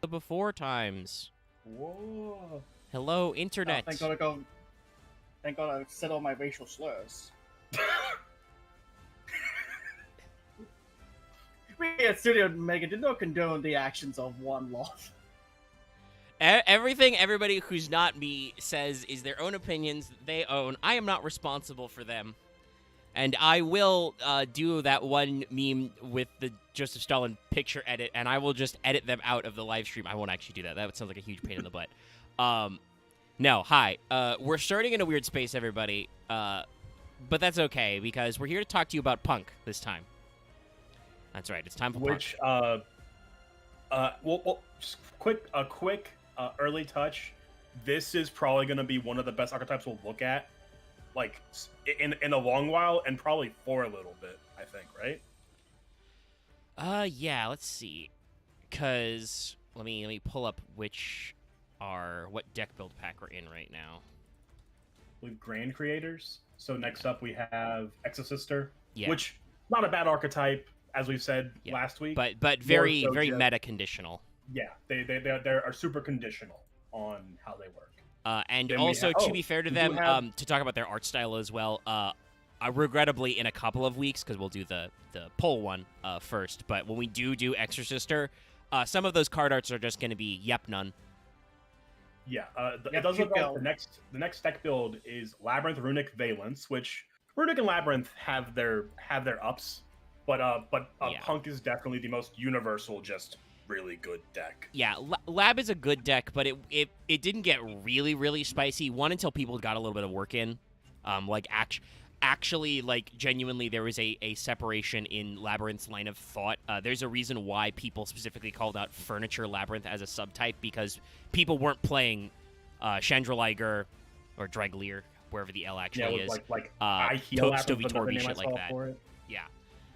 the before times. Whoa. Hello, internet. Thank God I said all my racial slurs. We at Studio Mega did not condone the actions of one loss. Everything everybody who's not me says is their own opinions that they own. I am not responsible for them. And I will do that one meme with the Joseph Stalin picture edit, and I will just edit them out of the live stream. I won't actually do that. That would sound like a huge pain in the butt. No, hi. We're starting in a weird space, everybody. But that's okay, because we're here to talk to you about punk this time. That's right. It's time for Which, punk. just quick early touch. This is probably going to be one of the best archetypes we'll look at, like in a long while, and probably for a little bit. I think, right? Yeah. Let's see. Cause let me pull up what deck build pack we're in right now. With Grand Creators. So next up we have Exosister, Yeah. which not a bad archetype, as we've said last week. But very meta conditional. Yeah, they are super conditional on how they work. And Then also, to be fair to them, to talk about their art style as well, regrettably in a couple of weeks, because we'll do the poll one first, but when we do Exorcister, some of those card arts are just going to be none. Yeah, it does look like the next deck build is Labyrinth, Runic, Valence, which Runic and Labyrinth have their ups, but Punk is definitely the most universal, just really good deck. Yeah, Lab is a good deck, but it didn't get really spicy. One, until people got a little bit of work in, actually, like, genuinely, there was a separation in Labyrinth's line of thought. There's a reason why people specifically called out Furniture Labyrinth as a subtype, because people weren't playing Chandraliger or Dreglier, wherever the L actually is. Toadstovitorbi, shit like that. Yeah.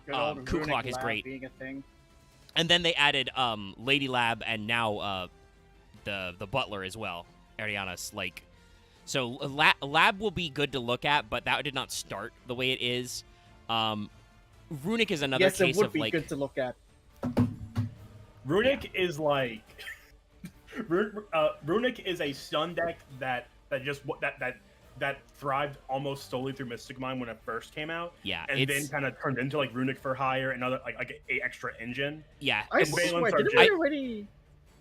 Kuklok is great. Being a thing. And then they added Lady Lab and now the Butler as well, Ariana's, like... So Lab will be good to look at, but that did not start the way it is. Runic is another case of, like... Yes, it would be good to look at. Runic is like... Runic is a stun deck that thrived almost solely through Mystic Mine when it first came out. Yeah, and then kind of turned into like Runic for Hire, another like a extra engine. Yeah, I swear, did we already?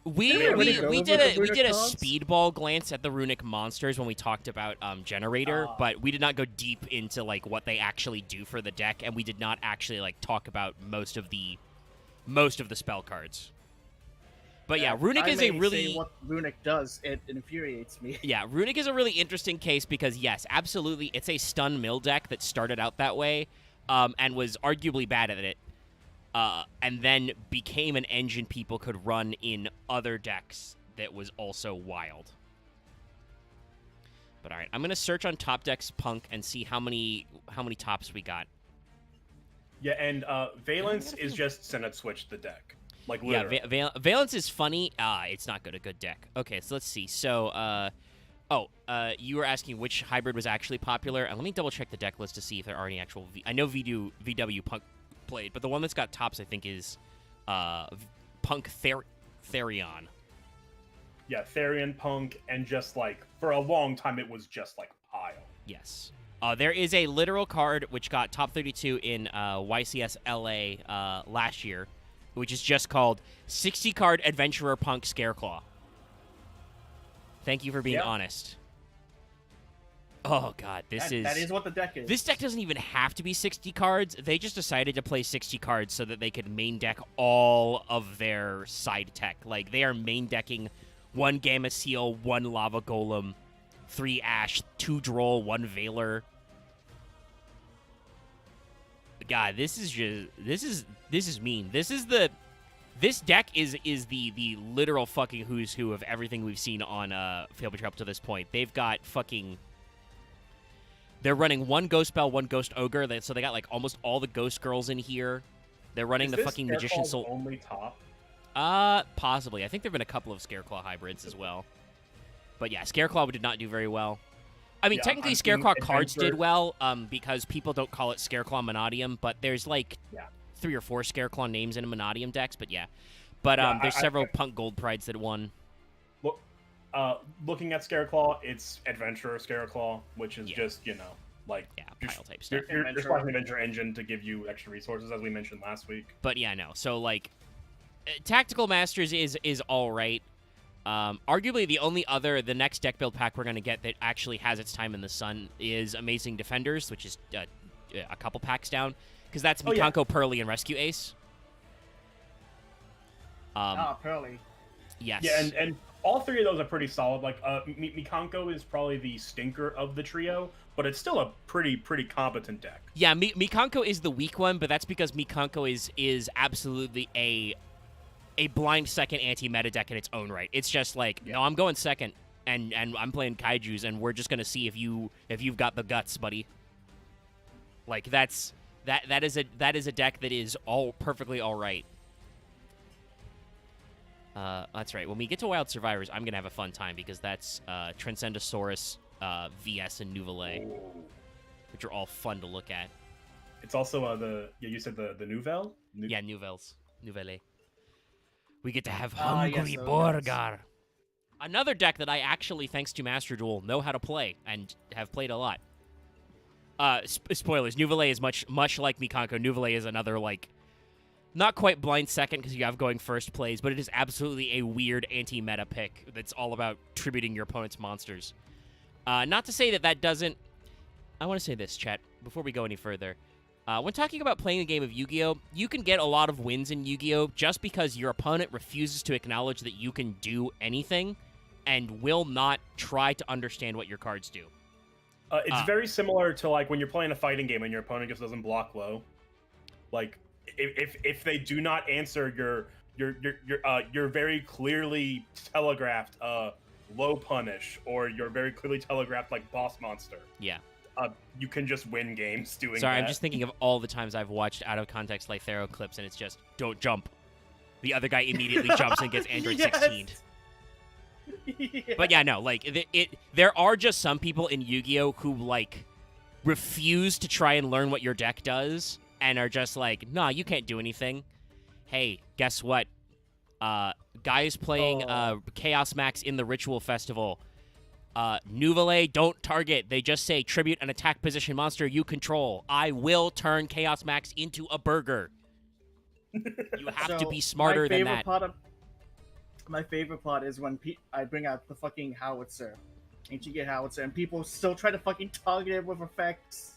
We did a speedball glance at the Runic monsters when we talked about Generator, but we did not go deep into like what they actually do for the deck, and we did not actually like talk about most of the spell cards. But yeah, Runic is a really... Say what Runic does, it infuriates me. Yeah, Runic is a really interesting case because, yes, absolutely, it's a stun mill deck that started out that way and was arguably bad at it, and then became an engine people could run in other decks that was also wild. But all right, I'm going to search on Top Decks Punk and see how many tops we got. Yeah, and Valence is just Senate Switch the deck. Like, yeah, Valence is funny. It's not good. A good deck. Okay, so let's see. So, you were asking which hybrid was actually popular. And let me double check the deck list to see if there are any actual... I know VW Punk played, but the one that's got tops, I think, is Punk Therion. Yeah, Therion, Punk, and just, like, for a long time, it was just, like, Pile. Yes. There is a literal card which got top 32 in YCS LA last year, which is just called 60-card Adventurer Punk Scareclaw. Thank you for being honest. Oh, God, that is what the deck is. This deck doesn't even have to be 60 cards. They just decided to play 60 cards so that they could main deck all of their side tech. Like, they are main decking 1 Gamma Seal, 1 Lava Golem, 3 Ash, 2 Droll, 1 Veiler. God, this is mean. This deck is the literal fucking who's who of everything we've seen on Fail Betrayal up to this point. They've got fucking... They're running 1 Ghost Spell, 1 Ghost Ogre, so they got like almost all the Ghost Girls in here. They're running the fucking Magician Soul. Only top? Possibly. I think there've been a couple of Scareclaw hybrids as well. But yeah, Scareclaw did not do very well. I mean, technically, Scareclaw cards did well, because people don't call it Scareclaw Monodium, but there's, like, 3 or 4 Scareclaw names in a Monodium decks, but yeah. But there's several Punk Gold Prides that won. Look, looking at Scareclaw, it's Adventurer Scareclaw, which is just, like pile type stuff. You're splashing Adventure Engine to give you extra resources, as we mentioned last week. But yeah, no. So like, Tactical Masters is all right. Arguably the next deck build pack we're gonna get that actually has its time in the sun is Amazing Defenders, which is a couple packs down, because that's Mikanko, Pearly, and Rescue Ace. Pearly. Yes. Yeah, and all three of those are pretty solid. Like, Mikanko is probably the stinker of the trio, but it's still a pretty competent deck. Yeah, Mikanko is the weak one, but that's because Mikanko is absolutely a blind second anti-meta deck in its own right. It's just like, no, I'm going second, and I'm playing Kaijus, and we're just gonna see if you've got the guts, buddy. Like that is a deck that is perfectly all right. That's right. When we get to Wild Survivors, I'm gonna have a fun time because that's Transcendosaurus, VS, and Nouvelle, which are all fun to look at. It's also you said the Nouvelle? Yeah, Nouvelle. We get to have Hungry Borgar. Another deck that I actually, thanks to Master Duel, know how to play and have played a lot. Spoilers, Nouvelle is much like Mikanko. Nouvelle is another, like, not quite blind second because you have going first plays, but it is absolutely a weird anti-meta pick that's all about tributing your opponent's monsters. Not to say that doesn't... I want to say this, chat, before we go any further. When talking about playing a game of Yu-Gi-Oh!, you can get a lot of wins in Yu-Gi-Oh! Just because your opponent refuses to acknowledge that you can do anything and will not try to understand what your cards do. It's very similar to, like, when you're playing a fighting game and your opponent just doesn't block low. Like, if they do not answer your very clearly telegraphed low punish, or your very clearly telegraphed, like, boss monster. Yeah. You can just win games doing that. Sorry, I'm just thinking of all the times I've watched out-of-context Lythero clips, and it's just, don't jump. The other guy immediately jumps and gets Android 16'd. Yeah. But yeah, no, like, there are just some people in Yu-Gi-Oh! Who, like, refuse to try and learn what your deck does, and are just like, nah, you can't do anything. Hey, guess what? Guys playing Chaos Max in the Ritual Festival. Nouvelle don't target. They just say tribute an attack position monster you control. I will turn Chaos Max into a burger. You have to be smarter than that. My favorite part is when I bring out the fucking howitzer, Ancient Gear howitzer, and people still try to fucking target it with effects.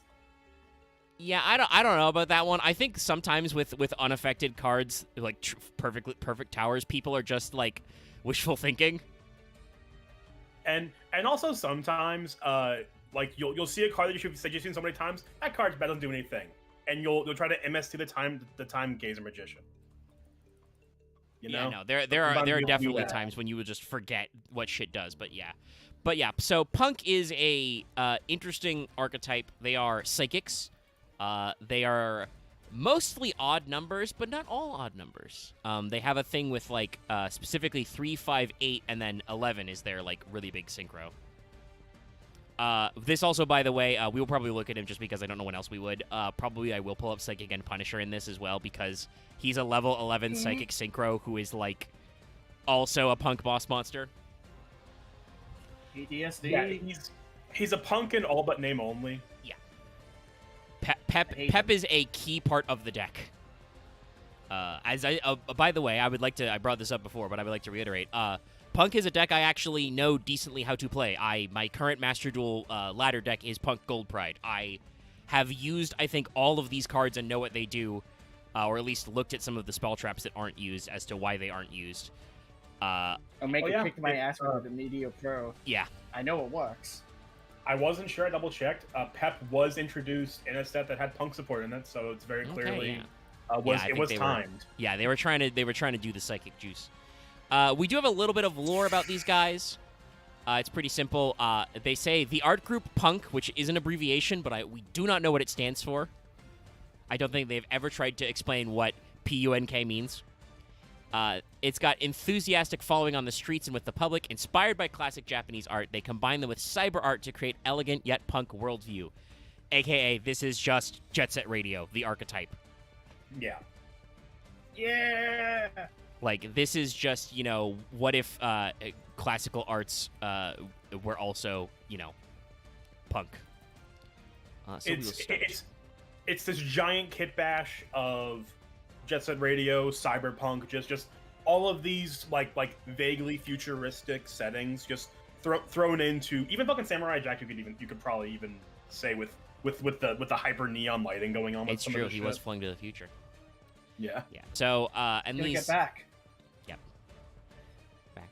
Yeah, I don't know about that one. I think sometimes with unaffected cards, like perfect towers, people are just like wishful thinking. And also sometimes, like you'll see a card that you've seen so many times, that card doesn't do anything, and you'll try to MST the time Gazer Magician. You know? Yeah, no, there are definitely times when you would just forget what shit does, but yeah. So Punk is a interesting archetype. They are psychics. They are mostly odd numbers, but not all odd numbers. They have a thing with, like, specifically 3, 5, 8, and then 11 is their, like, really big synchro. This also, by the way, we will probably look at him just because I don't know when else we would. Probably I will pull up Psychic and Punisher in this as well because he's a level 11 Psychic Synchro who is, like, also a Punk boss monster. PTSD. Yeah, he's a Punk in all but name only. Yeah. Pep is a key part of the deck. By the way, I brought this up before, but I would like to reiterate. Punk is a deck I actually know decently how to play. My current Master Duel ladder deck is Punk Gold Pride. I have used, I think, all of these cards and know what they do, or at least looked at some of the spell traps that aren't used as to why they aren't used. Omega kicked my ass with the Media Pro. Yeah. I know it works. I wasn't sure. I double checked. Pep was introduced in a set that had Punk support in it, so it's very clearly it was timed. Yeah, they were trying to do the psychic juice. We do have a little bit of lore about these guys. It's pretty simple. They say the art group Punk, which is an abbreviation, but we do not know what it stands for. I don't think they've ever tried to explain what PUNK means. It's got enthusiastic following on the streets and with the public. Inspired by classic Japanese art, they combine them with cyber art to create elegant yet punk worldview. AKA, this is just Jet Set Radio, the archetype. Yeah. Yeah! Like, this is just, what if classical arts were also, punk? So it's this giant kit bash of Jet Set Radio, cyberpunk, just all of these like vaguely futuristic settings, just thrown into even fucking Samurai Jack. You could probably even say with the hyper neon lighting going on. It's true. He was flying to the future. Yeah. Yeah. So and these get back. Yep. Back.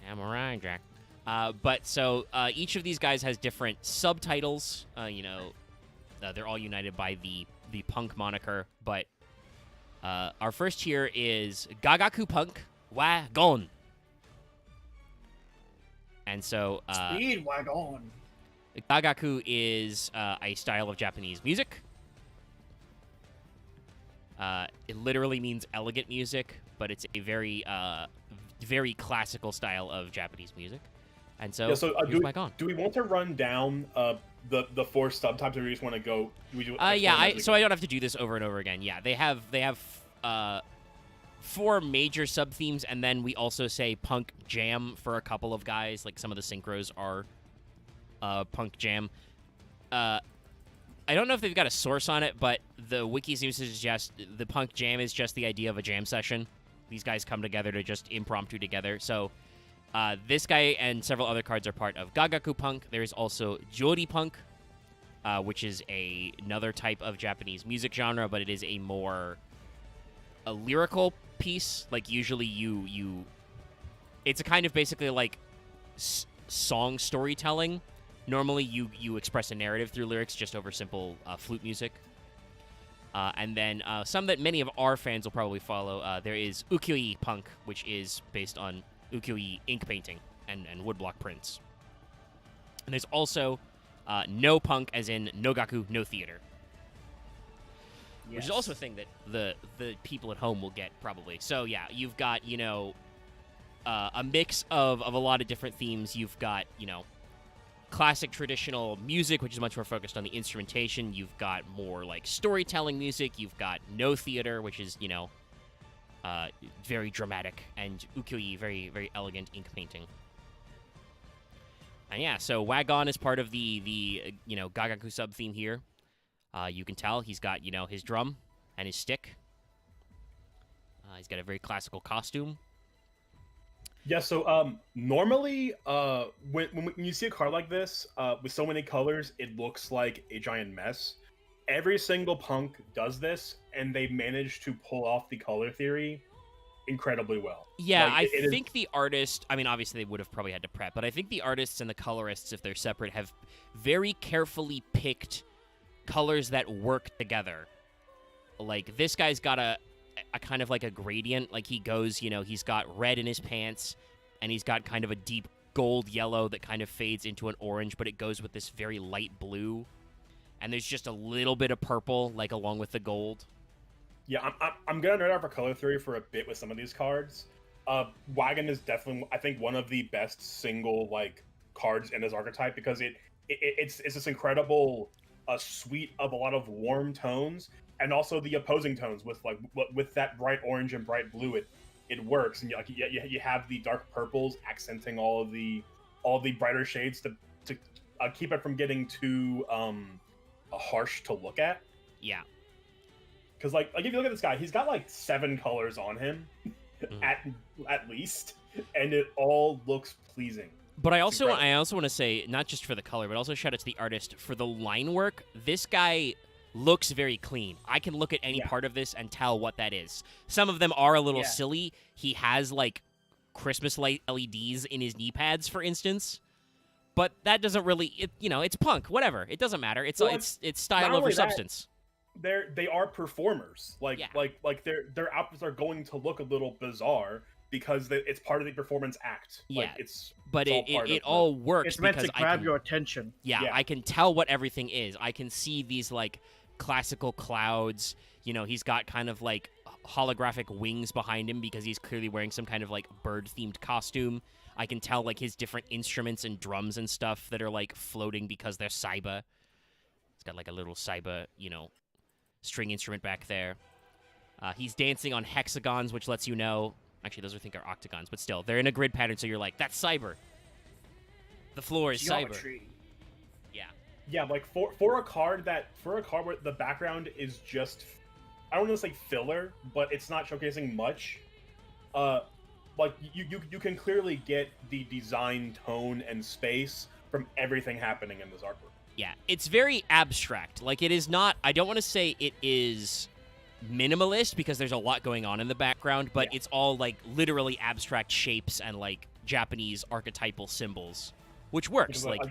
Samurai Jack. But so each of these guys has different subtitles. They're all united by the punk moniker. But our first here is Gagaku Punk Wagon. And so Speed Wagon. Gagaku is a style of Japanese music. It literally means elegant music, but it's a very very classical style of Japanese music. And so, do we want to run down the 4 subtypes, or do we just want to go? So I don't have to do this over and over again. Yeah, they have 4 major sub themes, and then we also say punk jam for a couple of guys. Like some of the synchros are punk jam. I don't know if they've got a source on it, but the wiki seems to suggest the punk jam is just the idea of a jam session. These guys come together to just impromptu together. So this guy and several other cards are part of Gagaku Punk. There is also Jori Punk, which is another type of Japanese music genre, but it is a more lyrical piece. Like usually it's a kind of basically like song storytelling. Normally you express a narrative through lyrics just over simple flute music. And then some that many of our fans will probably follow. There is ukiyo-e punk, which is based on ukiyo-e ink painting and woodblock prints. And there's also no punk, as in nogaku, no theater. Yes. Which is also a thing that the people at home will get, probably. So, yeah, you've got, a mix of a lot of different themes. You've got, classic traditional music, which is much more focused on the instrumentation. You've got more, like, storytelling music. You've got no theater, which is, very dramatic, and ukiyo-e, very, very elegant ink painting. And yeah, so Wagon is part of the Gagaku sub-theme here. You can tell he's got, his drum and his stick. He's got a very classical costume. Yeah, so normally when you see a card like this with so many colors, it looks like a giant mess. Every single punk does this, and they manage to pull off the color theory incredibly well. Yeah, I think the artist, I mean, obviously they would have probably had to prep, but I think the artists and the colorists, if they're separate, have very carefully picked colors that work together. Like, this guy's got a kind of like a gradient. Like, he goes, he's got red in his pants, and he's got kind of a deep gold yellow that kind of fades into an orange, but it goes with this very light blue. And there's just a little bit of purple, like, along with the gold. Yeah, I'm gonna nerd out for color theory for a bit with some of these cards. Wagon is definitely, I think, one of the best single cards in this archetype, because it's this incredible suite of a lot of warm tones, and also the opposing tones with that bright orange and bright blue. It works, and you have the dark purples accenting all the brighter shades to keep it from getting too harsh to look at. Yeah. Because if you look at this guy, he's got 7 colors on him, at least, and it all looks pleasing. But I also want to say, not just for the color, but also shout out to the artist for the line work. This guy looks very clean. I can look at any part of this and tell what that is. Some of them are a little silly. He has Christmas light LEDs in his knee pads, for instance. But that doesn't really, it's punk. Whatever. It doesn't matter. It's style over substance. They are performers. Their outfits are going to look a little bizarre because it's part of the performance act. Yeah, it all works. It's meant to grab your attention. Yeah, I can tell what everything is. I can see these classical clouds. He's got kind of holographic wings behind him because he's clearly wearing some kind of bird themed costume. I can tell his different instruments and drums and stuff that are floating because they're saiba. It's got a little saiba, string instrument back there. He's dancing on hexagons, which lets you know. Actually, those I think are octagons, but still, they're in a grid pattern, so you're like, that's cyber. The floor is Geometry. cyber. Yeah. Yeah, like for a card where the background is just, I don't want to say filler, but it's not showcasing much. Like you can clearly get the design tone and space from everything happening in this artwork. Yeah, it's very abstract. Like, it is not, I don't want to say it is minimalist because there's a lot going on in the background, but it's all, like, literally abstract shapes and, like, Japanese archetypal symbols, which works. Like,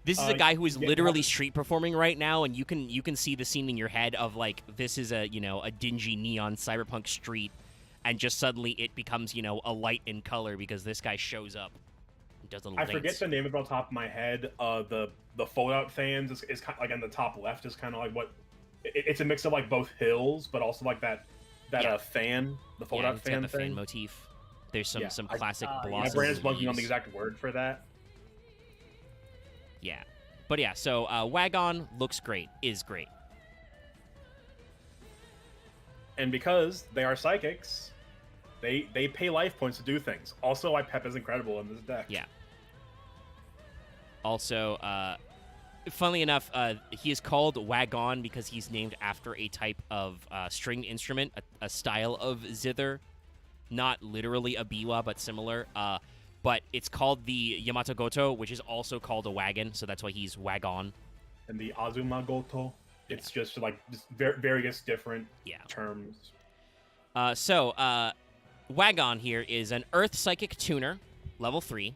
this is a guy who is literally street performing right now, and you can see the scene in your head of, like, this is a dingy neon cyberpunk street, and just suddenly it becomes, a light in color because this guy shows up. Does a little dance. Forget the name of it on top of my head. The fold out fans is kind of, like, on the top left is kind of like what it's a mix of, like, both hills, but also like that fan, the fold out fan the thing. Fan motif. There's some classic blossoms. My brain is blanking on the exact word for that. Yeah, but yeah. So Wagon looks great, is great, and because they are psychics, they pay life points to do things. Also, why Pep is incredible in this deck. Yeah. Also, funnily enough, he is called Wagon because he's named after a type of stringed instrument, a style of zither. Not literally a biwa, but similar. But it's called the Yamato Goto, which is also called a wagon, so that's why he's Wagon. And the Azuma Goto, it's just like various different terms. Wagon here is an Earth Psychic Tuner, level 3.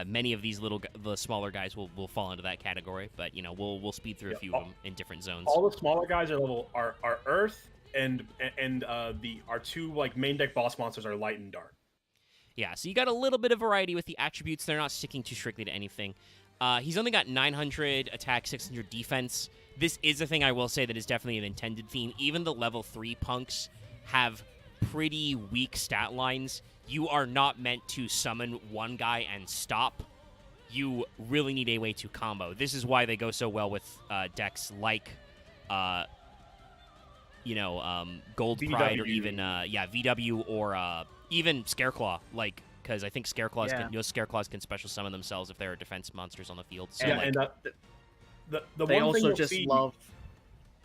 Many of these the smaller guys will fall into that category, but we'll speed through a few of them in different zones. All the smaller guys are Earth, and our two, like, main deck boss monsters are Light and Dark. Yeah, so you got a little bit of variety with the attributes. They're not sticking too strictly to anything. He's only got 900 attack, 600 defense. This is a thing I will say that is definitely an intended theme. Even the level 3 punks have pretty weak stat lines. You are not meant to summon one guy and stop. You really need a way to combo. This is why they go so well with decks like, Gold VW. Pride, or even, VW, or even Scareclaw, like, because I think Scareclaws can special summon themselves if there are defense monsters on the field. So, they also just love,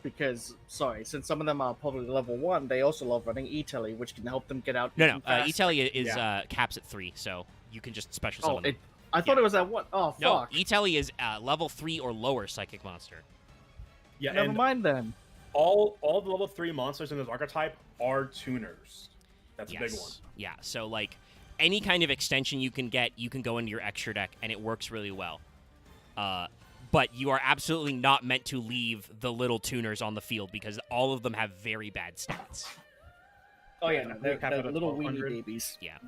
because, since some of them are probably level 1, they also love running E-Telly, which can help them get out. No, E-Telly is caps at 3, so you can just special summon them. I thought it was at 1. Oh, fuck. No, E-Telly is level 3 or lower psychic monster. Yeah, never mind then. All the level 3 monsters in this archetype are tuners. That's a big one. Yeah, so, like, any kind of extension you can get, you can go into your extra deck, and it works really well. But you are absolutely not meant to leave the little tuners on the field because all of them have very bad stats. Oh, yeah, no, they're little weenie babies. Yeah.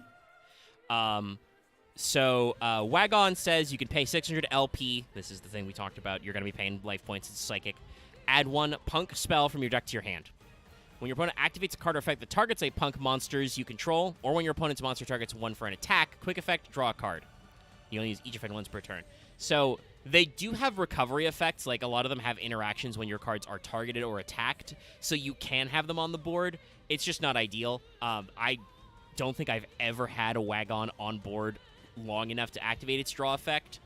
So Wagon says you can pay 600 LP. This is the thing we talked about. You're going to be paying life points. It's psychic. Add 1 punk spell from your deck to your hand. When your opponent activates a card or effect that targets a punk monsters you control, or when your opponent's monster targets 1 for an attack, quick effect, draw a card. You only use each effect once per turn. So they do have recovery effects. Like, a lot of them have interactions when your cards are targeted or attacked, so you can have them on the board. It's just not ideal. I don't think I've ever had a Wagon on board long enough to activate its draw effect,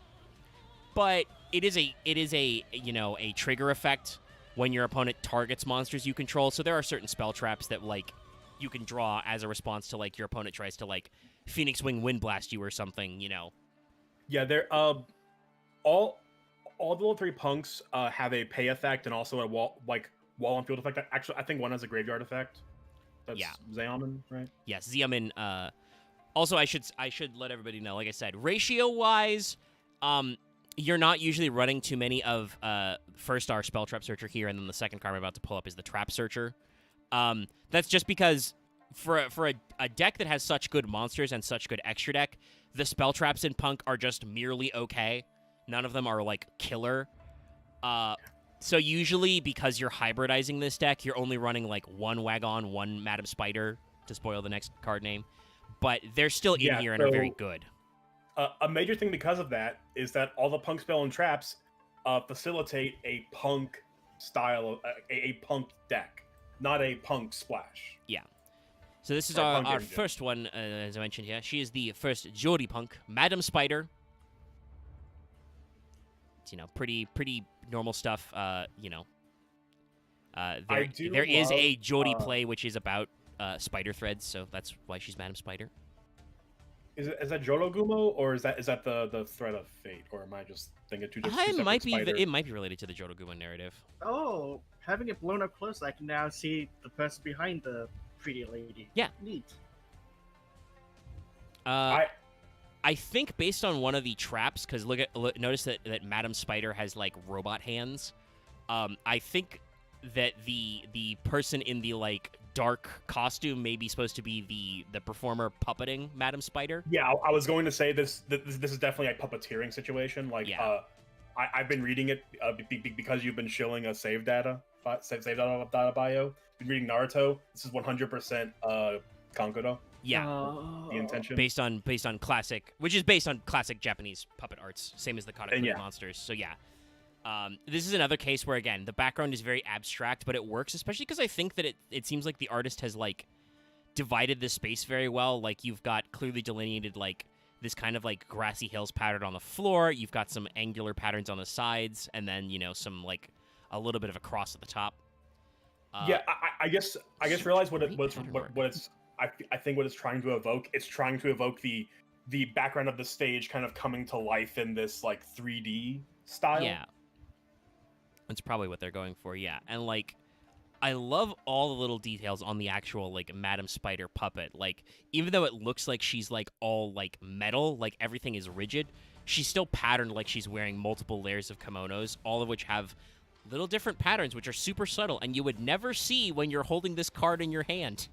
but it is a trigger effect when your opponent targets monsters you control. So there are certain spell traps that, like, you can draw as a response to, like, your opponent tries to, like, Phoenix Wing Wind Blast you or something, Yeah, they're all the level 3 punks have a pay effect and also a wall on field effect. Actually, I think one has a graveyard effect. That's Xeomin, right? Yes, Xeomin. Also, I should let everybody know, like I said, ratio-wise, you're not usually running too many of first star Spell Trap Searcher here, and then the second card I'm about to pull up is the Trap Searcher. That's just because for a deck that has such good monsters and such good extra deck, the Spell Traps in Punk are just merely okay. None of them are, like, killer. So usually, because you're hybridizing this deck, you're only running, like, 1 Wagon, 1 Madam Spider, to spoil the next card name. But they're still in here and are very good. A major thing because of that is that all the punk spell and traps facilitate a punk style of a punk deck. not a punk splash. Yeah. So this is Or our punk first one, as I mentioned here. She is the first Jody punk, Madam Spider. It's, pretty normal stuff. There is a Jody play which is about spider threads, so that's why she's Madam Spider. Is that Jorogumo, or is that the thread of fate, or am I just thinking two different? It might be related to the Jorogumo narrative. Oh, having it blown up close, I can now see the person behind the pretty lady. Yeah, neat. I think based on one of the traps, because notice that Madam Spider has like robot hands. I think that the person in the like dark costume may be supposed to be the performer puppeting Madam Spider. Yeah, I was going to say this is definitely a puppeteering situation. Like, yeah. I've been reading it because you've been shilling a save data bio. Been reading Naruto. This is 100% Kankuro. Yeah, the intention based on classic, which is based on classic Japanese puppet arts, same as the Katakuri monsters. So yeah. This is another case where, again, the background is very abstract, but it works, especially because I think that it seems like the artist has, like, divided the space very well. Like, you've got clearly delineated, like, this kind of, like, grassy hills pattern on the floor. You've got some angular patterns on the sides, and then, some, like, a little bit of a cross at the top. Yeah, I guess realize what it's I think what it's trying to evoke. It's trying to evoke the background of the stage kind of coming to life in this, like, 3D style. Yeah. That's probably what they're going for, yeah. And, like, I love all the little details on the actual, like, Madam Spider puppet. Like, even though it looks like she's, like, all, like, metal, like, everything is rigid, she's still patterned like she's wearing multiple layers of kimonos, all of which have little different patterns, which are super subtle, and you would never see when you're holding this card in your hand.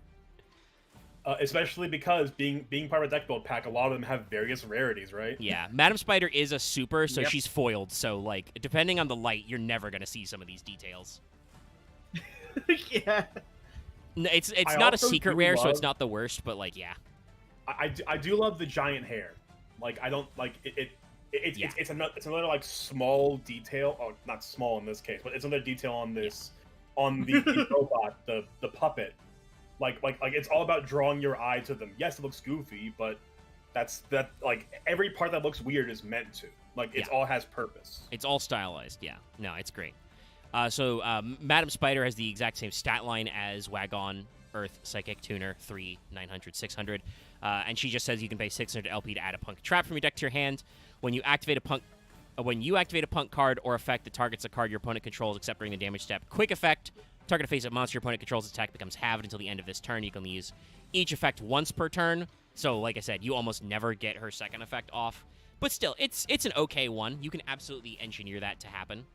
Especially because being part of a deck build pack, a lot of them have various rarities, right? Yeah, Madam Spider is a super, so she's foiled. So, like, depending on the light, you're never going to see some of these details. Yeah. It's not a secret rare, so it's not the worst, but, like, yeah. I do love the giant hair. Like, I don't, like, it's another, like, small detail. Oh, not small in this case, but it's another detail on this, on the robot, the puppet. Like it's all about drawing your eye to them. Yes, it looks goofy, but that like every part that looks weird is meant to. Like it all has purpose. It's all stylized. Yeah, no, it's great. So Madam Spider has the exact same stat line as Wagon, Earth, Psychic, Tuner, 3, 900, 600, and she just says you can pay 600 LP to add a punk trap from your deck to your hand. When you activate a punk card or effect that targets a card your opponent controls, except during the damage step, quick effect. Target a face-up monster your opponent controls attack becomes halved until the end of this turn. You can use each effect once per turn. So, like I said, you almost never get her second effect off. But still, it's an okay one. You can absolutely engineer that to happen.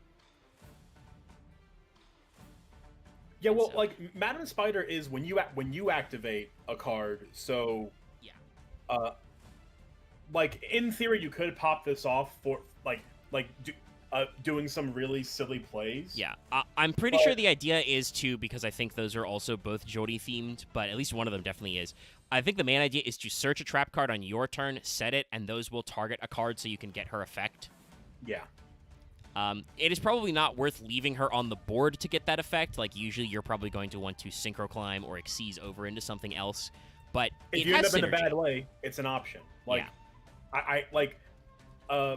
Yeah, well, like Madam Spider is when you activate a card. So yeah, like in theory, you could pop this off for doing some really silly plays. Yeah, I'm pretty sure the idea is because I think those are also both Jody themed, but at least one of them definitely is. I think the main idea is to search a trap card on your turn, set it, and those will target a card so you can get her effect. Yeah. It is probably not worth leaving her on the board to get that effect. Like, usually you're probably going to want to Synchro Climb or Xyz over into something else, but if you end up in a bad way, it's an option. Like, yeah.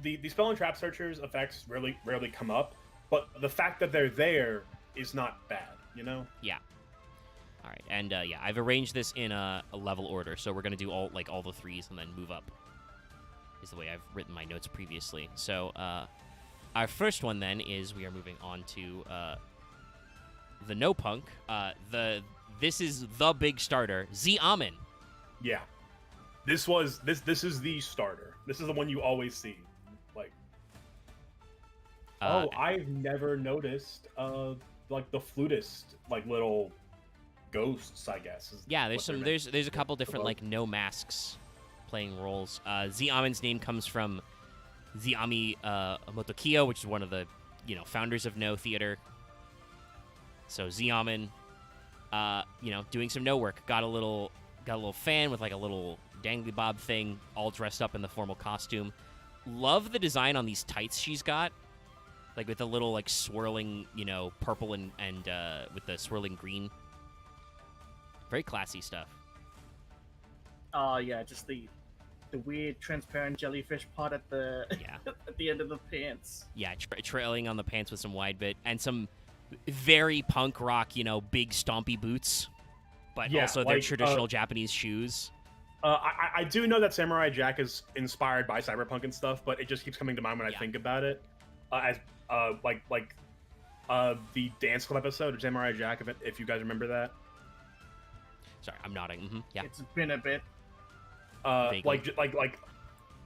The spell and trap searchers effects really rarely come up, but the fact that they're there is not bad, you know? Yeah. All right, and yeah, I've arranged this in a level order, so we're gonna do all the threes and then move up. Is the way I've written my notes previously. So our first one then is we are moving on to the no punk. This is the big starter, Z Amin. Yeah. This is the starter. This is the one you always see. Like, I've never noticed like the flutist, like little ghosts, I guess. Yeah, there's a couple different like no masks playing roles. Z Amin's name comes from Ziami Motokiyo, which is one of the founders of No Theater. So Z Amin, doing some no work, got a little fan with like a little dangly bob thing, all dressed up in the formal costume. Love the design on these tights she's got. like with the little like swirling, purple and with the swirling green. Very classy stuff. Oh yeah, just the weird transparent jellyfish pot at the at the end of the pants. Yeah, trailing on the pants with some wide bit and some very punk rock, big stompy boots, but also their traditional Japanese shoes. I do know that Samurai Jack is inspired by cyberpunk and stuff, but it just keeps coming to mind when I think about it. As the Dance Club episode of Samurai Jack, if you guys remember that. Sorry, I'm nodding. Mm-hmm. Yeah, it's been a bit. Like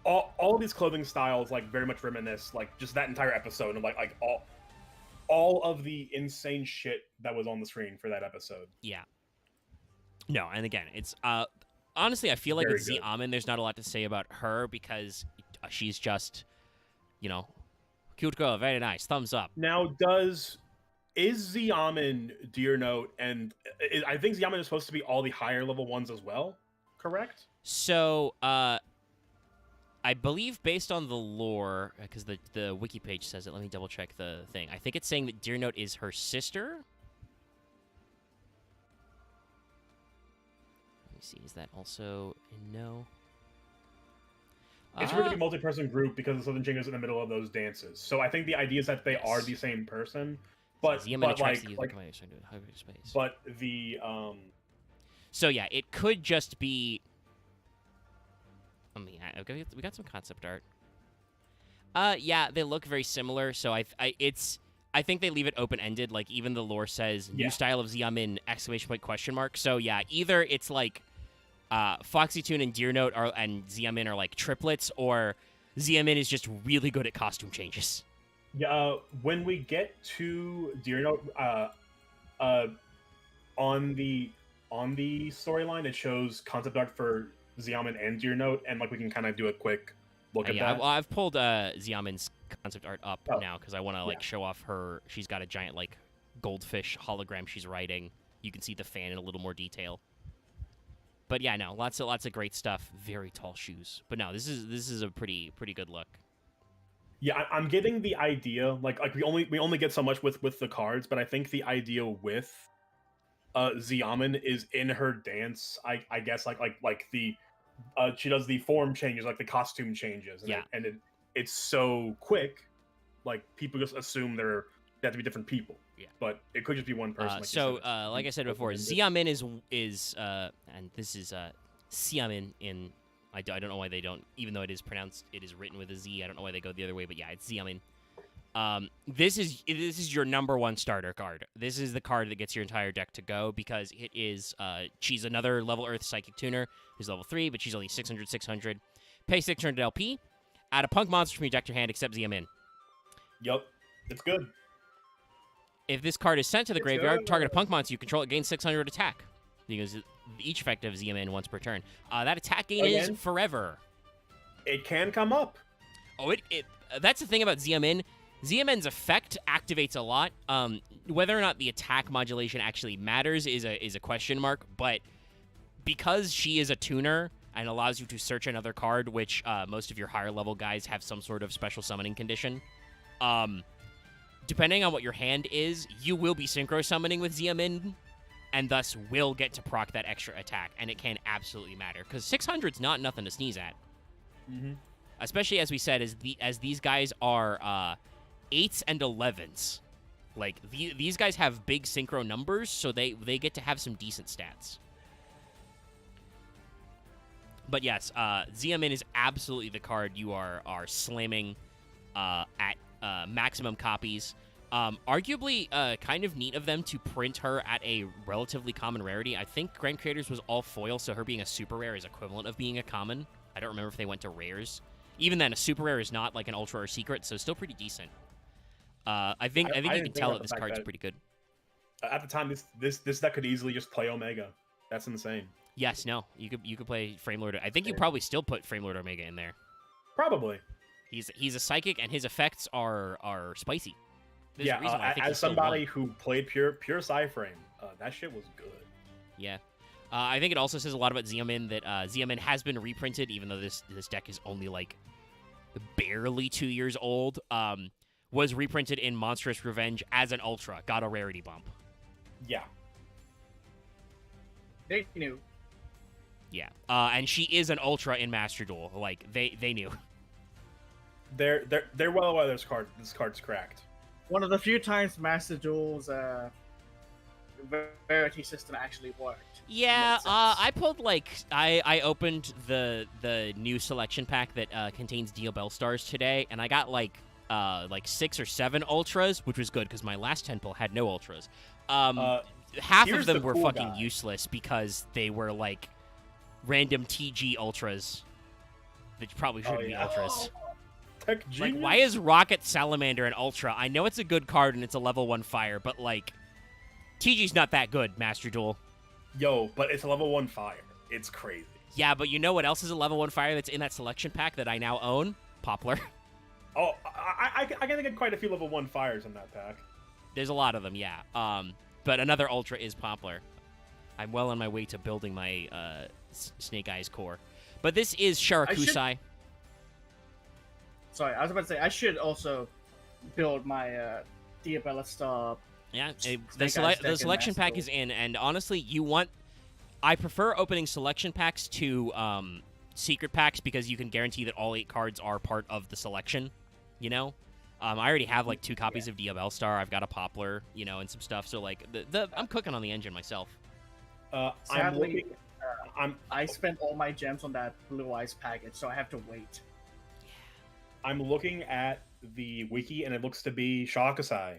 all these clothing styles like very much reminisce like just that entire episode and like all of the insane shit that was on the screen for that episode. Yeah. No, and again, it's honestly I feel like with Z Amin, there's not a lot to say about her because she's just, cute girl, very nice, thumbs up. Now, is Z Amin Deer Note, and I think Z Amin is supposed to be all the higher level ones as well, correct? So, I believe based on the lore, because the wiki page says it, let me double check the thing. I think it's saying that Deer Note is her sister. Let me see, is that also a no? It's going to be multi-person group because the Southern Jingo is in the middle of those dances. So I think the idea is that they are the same person. But So yeah, it could just be. I mean, we got some concept art. Yeah, they look very similar. So I think they leave it open ended. Like even the lore says new style of Xiamin ! So yeah, either it's like Foxy Toon and Deer Note and Xiamin are like triplets, or Xiamin is just really good at costume changes. Yeah, when we get to Deer Note, on the storyline, it shows concept art for Xiamin and Deer Note, and like we can kind of do a quick look at that. I've pulled Xiamin's concept art up now because I want to show off her. She's got a giant like goldfish hologram she's riding. You can see the fan in a little more detail. But yeah, no, lots of great stuff. Very tall shoes. But no, this is a pretty good look. Yeah, I'm getting the idea. Like we only get so much with the cards, but I think the idea with Xiamin is in her dance. I guess like the she does the form changes, like the costume changes, and it's so quick, like people just assume they have to be different people. Yeah, but it could just be one person. Like I said before, Xiamin is and this is Xiamin in. I don't know why they don't, even though it is written with a Z. I don't know why they go the other way, but yeah, it's Xiamin. This is your number one starter card. This is the card that gets your entire deck to go because it is. She's another level Earth Psychic Tuner who's level 3, but she's only 600. Pay 600 LP. Add a punk monster from your deck to your hand, except Xiamin. Yup, it's good. If this card is sent to the graveyard, target a punk monster you control, it gains 600 attack. Because each effect of Xiamin once per turn. That attack gain is forever. It can come up. Oh, that's the thing about Xiamin. Xiamin's effect activates a lot. Whether or not the attack modulation actually matters is a question mark. But because she is a tuner and allows you to search another card, which most of your higher level guys have some sort of special summoning condition. Depending on what your hand is, you will be synchro summoning with Xiamin, and thus will get to proc that extra attack, and it can absolutely matter because 600's not nothing to sneeze at. Mm-hmm. Especially as we said, as these guys are 8s and 11s. Like these guys have big synchro numbers, so they get to have some decent stats. But yes, Xiamin is absolutely the card you are slamming at maximum copies. Arguably, kind of neat of them to print her at a relatively common rarity. I think Grand Creators was all foil, so her being a super rare is equivalent of being a common. I don't remember if they went to rares. Even then, a super rare is not like an ultra or secret, so still pretty decent. I think you can tell that this card's pretty good. At the time, this deck could easily just play Omega. That's insane. Yes, no, you could play Framelord. I think you probably still put Framelord Omega in there. Probably. He's a psychic, and his effects are spicy. As somebody who played pure Psy-Frame, that shit was good. Yeah. I think it also says a lot about Xiamin that Xiamin has been reprinted, even though this deck is only like barely 2 years old. was reprinted in Monstrous Revenge as an Ultra. Got a rarity bump. Yeah. They knew. Yeah. And she is an Ultra in Master Duel. Like, they knew. They're well aware this card's cracked. One of the few times Master Duel's rarity system actually worked. Yeah, I pulled, like, I opened the new selection pack that contains Diabell Stars today, and I got, like 6 or 7 Ultras, which was good, because my last 10 pull had no Ultras. Half of them were cool fucking guy. useless, because they were, like, random TG Ultras that probably shouldn't be Ultras. Tech genius? Like, why is Rocket Salamander an Ultra? I know it's a good card, and it's a level 1 fire, but, like, TG's not that good, Master Duel. Yo, but it's a level 1 fire. It's crazy. Yeah, but you know what else is a level 1 fire that's in that selection pack that I now own? Poplar. Oh, I can get quite a few level 1 fires in that pack. There's a lot of them, yeah. But another Ultra is Poplar. I'm well on my way to building my Snake Eyes core. But this is Sharakusai. Sorry, I was about to say, I should also build my Diabella Star. Yeah, the selection pack is in, and honestly, I prefer opening selection packs to secret packs because you can guarantee that all 8 cards are part of the selection, you know? I already have, like, 2 copies of Diabell Star. I've got a Poplar, you know, and some stuff, so, like, I'm cooking on the engine myself. Sadly, I spent all my gems on that Blue Eyes package, so I have to wait. I'm looking at the wiki, and it looks to be Sharakusai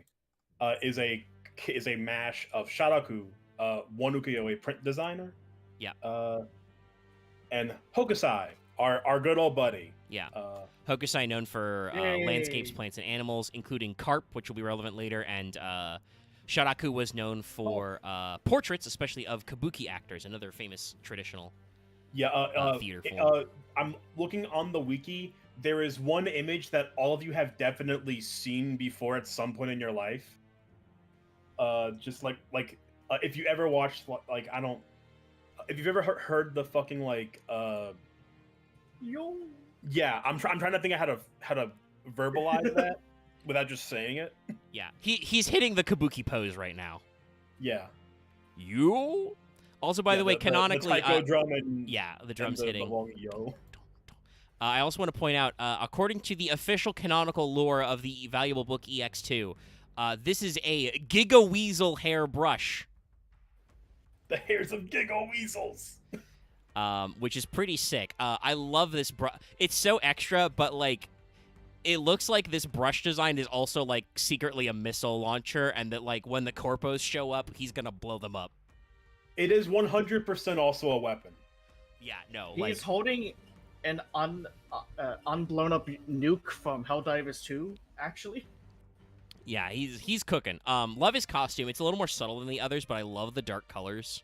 is a mash of Sharaku, one ukiyo-e print designer. Yeah. And Hokusai, our good old buddy. Yeah. Hokusai known for landscapes, plants, and animals, including carp, which will be relevant later, and Sharaku was known for portraits, especially of kabuki actors, another famous traditional theater form. I'm looking on the wiki. There is one image that all of you have definitely seen before at some point in your life. Just like if you ever watched if you've ever heard the fucking Yo. Yeah, I'm trying to think of how to verbalize that without just saying it. Yeah, he's hitting the kabuki pose right now. Yeah. You. Also, by the way, canonically, the drum and the drum's hitting. The long yo. I also want to point out, according to the official canonical lore of the valuable book EX2, this is a Giga Weasel hair brush. The hairs of Giga Weasels. Which is pretty sick. I love this brush. It's so extra, but, like, it looks like this brush design is also, like, secretly a missile launcher, and that, like, when the corpos show up, he's gonna blow them up. It is 100% also a weapon. Yeah, no, He's holding an unblown up nuke from Helldivers 2, actually. Yeah, he's cooking. Love his costume. It's a little more subtle than the others, but I love the dark colors.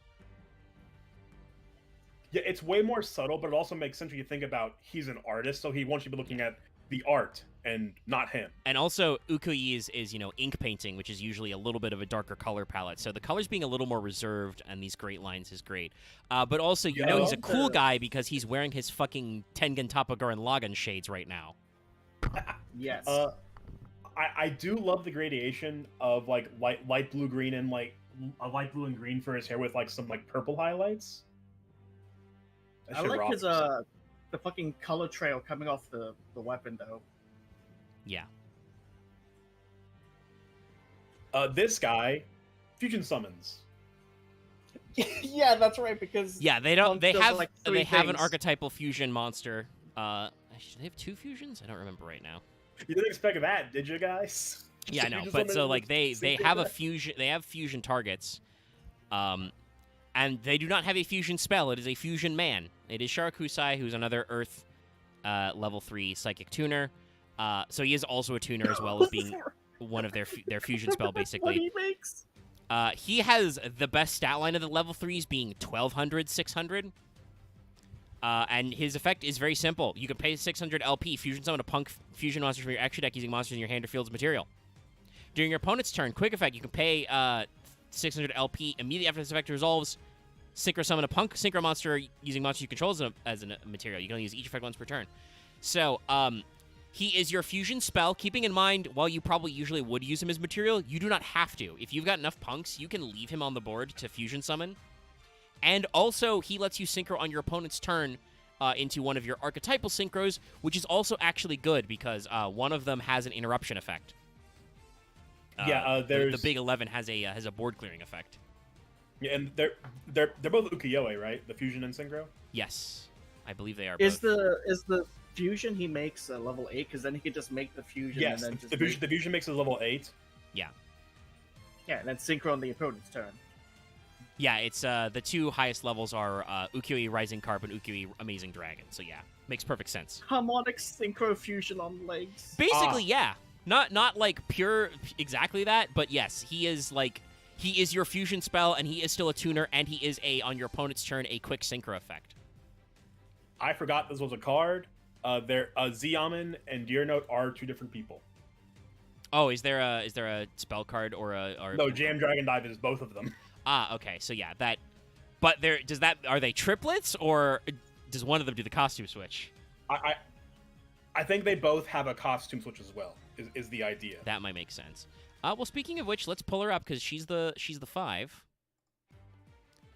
Yeah, it's way more subtle, but it also makes sense when you think about he's an artist, so he wants you to be looking at the art and not him. And also, ukiyo-e is ink painting, which is usually a little bit of a darker color palette. So the colors being a little more reserved and these great lines is great. But also, he's a cool guy because he's wearing his fucking Tengen Toppaguren Lagan shades right now. Yes. I do love the gradation of, like, light blue, green, and, like, a light blue and green for his hair with, like, some, like, purple highlights. I like his, the fucking color trail coming off the weapon, though. Yeah. This guy, fusion summons. Yeah, that's right, because... Yeah, they have things. an archetypal fusion monster. They have 2 fusions? I don't remember right now. You didn't expect that, did you guys? Yeah, I know, but so, like, they have a fusion, they have fusion targets, and they do not have a fusion spell. It is a fusion man. It is Sharakusai, who's another Earth level 3 psychic tuner. So he is also a tuner as well as being one of their fusion spell, basically. What he makes? He has the best stat line of the level 3s being 1200, 600. And his effect is very simple. You can pay 600 LP, fusion summon a punk fusion monster from your extra deck using monsters in your hand or fields of material. During your opponent's turn, quick effect, you can pay 600 LP. Immediately after this effect resolves, synchro summon a punk synchro monster using monsters you control as a material. You can only use each effect once per turn. So, He is your fusion spell, keeping in mind, while you probably usually would use him as material, you do not have to. If you've got enough punks, you can leave him on the board to fusion summon. And also, he lets you synchro on your opponent's turn into one of your archetypal synchros, which is also actually good because one of them has an interruption effect. There's the big 11 has a board clearing effect. Yeah, and they're both ukiyo-e, right? The fusion and synchro. Yes, I believe they are. Is both. the fusion he makes level 8? Because then he could just make the fusion. Yes, and then just the fusion makes it level 8. Yeah. Yeah, and then synchro on the opponent's turn. Yeah, it's the two highest levels are Ukiyo-e Rising Carp and Ukiyo-e Amazing Dragon. So yeah, makes perfect sense. Harmonic synchro fusion on legs. Basically, yeah. Not like pure exactly that, but yes, he is your fusion spell, and he is still a tuner, and he is on your opponent's turn a quick synchro effect. I forgot this was a card. Ziaman and Deer Note are two different people. Oh, is there a spell card or a? No, Jam Dragon Dive is both of them. Okay, so yeah, that. But are they triplets, or does one of them do the costume switch? I think they both have a costume switch as well. Is the idea? That might make sense. Well, speaking of which, let's pull her up because she's the 5.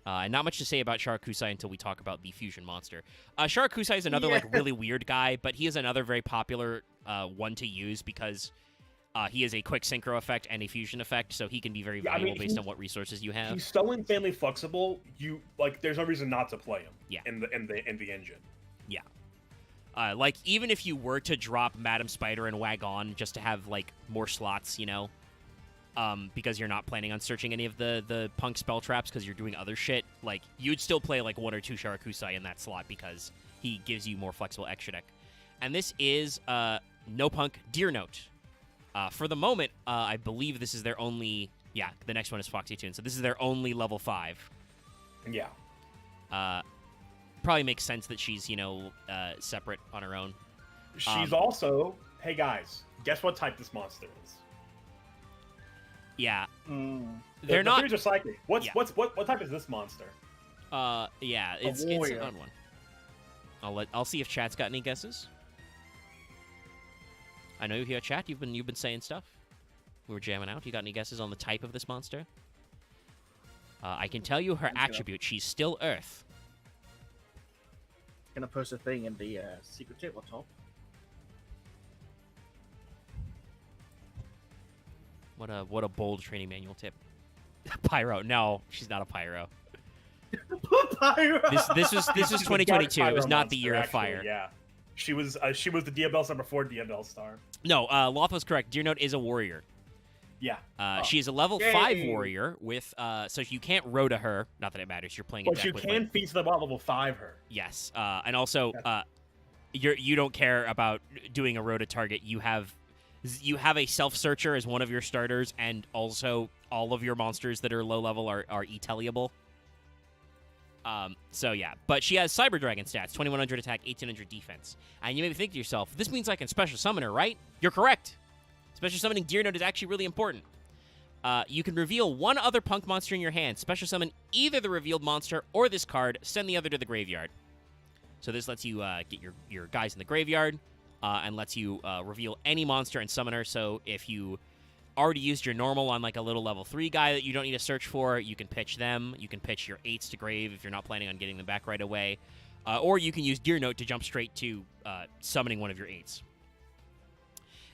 And not much to say about Sharakusai until we talk about the fusion monster. Sharakusai is another really weird guy, but he is another very popular one to use because he is a quick synchro effect and a fusion effect, so he can be very valuable based on what resources you have. He's so insanely flexible. There's no reason not to play him. Yeah. In the engine. Yeah. Even if you were to drop Madam Spider and Wagon just to have more slots, because you're not planning on searching any of the punk spell traps because you're doing other shit, you'd still play 1 or 2 Sharakusai in that slot because he gives you more flexible extra deck. And this is no punk Deer Note. For the moment, I believe this is their only. Yeah, the next one is Foxy Toon, so this is their only level 5. Yeah. Probably makes sense that she's separate on her own. She's also. Hey guys, guess what type this monster is? Yeah. They're not. The threes are psychic. What type is this monster? Yeah, it's an odd one. I'll see if chat's got any guesses. I know you hear chat. You've been saying stuff. We were jamming out. You got any guesses on the type of this monster? I can tell you her attribute. She's still Earth. Gonna post a thing in the secret tabletop. What a bold training manual tip. Pyro. No, she's not a pyro. Pyro. This was 2022. It was not the year of fire. Yeah. She was the Diabell star before Diabell star. No, Loth was correct. Deer Note is a warrior. Yeah. She is a level 5 warrior with so you can't rota her. Not that it matters. You're playing. But you can feast the level 5 her. Yes. And also, you don't care about doing a rota target. You have a self searcher as one of your starters, and also all of your monsters that are low level are e-telliable. So yeah, but she has Cyber Dragon stats, 2100 attack, 1800 defense. And you may think to yourself, this means I can special summon her, right? You're correct. Special summoning Deer Note is actually really important. You can reveal one other punk monster in your hand. Special summon either the revealed monster or this card, send the other to the graveyard. So this lets you get your guys in the graveyard, and lets you reveal any monster and summon her. So if you already used your normal on a little level 3 guy that you don't need to search for, you can pitch them. You can pitch your 8s to grave if you're not planning on getting them back right away. Or you can use Deer Note to jump straight to summoning one of your 8s.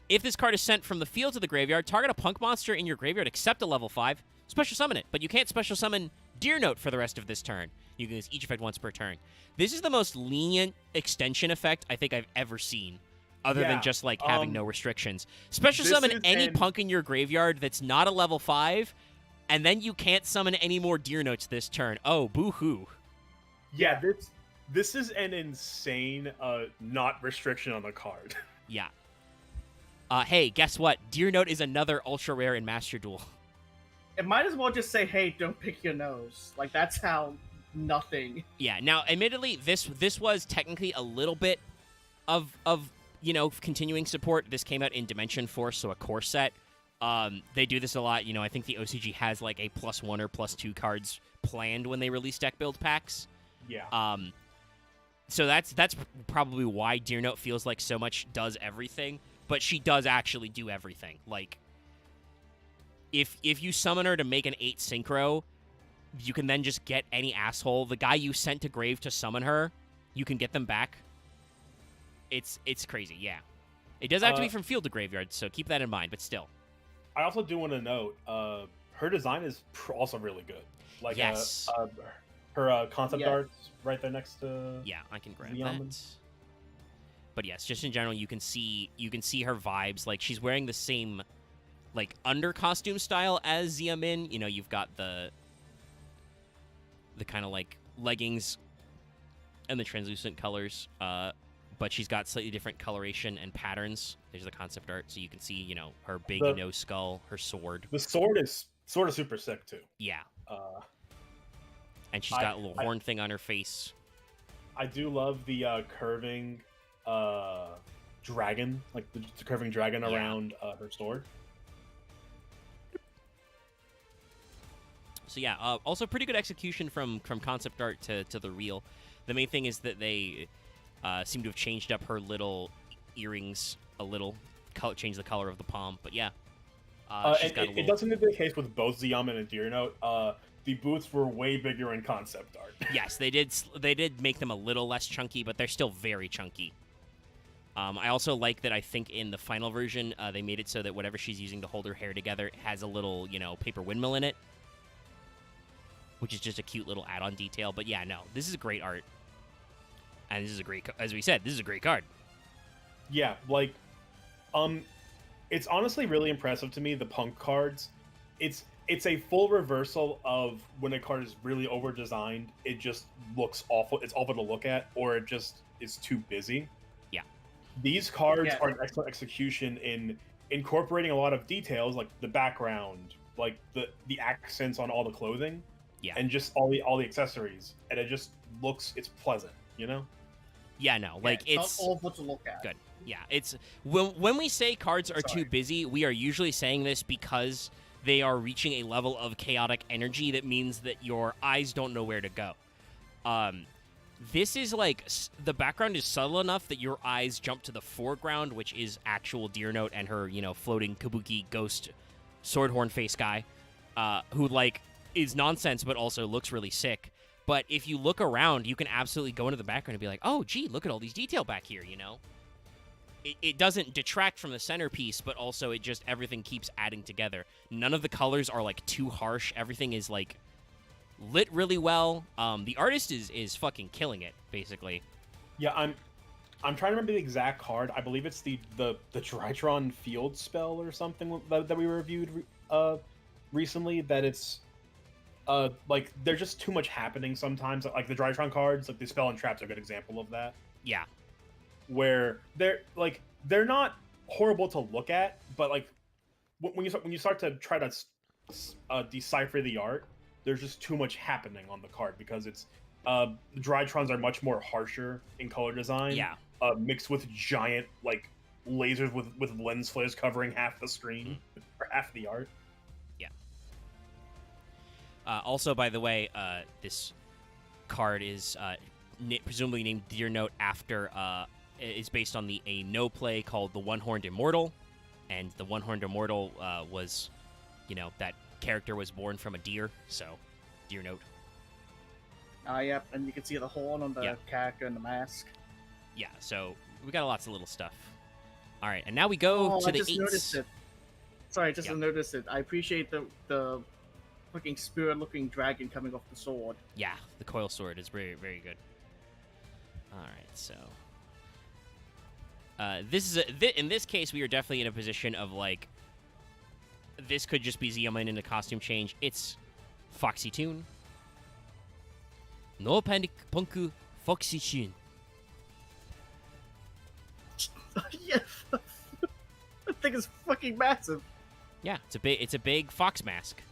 If this card is sent from the field to the graveyard, target a punk monster in your graveyard except a level 5, special summon it. But you can't special summon Deer Note for the rest of this turn. You can use each effect once per turn. This is the most lenient extension effect I think I've ever seen. Other than just having no restrictions. Special summon any punk in your graveyard that's not a level 5, and then you can't summon any more Deer Notes this turn. Oh, boo-hoo. Yeah, this is an insane not restriction on the card. Yeah. Hey, guess what? Deer Note is another ultra rare in Master Duel. It might as well just say, hey, don't pick your nose. That's how nothing. Yeah, now, admittedly, this was technically a little bit of continuing support. This came out in Dimension Force, so a core set. They do this a lot. I think the OCG has a +1 or +2 cards planned when they release deck build packs. Yeah. So that's probably why Deer Note feels like so much does everything, but she does actually do everything. Like, if you summon her to make an 8 synchro, you can then just get any asshole. The guy you sent to grave to summon her, you can get them back. It's crazy, yeah. It does have to be from field to graveyard, so keep that in mind, but still. I also do want to note, her design is also really good. Like, yes. Her concept art's right there next to. Yeah, I can grab that. But yes, just in general, you can see her vibes. Like, she's wearing the same, like, under costume style as Zia Min. You know, you've got the kind of like leggings and the translucent colors. But she's got slightly different coloration and patterns. There's the concept art, so you can see, you know, her big nose skull, her sword. The sword is sort of super sick too. Yeah. And she's got a little horn thing on her face. I do love the curving dragon, like the curving dragon around her sword. So yeah, also pretty good execution from concept art to the real. The main thing is that they seem to have changed up her little earrings a little, changed the color of the palm. But yeah, it does seem to be the case with both Zia Min and Deer Note. The boots were way bigger in concept art. Yes, they did make them a little less chunky, but they're still very chunky. I also like that I think in the final version, they made it so that whatever she's using to hold her hair together has a little, you know, paper windmill in it, which is just a cute little add-on detail. But yeah, no, this is a great art. And this is a great, as we said, this is a great card. Yeah, like, it's honestly really impressive to me, the punk cards. It's a full reversal of when a card is really over-designed, it just looks awful. It's awful to look at, or it just is too busy. Yeah. These cards are an excellent execution in incorporating a lot of details, like the background, like the accents on all the clothing, and just all the accessories, and it just looks, it's pleasant, you know? Yeah, no, like it's not awful to look at. Good. Yeah, it's when we say cards are too busy, we are usually saying this because they are reaching a level of chaotic energy that means that your eyes don't know where to go. This is like, the background is subtle enough that your eyes jump to the foreground, which is actual Deer Note and her, you know, floating kabuki ghost sword horn face guy, who, like, is nonsense but also looks really sick. But if you look around, you can absolutely go into the background and be like, oh, gee, look at all these detail back here, you know? It doesn't detract from the centerpiece, but also it just, everything keeps adding together. None of the colors are, like, too harsh. Everything is, like, lit really well. The artist is fucking killing it, basically. Yeah, I'm trying to remember the exact card. I believe it's the Drytron field spell or something that we reviewed recently, that it's like, there's just too much happening sometimes. Like the Drytron cards, like the spell and trap's a good example of that. Yeah. Where they're not horrible to look at, but like when you start to try to decipher the art, there's just too much happening on the card, because it's the Drytrons are much more harsher in color design. Yeah. Mixed with giant like lasers with lens flares covering half the screen or half the art. Yeah. Also, by the way, this card is presumably named Deer Note after is based on a no play called the One-Horned Immortal, and the One-Horned Immortal was, you know, that character was born from a deer, so Deer Note. Yep, and you can see the horn on the character and the mask. Yeah, so we got lots of little stuff. All right, and now we go to the 8s. Noticed it. Sorry, I just noticed it. I appreciate the fucking spirit-looking dragon coming off the sword. Yeah, the coil sword is very, very good. All right, so this is in this case, we are definitely in a position of, like, this could just be Zia Min in a costume change. It's Foxy Toon. No panic, Punku Foxy Toon. Yeah, that thing is fucking massive. Yeah, it's a big fox mask.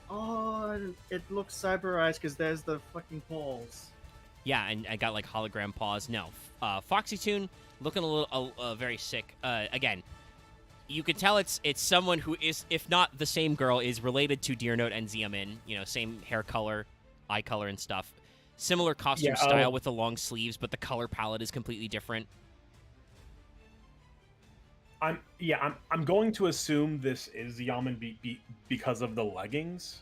Oh, it looks cyberized because there's the fucking paws. Yeah, and I got, like, hologram paws. No, Foxy Toon looking a little very sick. Again, you can tell it's someone who is, if not the same girl, is related to Deer Note and Zia Min. You know, same hair color, eye color, and stuff. Similar costume style with the long sleeves, but the color palette is completely different. I'm going to assume this is the Yamen because of the leggings.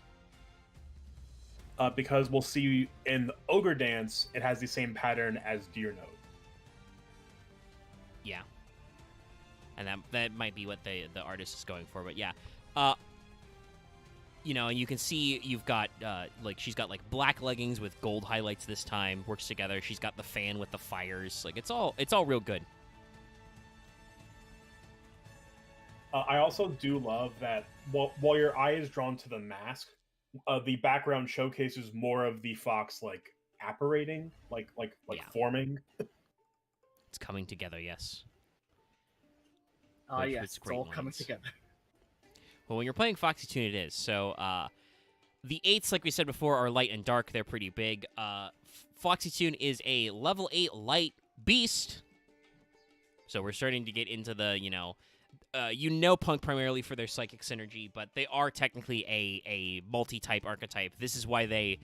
Because we'll see in Ogre Dance, it has the same pattern as Deer Note. Yeah. And that might be what the artist is going for, but yeah. You know, and you can see you've got, like, she's got, like, black leggings with gold highlights this time, works together. She's got the fan with the fires. Like, it's all real good. I also do love that while your eye is drawn to the mask, the background showcases more of the fox, like, apparating, like forming. It's coming together, yes. Yes, it's all coming together. Well, when you're playing Foxy Tune, it is. So, the 8s, like we said before, are light and dark. They're pretty big. Foxy Tune is a level 8 light beast. So we're starting to get into the, Punk primarily for their psychic synergy, but they are technically a multi-type archetype. This is why they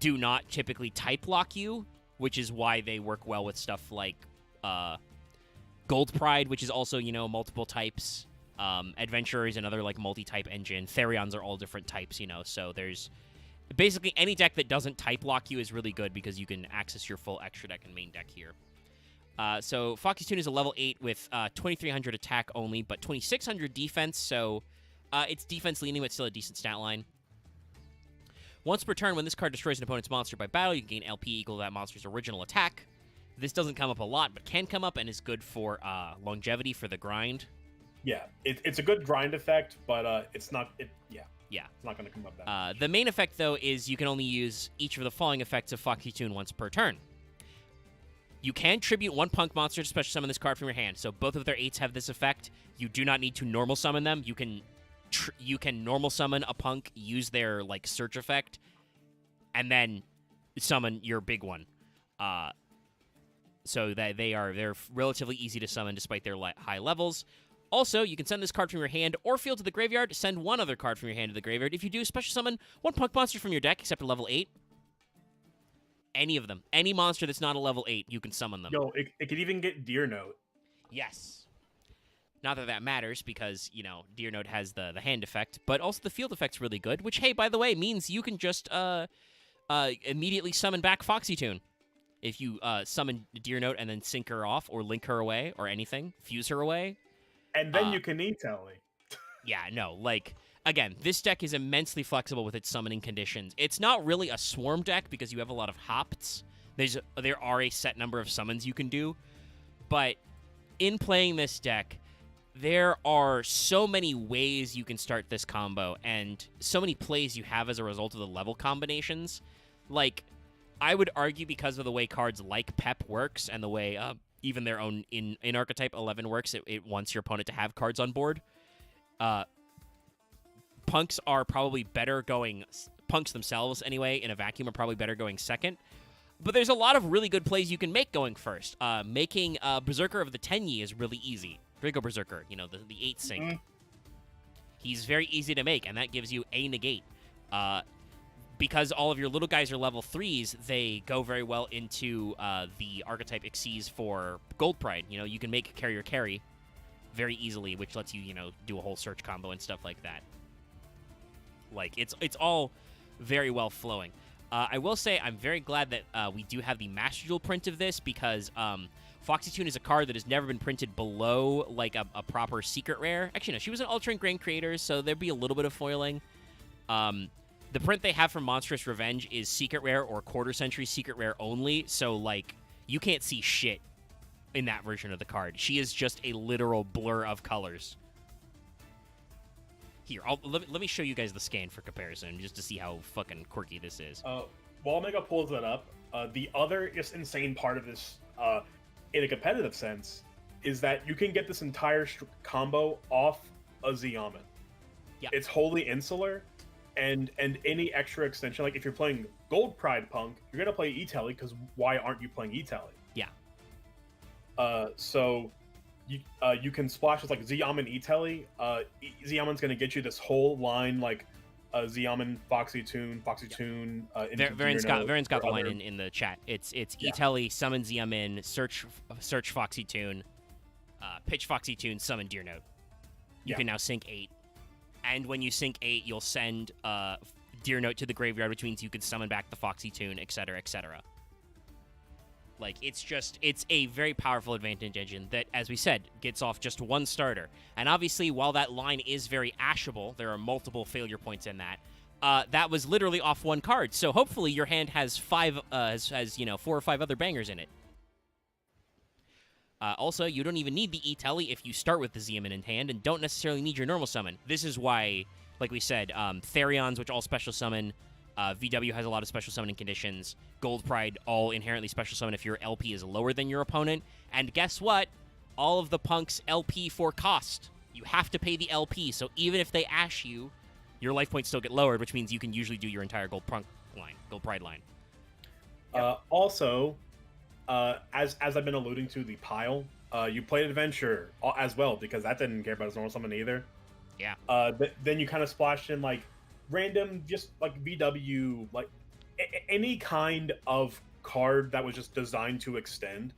do not typically type lock you, which is why they work well with stuff like Gold Pride, which is also, multiple types. Adventurer is another, like, multi-type engine. Therions are all different types, so there's... Basically, any deck that doesn't type lock you is really good because you can access your full extra deck and main deck here. So Foxy Tune is a level 8 with 2,300 attack only, but 2,600 defense, so it's defense-leaning, but still a decent stat line. Once per turn, when this card destroys an opponent's monster by battle, you can gain LP equal to that monster's original attack. This doesn't come up a lot, but can come up and is good for longevity for the grind. Yeah, it's a good grind effect, but it's not. Yeah, it's not going to come up that much. The main effect, though, is you can only use each of the following effects of Foxy Tune once per turn. You can tribute one punk monster to special summon this card from your hand. So both of their 8s have this effect. You do not need to normal summon them. You can normal summon a punk, use their, like, search effect, and then summon your big one. So that they're relatively easy to summon despite their high levels. Also, you can send this card from your hand or field to the graveyard. Send one other card from your hand to the graveyard. If you do, special summon one punk monster from your deck, except a level 8. Any of them. Any monster that's not a level 8, you can summon them. Yo, it could even get Deer Note. Yes. Not that matters, because, Deer Note has the hand effect, but also the field effect's really good, which, hey, by the way, means you can just immediately summon back Foxy Tune. If you summon Deer Note and then sync her off, or link her away, or anything, fuse her away. And then you can e-tally. Yeah, no, like, again, this deck is immensely flexible with its summoning conditions. It's not really a swarm deck because you have a lot of hopts. There are a set number of summons you can do, but in playing this deck, there are so many ways you can start this combo, and so many plays you have as a result of the level combinations. Like, I would argue because of the way cards like Pep works, and the way even their own in Archetype 11 works, it wants your opponent to have cards on board. Punks are probably better going... Punks themselves, anyway, in a vacuum, are probably better going second. But there's a lot of really good plays you can make going first. Making Berserker of the Tenyi is really easy. Draco Berserker, the 8 sync. Mm-hmm. He's very easy to make, and that gives you a negate. Because all of your little guys are level 3s, they go very well into the Archetype Xyz for Gold Pride. You can make Carrier Carry very easily, which lets you, do a whole search combo and stuff like that. Like, it's all very well flowing. I will say I'm very glad that we do have the Master Duel print of this, because Foxy Tune is a card that has never been printed below, like, a proper secret rare. Actually, no, she was an Ultra and Grain Creators, so there'd be a little bit of foiling. The print they have for Monstrous Revenge is secret rare or quarter century secret rare only, so, like, you can't see shit in that version of the card. She is just a literal blur of colors. Here, let me show you guys the scan for comparison, just to see how fucking quirky this is. While Omega pulls that up, the other just insane part of this, in a competitive sense, is that you can get this entire combo off a Xiamen. Yeah. It's wholly insular, and any extra extension, like if you're playing Gold Pride Punk, you're gonna play E-Tally, because why aren't you playing E-Tally? Yeah. So you can splash with like Xiamen E-Tally. Xiamen's gonna get you this whole line, like Xiamen, Foxy Tune. Varian's got the line in the chat. It's E-Telly, summon Xiamen, search Foxy Tune, pitch Foxy Tune, summon Deer Note. You can now sync 8. And when you sync 8, you'll send Deer Note to the graveyard, which means you can summon back the Foxy Tune, etc., etc. Like, it's a very powerful advantage engine that, as we said, gets off just one starter. And obviously, while that line is very ashable, there are multiple failure points in that. That was literally off one card. So hopefully your hand has 4 or 5 other bangers in it. Also, you don't even need the E-Telly if you start with the Xiamen in hand and don't necessarily need your normal summon. This is why, like we said, Therions, which all special summon, VW has a lot of special summoning conditions. Gold Pride, all inherently special summon if your LP is lower than your opponent. And guess what? All of the punks LP for cost. You have to pay the LP, so even if they ash you, your life points still get lowered, which means you can usually do your entire Gold Pride line. Also, as I've been alluding to, the pile, you played Adventure as well, because that didn't care about his normal summon either. Yeah. Then you kind of splashed in, like, random, just like VW, like any kind of card that was just designed to extend.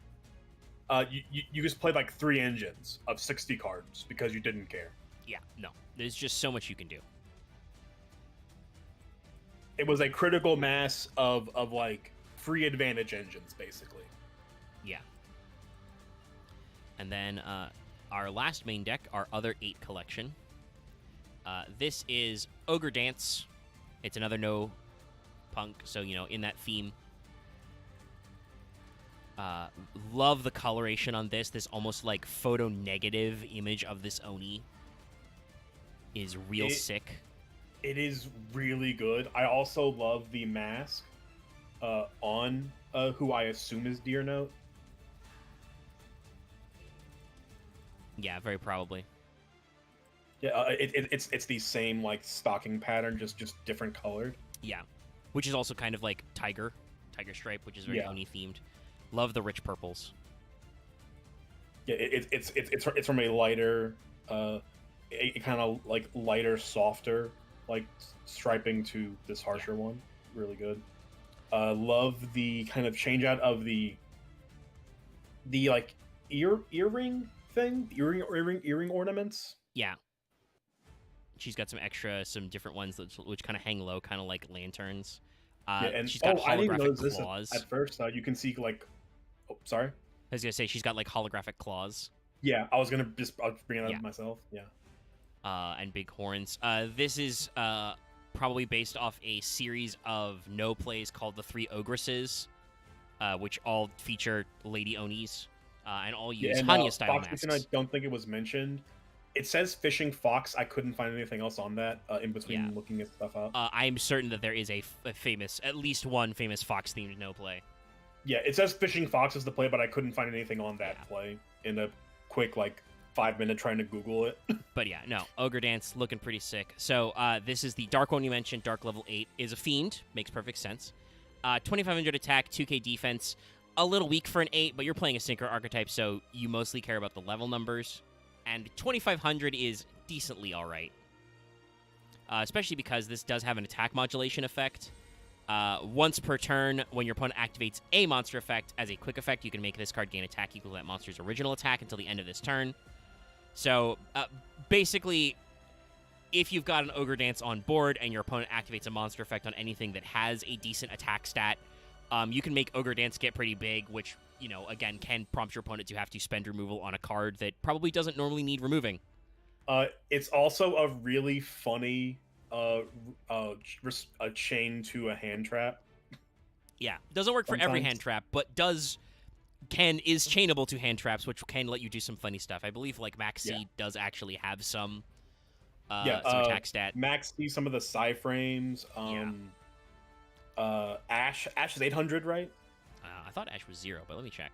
You just played like 3 engines of 60 cards because you didn't care. Yeah, no. There's just so much you can do. It was a critical mass of like free advantage engines, basically. Yeah. And then our last main deck, our other 8 collection. This is Ogre Dance. It's another no punk, so, in that theme. Love the coloration on this. This almost like photo negative image of this Oni is real sick. It is really good. I also love the mask on who I assume is Deer Note. Yeah, very probably. Yeah, it's the same like stocking pattern, just different colored. Yeah, which is also kind of like tiger stripe, which is very Oni themed. Love the rich purples. Yeah, it's from a lighter, a kind of like lighter, softer like striping to this harsher one. Really good. Love the kind of change out of the like earring thing, earring ornaments. Yeah. She's got some different ones which kind of hang low, kind of like lanterns. And she's got I didn't holographic notice claws. This at first. You can see like, sorry. I was gonna say she's got like holographic claws. Yeah, I was bring it up myself. Yeah. And big horns. This is probably based off a series of no plays called the 3 Ogresses, which all feature Lady Onis, and all use Hanya style masks. I don't think it was mentioned. It says Fishing Fox. I couldn't find anything else on that in between looking at stuff up. I'm certain that there is a famous, at least one famous Fox themed no play. Yeah, it says Fishing Fox is the play, but I couldn't find anything on that play in a quick 5-minute trying to Google it. But yeah, no, Ogre Dance looking pretty sick. So this is the Dark one you mentioned. Dark level 8 is a fiend, makes perfect sense. 2500 attack, 2k defense, a little weak for an 8, but you're playing a Synchro archetype, so you mostly care about the level numbers. And 2500 is decently alright. Especially because this does have an attack modulation effect. Once per turn, when your opponent activates a monster effect, as a quick effect, you can make this card gain attack equal to that monster's original attack until the end of this turn. So, basically, if you've got an Ogre Dance on board and your opponent activates a monster effect on anything that has a decent attack stat, you can make Ogre Dance get pretty big, which, again, can prompt your opponent to have to spend removal on a card that probably doesn't normally need removing. It's also a really funny a chain to a hand trap. Yeah, doesn't work for every hand trap, but is chainable to hand traps, which can let you do some funny stuff. I believe Maxi does actually have some attack stat. Maxi, some of the Psy frames. Ash is 800, right? I thought Ash was 0, but let me check.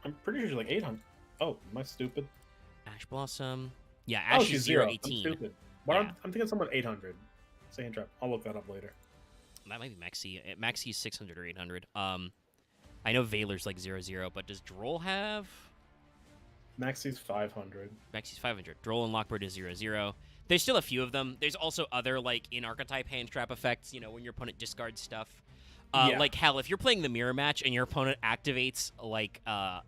I'm pretty sure she's 800. Oh, am I stupid? Ash Blossom. Yeah, Ash is 0, 18. I'm stupid. I'm thinking someone 800. Say hand trap. I'll look that up later. That might be Maxi. Maxi is 600 or 800. I know Valor's 0-0, but does Droll have? Maxi's 500. Maxi's 500. Droll and Lockbird is 0-0. There's still a few of them. There's also other, like, in-archetype hand trap effects, you know, when your opponent discards stuff. Like, hell, if you're playing the mirror match and your opponent activates, like, a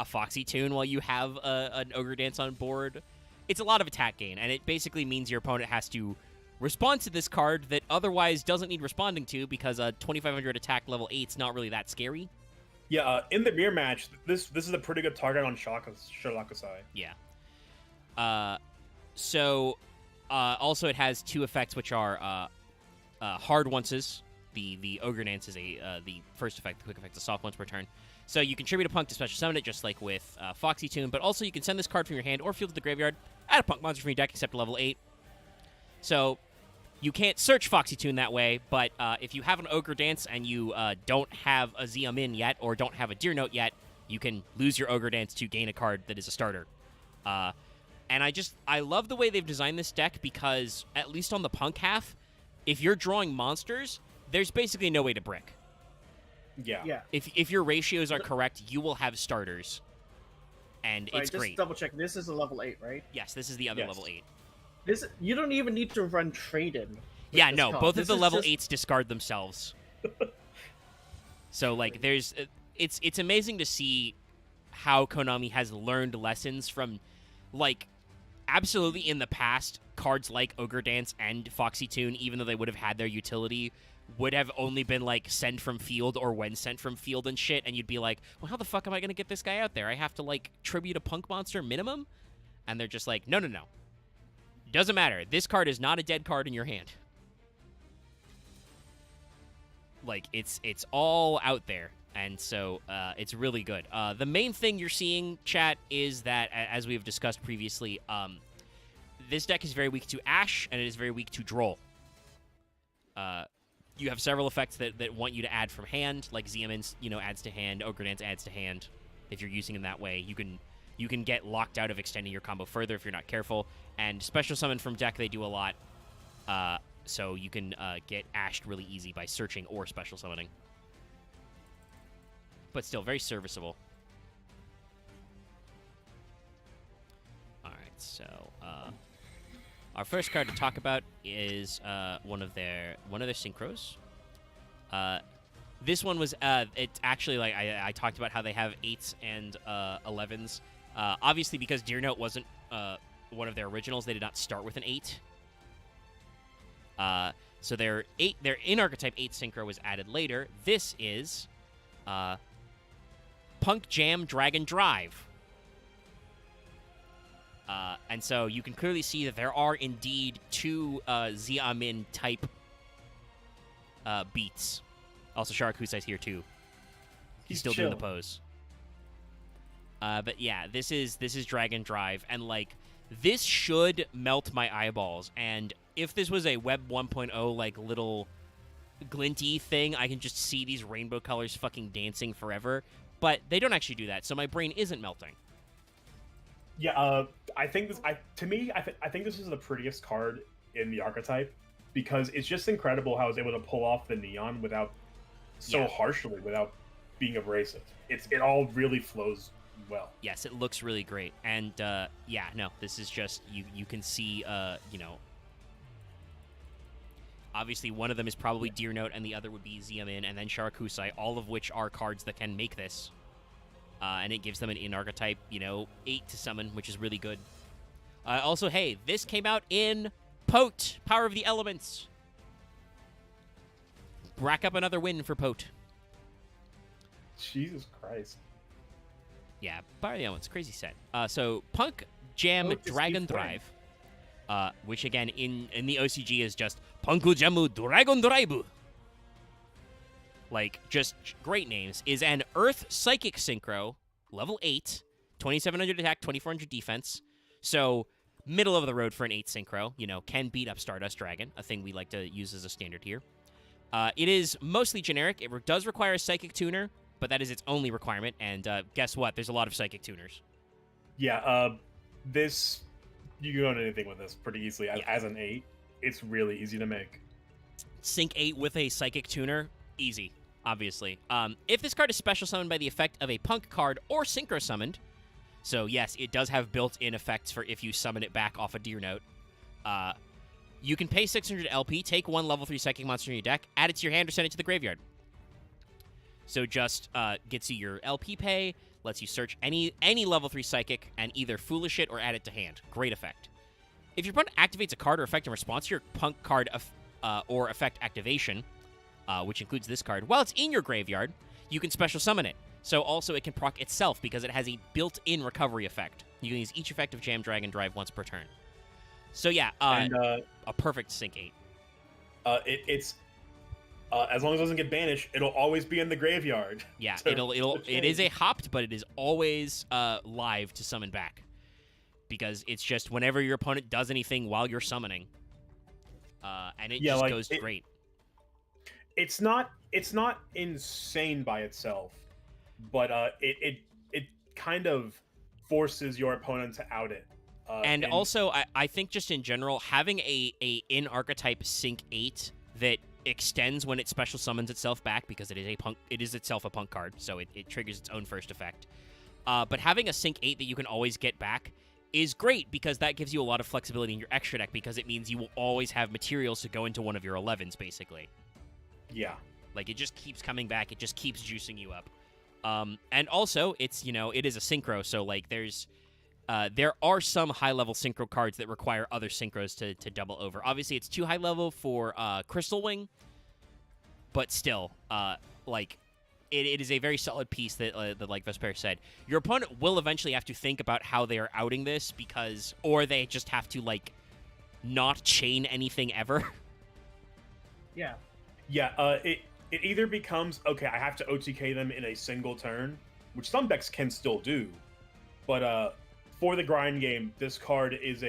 Foxy Tune while you have an Ogre Dance on board, it's a lot of attack gain, and it basically means your opponent has to respond to this card that otherwise doesn't need responding to because a 2500 attack level 8's not really that scary. Yeah, in the mirror match, this is a pretty good target on Shalakusai. Yeah. So, also it has two effects, which are hard onces. The Ogre Dance is the first effect. The quick effect is soft once per turn. So you contribute a punk to special summon it, just like with Foxy Tune, but also you can send this card from your hand or field to the graveyard, add a punk monster from your deck except level 8. So you can't search Foxy Tune that way, but if you have an Ogre Dance and you don't have a Ziamin yet or don't have a Deer Note yet, you can lose your Ogre Dance to gain a card that is a starter. And I love the way they've designed this deck because, at least on the punk half, if you're drawing monsters, there's basically no way to brick. Yeah. If your ratios are correct, you will have starters. And it's just great. Double check. This is a level 8, right? Yes, this is the other level 8. You don't even need to run trade-in. Yeah, no, both of the level 8s discard themselves. So, like, it's amazing to see how Konami has learned lessons from, like, absolutely in the past, cards like Ogre Dance and Foxy Tune, even though they would have had their utility, would have only been, like, send from field or when sent from field and shit, and you'd be like, well, how the fuck am I going to get this guy out there? I have to, like, tribute a punk monster minimum? And they're just like, no. Doesn't matter. This card is not a dead card in your hand. Like, it's all out there, and so it's really good. The main thing you're seeing, chat, is that, as we've discussed previously, this deck is very weak to Ash, and it is very weak to Droll. You have several effects that want you to add from hand, like Ziamin, adds to hand, Ogre Dance adds to hand. If you're using them that way, you can get locked out of extending your combo further if you're not careful. And special summon from deck, they do a lot. So you can get ashed really easy by searching or special summoning. But still, very serviceable. Alright, so our first card to talk about is one of their synchros. This one was, it's actually, like, I talked about how they have 8s and 11s. Obviously, because Deer Note wasn't one of their originals, they did not start with an 8. So their in-archetype 8 synchro was added later. This is Punk Jam Dragon Drive. And so you can clearly see that there are indeed two Ziamin type beats. Also, Sharakusai's here too. He's still doing the pose. But yeah, this is Dragon Drive, and like this should melt my eyeballs. And if this was a Web 1.0 like little glinty thing, I can just see these rainbow colors fucking dancing forever. But they don't actually do that, so my brain isn't melting. Yeah, I think this. I think this is the prettiest card in the archetype because it's just incredible how it's able to pull off the neon without harshly, without being abrasive. It all really flows well. Yes, it looks really great, and this is just you can see obviously one of them is probably Deer Note and the other would be Ziamin and then Sharakusai, all of which are cards that can make this. And it gives them an in-archetype, 8 to summon, which is really good. Also, hey, this came out in Pote, Power of the Elements. Rack up another win for Pote. Jesus Christ. Yeah, Power of the Elements, crazy set. So, Punk Jam Dragon Drive, which again, in the OCG is just Punku Jamu Dragon Drive. Like, just great names, is an Earth Psychic Synchro, level 8, 2700 attack, 2400 defense. So, middle of the road for an 8 Synchro. Can beat up Stardust Dragon, a thing we like to use as a standard here. It is mostly generic. It does require a Psychic Tuner, but that is its only requirement. And guess what? There's a lot of Psychic Tuners. Yeah, this... You can go into anything with this pretty easily. As an 8, it's really easy to make. Sync 8 with a Psychic Tuner, easy. Obviously. If this card is special summoned by the effect of a punk card or synchro summoned, so yes, it does have built-in effects for if you summon it back off a Deer Note, You can pay 600 LP, take one level 3 psychic monster in your deck, add it to your hand, or send it to the graveyard. So just gets you your LP pay, lets you search any level 3 psychic, and either foolish it or add it to hand. Great effect. If your opponent activates a card or effect in response to your punk card or effect activation, which includes this card, while it's in your graveyard, you can special summon it. So also it can proc itself because it has a built-in recovery effect. You can use each effect of Jam Dragon Drive once per turn. So yeah, a perfect Sync 8. It's as long as it doesn't get banished, it'll always be in the graveyard. Yeah, it is a hopped, but it is always live to summon back. Because it's just whenever your opponent does anything while you're summoning. And it just goes great. It's not insane by itself, but it kind of forces your opponent to out it. And also, I think just in general, having a in-archetype Sync 8 that extends when it special summons itself back, because it is itself a punk card, so it triggers its own first effect. But having a Sync 8 that you can always get back is great, because that gives you a lot of flexibility in your extra deck, because it means you will always have materials to go into one of your 11s, basically. Yeah. Like, it just keeps coming back, it just keeps juicing you up. And also, it's, it is a synchro, so, like, there are some high-level synchro cards that require other synchros to double over. Obviously, it's too high-level for Crystal Wing, but still, it is a very solid piece that like Vesper said. Your opponent will eventually have to think about how they are outing this, or they just have to, not chain anything ever. Yeah. Yeah, it either becomes, okay, I have to OTK them in a single turn, which some decks can still do, but for the grind game, this card is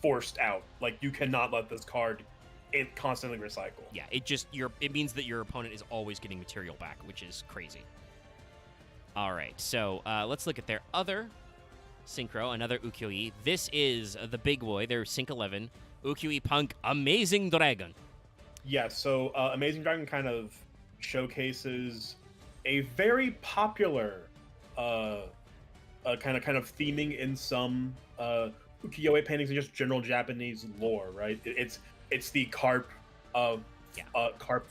forced out. Like, you cannot let this card constantly recycle. Yeah, it means that your opponent is always getting material back, which is crazy. All right, so let's look at their other synchro, another Ukiyo-e. This is the big boy, their Sync 11, Ukiyo-e Punk Amazing Dragon. Yeah, so Amazing Dragon kind of showcases a very popular kind of theming in some ukiyo-e paintings and just general Japanese lore, right? It's the carp carp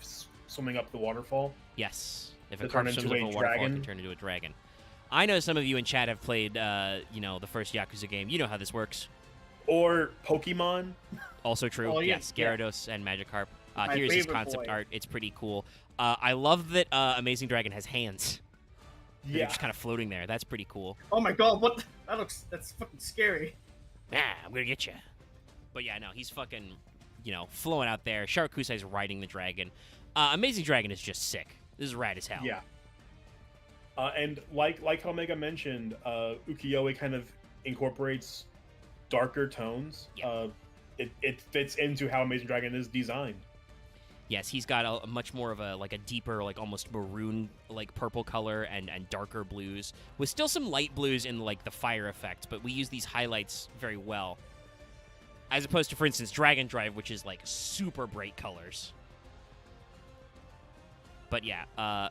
swimming up the waterfall. Yes, if a carp swims up a waterfall, it can turn into a dragon. I know some of you in chat have played, the first Yakuza game. You know how this works. Or Pokemon. Also true. Oh, yes, Gyarados and Magikarp. Here's his concept boy. art. It's pretty cool. I love that Amazing Dragon has hands. Yeah. They're just kind of floating there. That's pretty cool. Oh my god, what? That's fucking scary. I'm gonna get you. But yeah, no, he's fucking, flowing out there. Sharakusai's riding the dragon. Amazing Dragon is just sick. This is rad as hell. Yeah. And like Omega mentioned, ukiyo-e kind of incorporates darker tones. Yeah. It fits into how Amazing Dragon is designed. Yes, he's got a much more of a deeper, almost maroon, purple color and darker blues, with still some light blues in the fire effect, but we use these highlights very well. As opposed to, for instance, Dragon Drive, which is super bright colors. But yeah,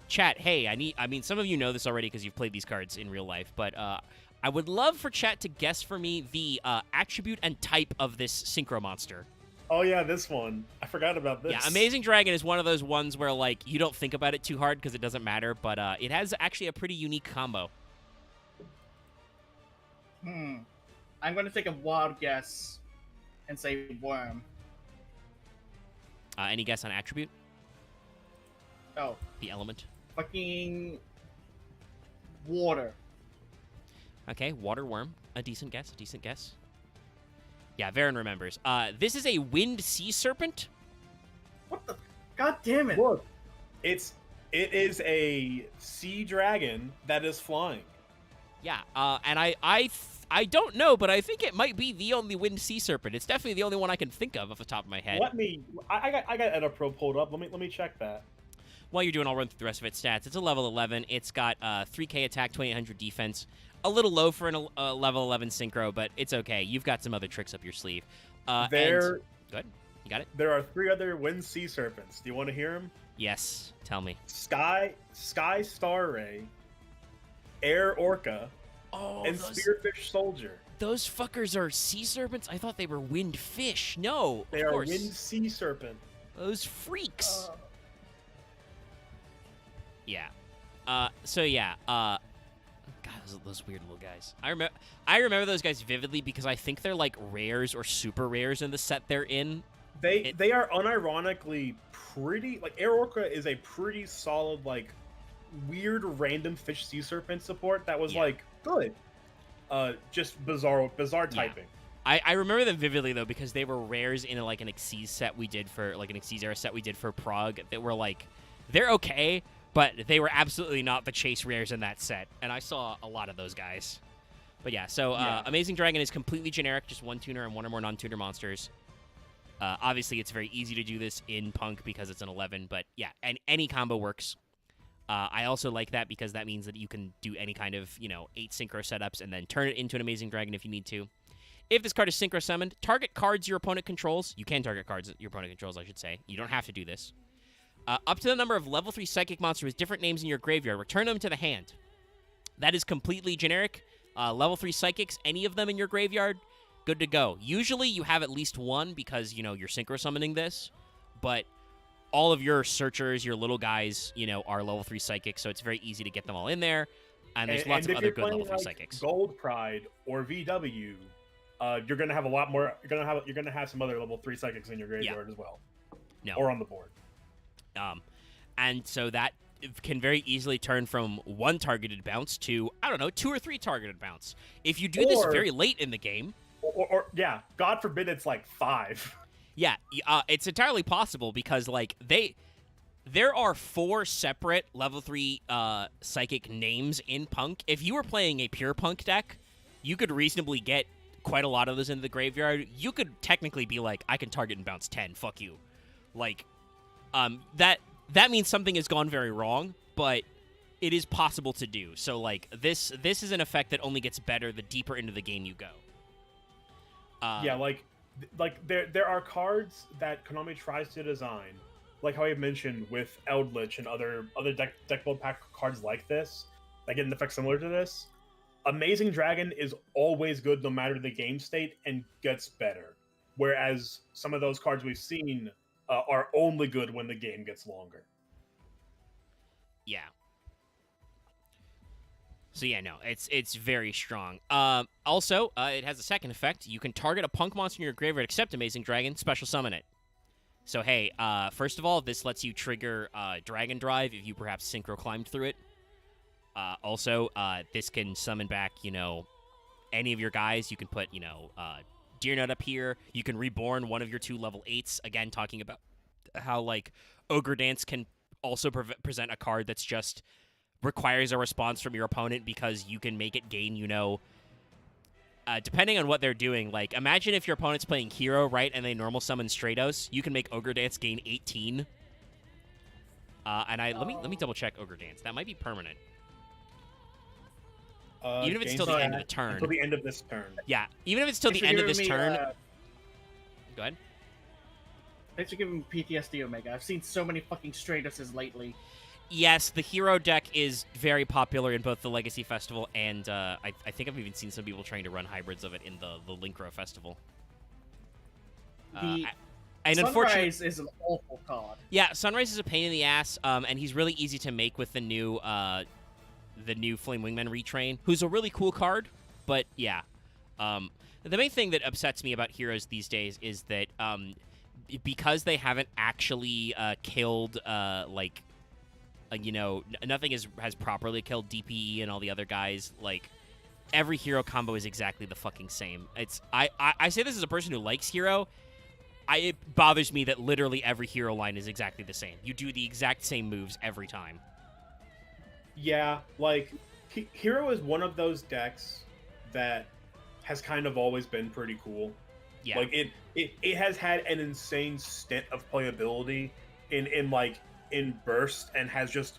chat, hey, I mean, some of you know this already because you've played these cards in real life, but I would love for chat to guess for me the attribute and type of this Synchro Monster. Oh yeah, this one. I forgot about this. Yeah, Amazing Dragon is one of those ones where, you don't think about it too hard because it doesn't matter, but it has actually a pretty unique combo. I'm going to take a wild guess and say worm. Any guess on attribute? Oh. The element? Fucking water. Okay, water worm. A decent guess. Yeah, Varen remembers. This is a wind sea serpent. What the? God damn it! Look, it is a sea dragon that is flying. Yeah, and I don't know, but I think it might be the only wind sea serpent. It's definitely the only one I can think of off the top of my head. I got Edapro pulled up. Let me check that. While you're doing, I'll run through the rest of its stats. It's a level 11. It's got 3k attack, 2800 defense. A little low for a level 11 synchro, but it's okay. You've got some other tricks up your sleeve. Good. You got it? There are 3 other wind sea serpents. Do you want to hear them? Yes. Tell me. Sky Star Ray, Air Orca, and Spearfish Soldier. Those fuckers are sea serpents? I thought they were wind fish. No, they of are course. wind sea serpent. Those freaks. Yeah. So yeah. God, those weird little guys. I remember those guys vividly because I think they're like rares or super rares in the set they're in. They are unironically pretty. Like Air Orca is a pretty solid like weird random fish sea serpent support that was like good. Just bizarre typing. I remember them vividly though because they were rares in like an Xyz set we did for like an Xyz era set we did for Prague that were like they're okay, but they were absolutely not the chase rares in that set, and I saw a lot of those guys. But yeah, so Amazing Dragon is completely generic, just one tuner and one or more non-tuner monsters. Obviously, it's very easy to do this in Punk because it's an 11, but yeah, and any combo works. I also like that because that means that you can do any kind of, 8 synchro setups and then turn it into an Amazing Dragon if you need to. If this card is synchro summoned, target cards your opponent controls. You can target cards your opponent controls, I should say. You don't have to do this. Up to the number of level 3 psychic monsters with different names in your graveyard, return them to the hand. That is completely generic. Level 3 psychics, any of them in your graveyard, good to go. Usually you have at least one because, you're synchro summoning this, but all of your searchers, your little guys, are level 3 psychics, so it's very easy to get them all in there. And there's lots of other good level 3 psychics. Gold Pride or VW, you're gonna have a lot more. You're gonna have some other level 3 psychics in your graveyard as well, or on the board. And so that can very easily turn from one targeted bounce to 2 or 3 targeted bounce. If you do this very late in the game, or God forbid it's like 5. Yeah, it's entirely possible because there are 4 separate level 3 psychic names in Punk. If you were playing a pure Punk deck, you could reasonably get quite a lot of those into the graveyard. You could technically be like, I can target and bounce 10. Fuck you. That means something has gone very wrong, but it is possible to do. So this is an effect that only gets better the deeper into the game you go. There are cards that Konami tries to design, like how I mentioned with Eldritch and other deck build pack cards like this, that get an effect similar to this. Amazing Dragon is always good no matter the game state and gets better, whereas some of those cards we've seen are only good when the game gets longer. Yeah. So yeah, no, it's very strong. Also, it has a second effect. You can target a Punk monster in your graveyard except Amazing Dragon, special summon it. So hey, first of all, this lets you trigger Dragon Drive if you perhaps synchro climbed through it. Also, this can summon back, any of your guys. You can put, Deernut up here. You can reborn one of your 2 level 8s. Again, talking about how, Ogre Dance can also present a card that's just requires a response from your opponent because you can make it gain, depending on what they're doing. Imagine if your opponent's playing Hero, right, and they normal summon Stratos. You can make Ogre Dance gain 18. Let me double check Ogre Dance. That might be permanent. Even if it's till the end of the turn. Until the end of this turn. Yeah, even if it's till the end of this turn. Go ahead. Thanks for giving PTSD, Omega. I've seen so many fucking Stratoses lately. Yes, the Hero deck is very popular in both the Legacy Festival and I think I've even seen some people trying to run hybrids of it in the Linkro Festival. And Sunrise is an awful card. Yeah, Sunrise is a pain in the ass, and he's really easy to make with the new Flame Wingman retrain, who's a really cool card. But yeah, the main thing that upsets me about Heroes these days is that because they haven't actually killed nothing has properly killed DPE and all the other guys. Every Hero combo is exactly the fucking same. I say this as a person who likes Hero. It bothers me that literally every Hero line is exactly the same. You do the exact same moves every time. Yeah, Hero is one of those decks that has kind of always been pretty cool. Yeah. It has had an insane stint of playability in burst and has just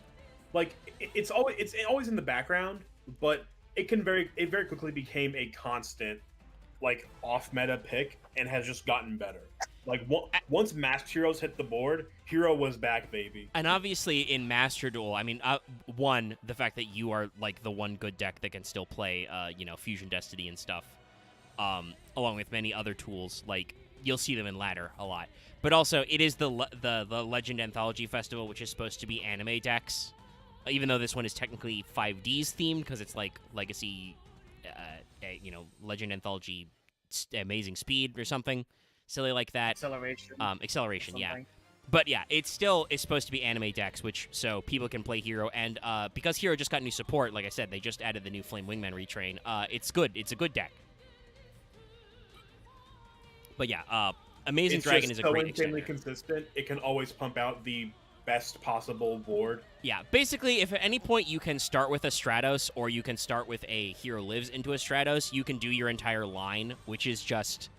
it's always in the background, but it very quickly became a constant off meta pick and has just gotten better. Once Masked Heroes hit the board, Hero was back, baby. And obviously in Master Duel, I mean, one, the fact that you are the one good deck that can still play Fusion Destiny and stuff. along with many other tools. Like, you'll see them in ladder a lot. But also, it is the Legend Anthology Festival, which is supposed to be anime decks. Even though this one is technically 5Ds themed, because it's like Legacy, Legend Anthology Amazing Speed or something silly like that. Acceleration, yeah. But yeah, it still is supposed to be anime decks, so people can play Hero. And because Hero just got new support, like I said, they just added the new Flame Wingman retrain. It's good. It's a good deck. But yeah, Amazing Dragon is a great extender. It's so insanely consistent, it can always pump out the best possible board. Yeah, basically, if at any point you can start with a Stratos, or you can start with a Hero Lives into a Stratos, you can do your entire line, which is just...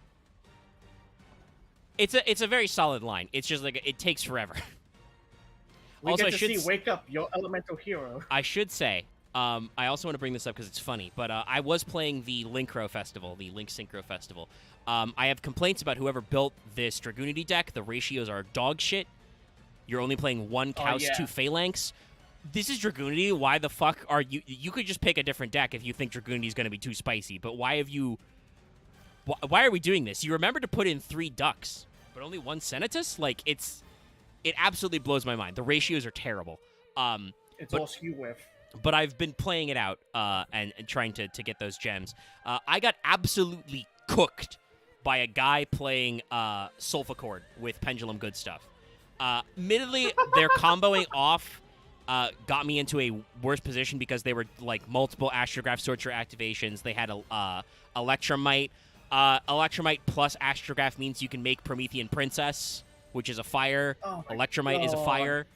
It's a very solid line. It's just like, it takes forever. We also, get to see Wake Up, your elemental hero. I should say, I also want to bring this up because it's funny, but I was playing the Linkro Festival, the Link Synchro Festival. I have complaints about whoever built this Dragoonity deck. The ratios are dog shit. You're only playing 1 Kaus, 2 Phalanx. This is Dragoonity. Why the fuck are you... You could just pick a different deck if you think Dragoonity is going to be too spicy, but why have you... Why are we doing this? You remember to put in 3 Ducks, but only 1 Senatus? Like, it absolutely blows my mind. The ratios are terrible. It's all skew with. But I've been playing it out and trying to get those gems. I got absolutely cooked by a guy playing Sulfur with Pendulum Good Stuff. Admittedly, their comboing off got me into a worse position because they were like multiple Astrograph Sorcerer activations. They had a Electromite. Electromite plus Astrograph means you can make Promethean Princess, which is a fire. Oh Electromite is a fire.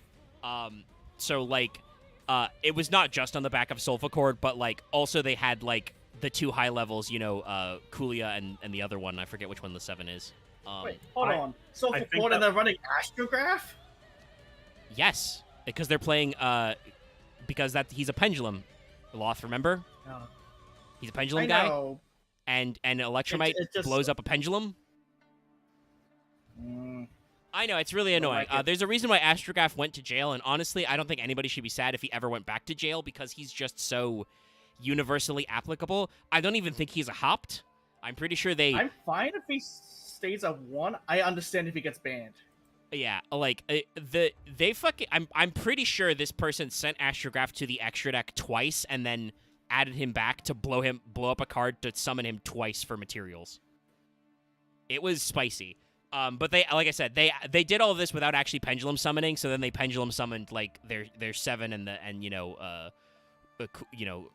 So like, it was not just on the back of Sulfur, but like also they had like the 2 high levels, Kulia and the other one. I forget which one the 7 is. Wait, hold on. Sulfur and they're running Astrograph? Yes, because they're playing. Because he's a pendulum. Loth, remember? No. He's a pendulum guy. Know. And Electromite blows up a pendulum. I know, it's really annoying. There's a reason why Astrograph went to jail, and honestly, I don't think anybody should be sad if he ever went back to jail because he's just so universally applicable. I don't even think he's a hopped. I'm pretty sure they... I'm fine if he stays at 1. I understand if he gets banned. Yeah, like, they fucking... I'm pretty sure this person sent Astrograph to the extra deck twice and then added him back to blow up a card to summon him twice for materials. It was spicy. But they, like I said, they did all of this without actually pendulum summoning. So then they pendulum summoned like their 7 and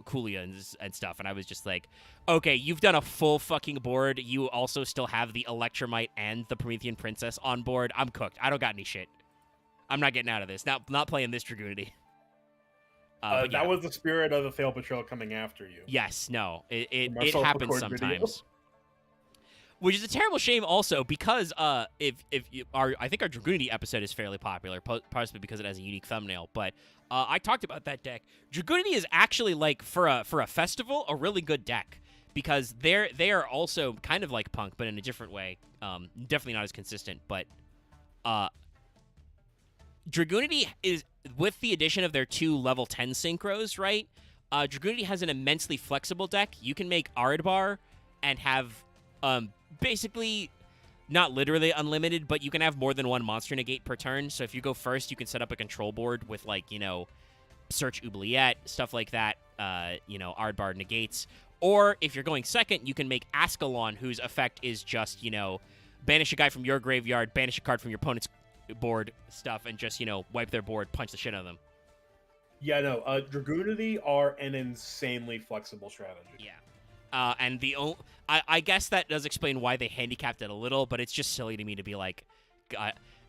Kulia and stuff. And I was just like, okay, you've done a full fucking board. You also still have the Electromite and the Promethean Princess on board. I'm cooked. I don't got any shit. I'm not getting out of this. Not playing this Dragoonity. That was the spirit of the Fail Patrol coming after you. Yes, no, it happens sometimes. Which is a terrible shame also because I think our Dragoonity episode is fairly popular, possibly because it has a unique thumbnail, but I talked about that deck. Dragoonity is actually, like, for a festival, a really good deck because they are also kind of like Punk, but in a different way. Definitely not as consistent, but Dragoonity is, with the addition of their 2 level 10 synchros, right? Dragoonity has an immensely flexible deck. You can make Ardbar and have basically, not literally unlimited, but you can have more than 1 monster negate per turn. So if you go first, you can set up a control board with, like, Search Oubliette, stuff like that, Ardbar negates. Or if you're going second, you can make Ascalon, whose effect is just, banish a guy from your graveyard, banish a card from your opponent's board, stuff, and just, wipe their board, punch the shit out of them. Yeah, no, Dragoonity are an insanely flexible strategy. Yeah. And I guess that does explain why they handicapped it a little, but it's just silly to me to be like,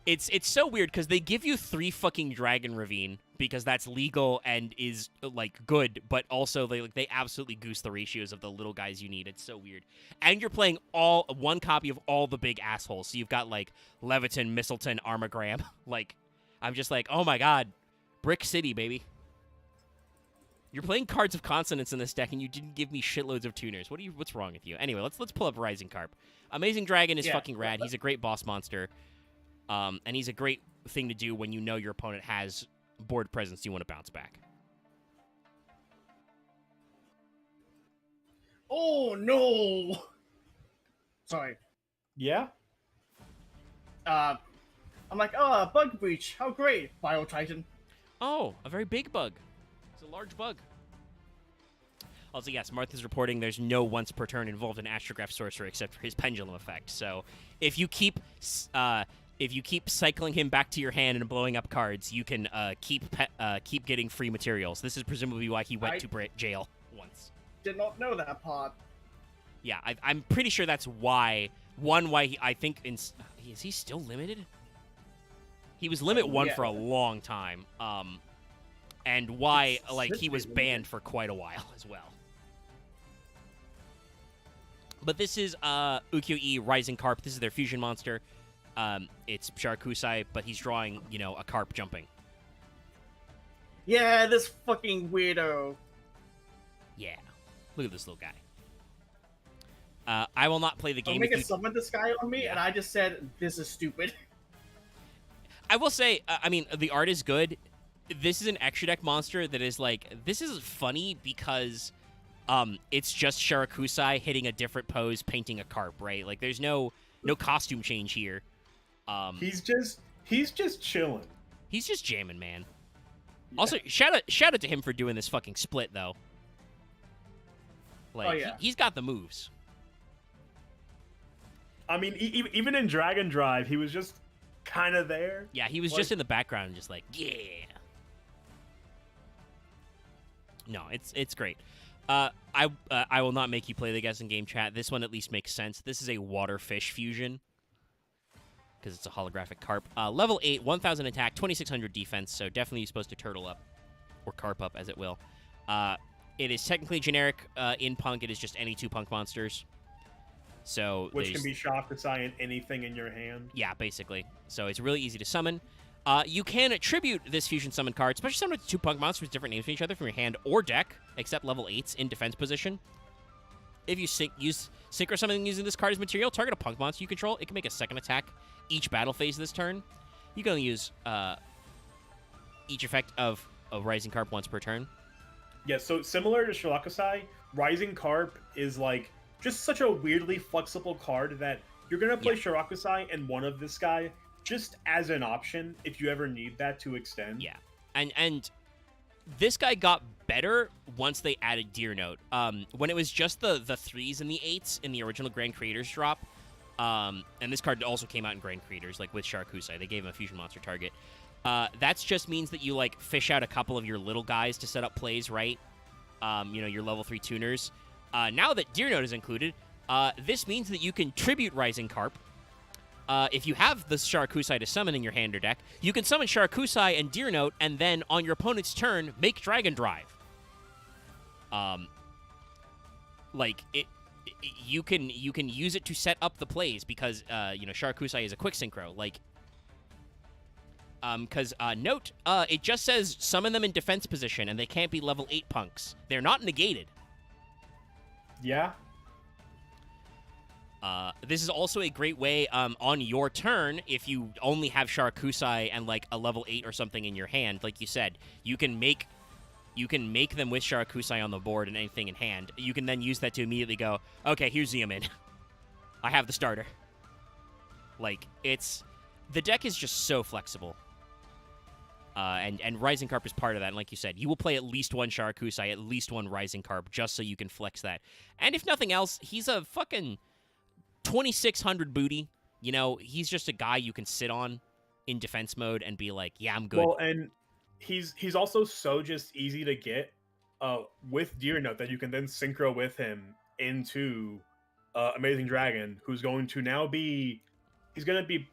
it's so weird because they give you 3 fucking Dragon Ravine because that's legal and is like good, but also they absolutely goose the ratios of the little guys you need. It's so weird, and you're playing 1 copy of all the big assholes. So you've got like Leviton, Mistleton, Armogram. Like, I'm just like, oh my god, Brick City, baby. You're playing Cards of Consonance in this deck, and you didn't give me shitloads of tuners. What's wrong with you? Anyway, let's pull up Rising Carp. Amazing Dragon is fucking rad. He's a great boss monster, and he's a great thing to do when you know your opponent has board presence you want to bounce back. Oh no! Sorry. Yeah. I'm like, oh, bug breach. How great, Bio Titan. Oh, a very big bug. It's a large bug. Also, yes, Martha's reporting there's no once per turn involved in Astrograph Sorcerer except for his pendulum effect. So if you keep cycling him back to your hand and blowing up cards, you can keep getting free materials. This is presumably why he went to jail once. Did not know that part. Yeah, I'm pretty sure that's why. I think is he still limited? He was limit 1 for a long time. And why he was banned for quite a while as well. But this is Ukiyo-e Rising Carp. This is their fusion monster. It's Sharakusai, but he's drawing, a carp jumping. Yeah, this fucking weirdo. Yeah. Look at this little guy. I will not play the game. Omega summoned this guy on me, and I just said, this is stupid. I will say, the art is good. This is an extra deck monster that is this is funny because it's just Sharakusai hitting a different pose, painting a carp, right? Like, there's no costume change here. He's just chilling. He's just jamming, man. Yeah. Also, shout out to him for doing this fucking split, though. He's got the moves. I mean, even in Dragon Drive, he was just kind of there. Yeah, he was just in the background, just yeah. No, it's great. I will not make you play the guessing game, chat. This one at least makes sense. This is a water-fish fusion because it's a holographic carp. Level 8, 1,000 attack, 2,600 defense, so definitely supposed to turtle up, or carp up, as it will. It is technically generic in Punk. It is just any 2 Punk monsters. So which can be Sharakusai in anything in your hand. Yeah, basically. So it's really easy to summon. You can attribute this fusion summon card, especially summon 2 Punk monsters with different names from each other from your hand or deck, except level 8s in defense position. If you use Synchro Summon using this card as material, target a Punk monster you control. It can make a second attack each battle phase this turn. You can only use each effect of Rising Carp once per turn. Yeah, so similar to Sharakusai, Rising Carp is just such a weirdly flexible card that you're going to play Sharakusai and one of this guy just as an option if you ever need that to extend. Yeah, and this guy got better once they added Deer Note. When it was just the 3s and the 8s in the original Grand Creators drop, and this card also came out in Grand Creators, with Sharakusai. They gave him a fusion monster target. That just means that you, fish out a couple of your little guys to set up plays, right? Your level 3 tuners. Now that Deer Note is included, this means that you can tribute Rising Carp. If you have the Sharakusai to summon in your hand or deck, you can summon Sharakusai and Deer Note, and then on your opponent's turn, make Dragon Drive. You can use it to set up the plays because Sharakusai is a quick synchro. Note, it just says summon them in defense position, and they can't be level 8 punks. They're not negated. Yeah. This is also a great way, on your turn, if you only have Sharakusai and, a level 8 or something in your hand, like you said, you can make them with Sharakusai on the board and anything in hand. You can then use that to immediately go, okay, here's Xeomin. I have the starter. The deck is just so flexible. And Rising Carp is part of that. And like you said, you will play at least one Sharakusai, at least one Rising Carp, just so you can flex that. And if nothing else, he's a fucking 2,600 booty. He's just a guy you can sit on in defense mode and be like, yeah, I'm good. Well, and he's also so just easy to get with Deer Note that you can then synchro with him into Amazing Dragon, who's going to now be... He's going to be,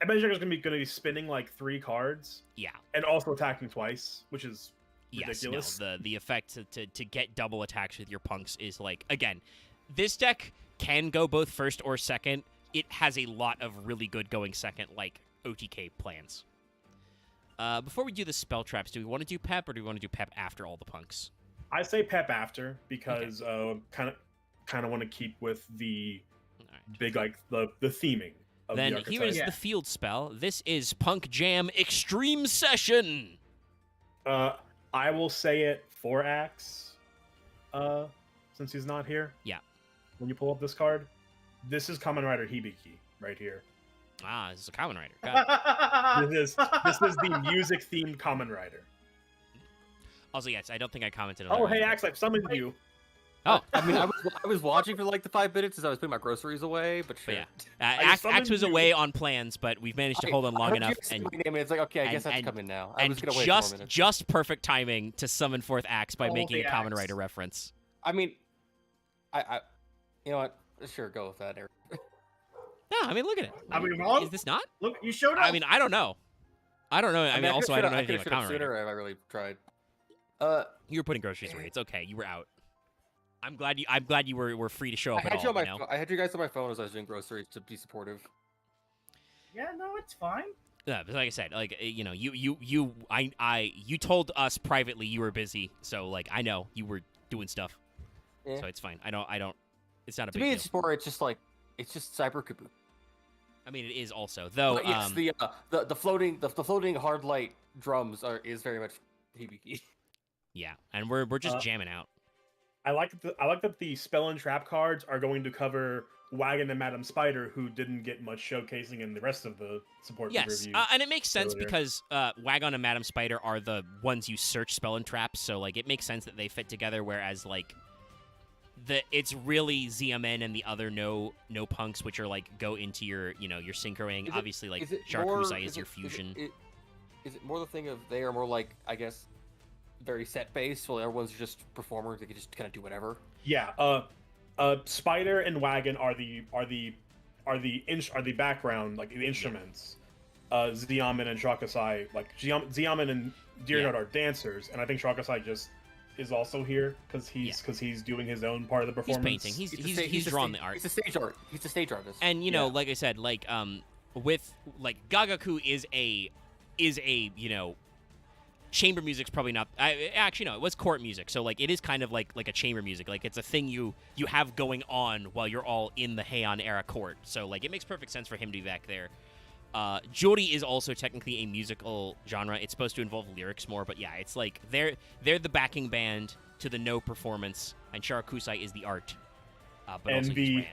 Amazing Dragon's going to be spinning, 3 cards. Yeah. And also attacking twice, which is ridiculous. Yes, no, the effect to get double attacks with your punks is, again, this deck can go both first or second. It has a lot of really good going second, OTK plans. Before we do the spell traps, do we want to do Pep, or do we want to do Pep after all the punks? I say Pep after, because kind of want to keep with the big, the theming. Then here is the field spell. This is Punk Jam Extreme Session. I will say it for Axe, since he's not here. Yeah. When you pull up this card, This is Kamen Rider Hibiki right here. Ah, this is a Kamen Rider. Got it. This is the music themed Kamen Rider. Also, yes, I don't think I commented on that. Oh, hey, Axe, I've summoned you. Oh, I mean, I was watching for like the 5 minutes as I was putting my groceries away, but sure. yeah, Axe was away on plans, but we've managed to hold on long enough. And my name, and it's like, okay, I guess I have to come in now. I was gonna wait 4 minutes. Just perfect timing to summon forth Axe by making a Kamen Rider reference. I mean, I you know what? Sure, go with that, Eric. No, I mean, look at it. Are we wrong? Is this not? Look, you showed up. I mean, I don't know. I don't know. I mean, also, I don't know anything about Kamen Rider. If I really tried. You were putting groceries away. It's okay. You were out. I'm glad you were free to show up. I had you guys on my phone as I was doing groceries to be supportive. Yeah, no, it's fine. Yeah, but like I said, like you know, you told us privately you were busy, so like I know you were doing stuff, so it's fine. I don't. It's not a big deal. To me, it's more. It's just Cyber Kabuki. I mean, it is also though. Yes, the floating hard light drums is very much Hibiki. Yeah, and we're just jamming out. I like that the spell and trap cards are going to cover Wagon and Madam Spider, who didn't get much showcasing in the rest of the support reviews. Yes, and it makes sense because Wagon and Madam Spider are the ones you search spell and traps, so like it makes sense that they fit together. Whereas like it's really ZMN and the other no punks, which are like go into your your synchroing. Obviously, like Sharkusai is your fusion. Is it more the thing of they are more like, I guess, very set based, while everyone's just performers, they can just kind of do whatever? Yeah. Spider and Wagon are the background, like the instruments. Xiamen and Sharkusai, like Xiamen and Deernard are dancers, and I think Sharkusai just is also here because he's doing his own part of the performance. He's painting. He's drawing the art. He's a stage art. He's a stage artist. And like I said, like with like Gagaku is a chamber music's probably not. Actually, no, it was court music. So like it is kind of like a chamber music. Like it's a thing you have going on while you're all in the Heian era court. So like it makes perfect sense for him to be back there. Jori is also technically a musical genre. It's supposed to involve lyrics more, but yeah, it's like they're the backing band to the no performance, and Sharkusai is the art. But and also the rad.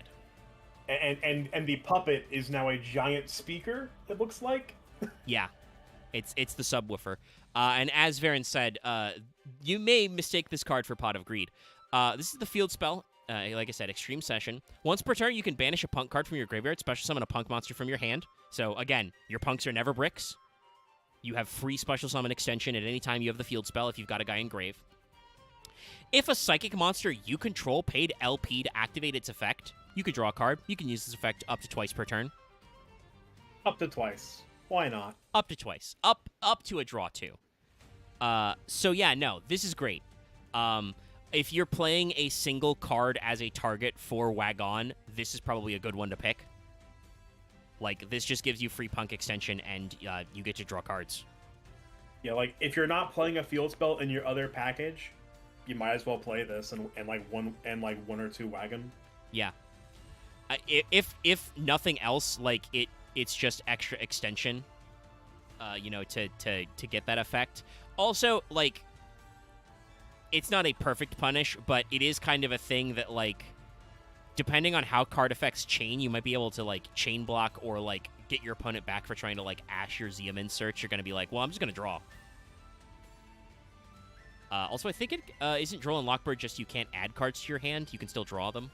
and the puppet is now a giant speaker. It looks like. Yeah, it's the subwoofer. And as Varen said, you may mistake this card for Pot of Greed. This is the field spell. Like I said, Extreme Session. Once per turn, you can banish a punk card from your graveyard, special summon a punk monster from your hand. So, again, your punks are never bricks. You have free special summon extension at any time you have the field spell if you've got a guy in grave. If a psychic monster you control paid LP to activate its effect, you can draw a card. You can use this effect up to twice per turn. Up to twice. Why not? Up to twice. Up to a draw two. So yeah, no, this is great. If you're playing a single card as a target for Wagon, this is probably a good one to pick. Like, this just gives you free punk extension, and you get to draw cards. Yeah, like, if you're not playing a field spell in your other package, you might as well play this and one or two Wagon. Yeah. If nothing else, like, it's just extra extension, to get that effect. Also, like, it's not a perfect punish, but it is kind of a thing that, like, depending on how card effects chain, you might be able to, like, chain block or, like, get your opponent back for trying to, like, ash your Xiamen search. You're going to be like, well, I'm just going to draw. Also, I think isn't Droll and Lockbird just you can't add cards to your hand? You can still draw them?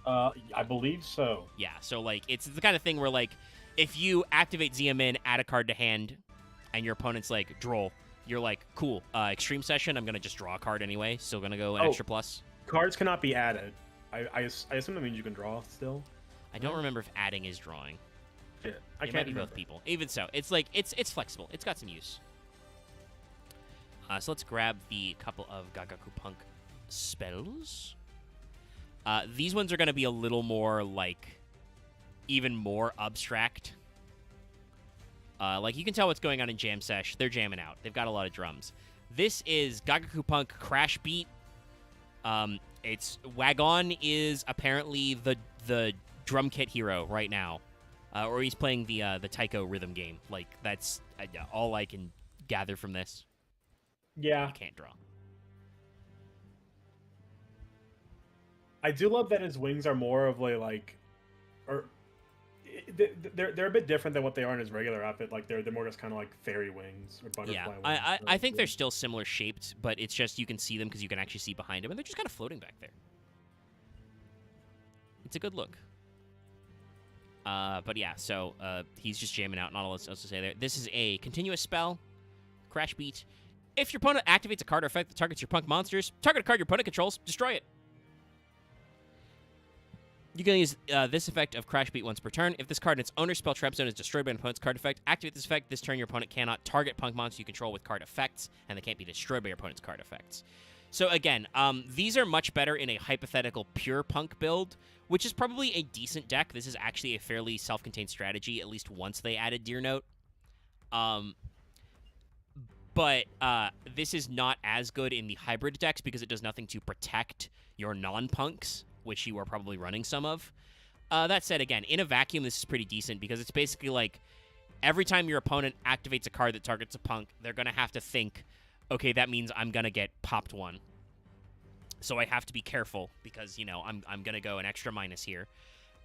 I believe so. Yeah, so, like, it's the kind of thing where, like, if you activate Xiamen, add a card to hand, and your opponent's like, Droll, you're like, cool, Extreme Session, I'm going to just draw a card anyway, still going to go an extra plus. Cards cannot be added. I assume that means you can draw still. I don't remember if adding is drawing. Yeah, I it can't might be remember. both people. Even so, it's like, it's flexible. It's got some use. So let's grab the couple of Gagaku Punk spells. These ones are going to be a little more, like, even more abstract. Like, you can tell what's going on in Jam Sesh. They're jamming out. They've got a lot of drums. This is Gagaku Punk Crash Beat. It's Wagon is apparently the drum kit hero right now. Or he's playing the Taiko rhythm game. Like, that's all I can gather from this. Yeah. I can't draw. I do love that his wings are more of like or they're a bit different than what they are in his regular outfit. Like they're more just kind of like fairy wings or butterfly wings. I think they're still similar shaped, but it's just you can see them because you can actually see behind them, and they're just kind of floating back there. It's a good look. But yeah, so he's just jamming out. Not all else to say there. This is a continuous spell, Crash Beat. If your opponent activates a card or effect that targets your punk monsters, target a card your opponent controls, destroy it. You can use this effect of Crash Beat once per turn. If this card in its owner's spell trap zone is destroyed by an opponent's card effect, activate this effect. This turn, your opponent cannot target punk monsters you control with card effects, and they can't be destroyed by your opponent's card effects. So again, these are much better in a hypothetical pure punk build, which is probably a decent deck. This is actually a fairly self-contained strategy, at least once they added Deer Note. But this is not as good in the hybrid decks because it does nothing to protect your non-punks, which you are probably running some of. That said, again, in a vacuum, this is pretty decent because it's basically like every time your opponent activates a card that targets a punk, they're going to have to think, okay, that means I'm going to get popped one. So I have to be careful because, you know, I'm going to go an extra minus here.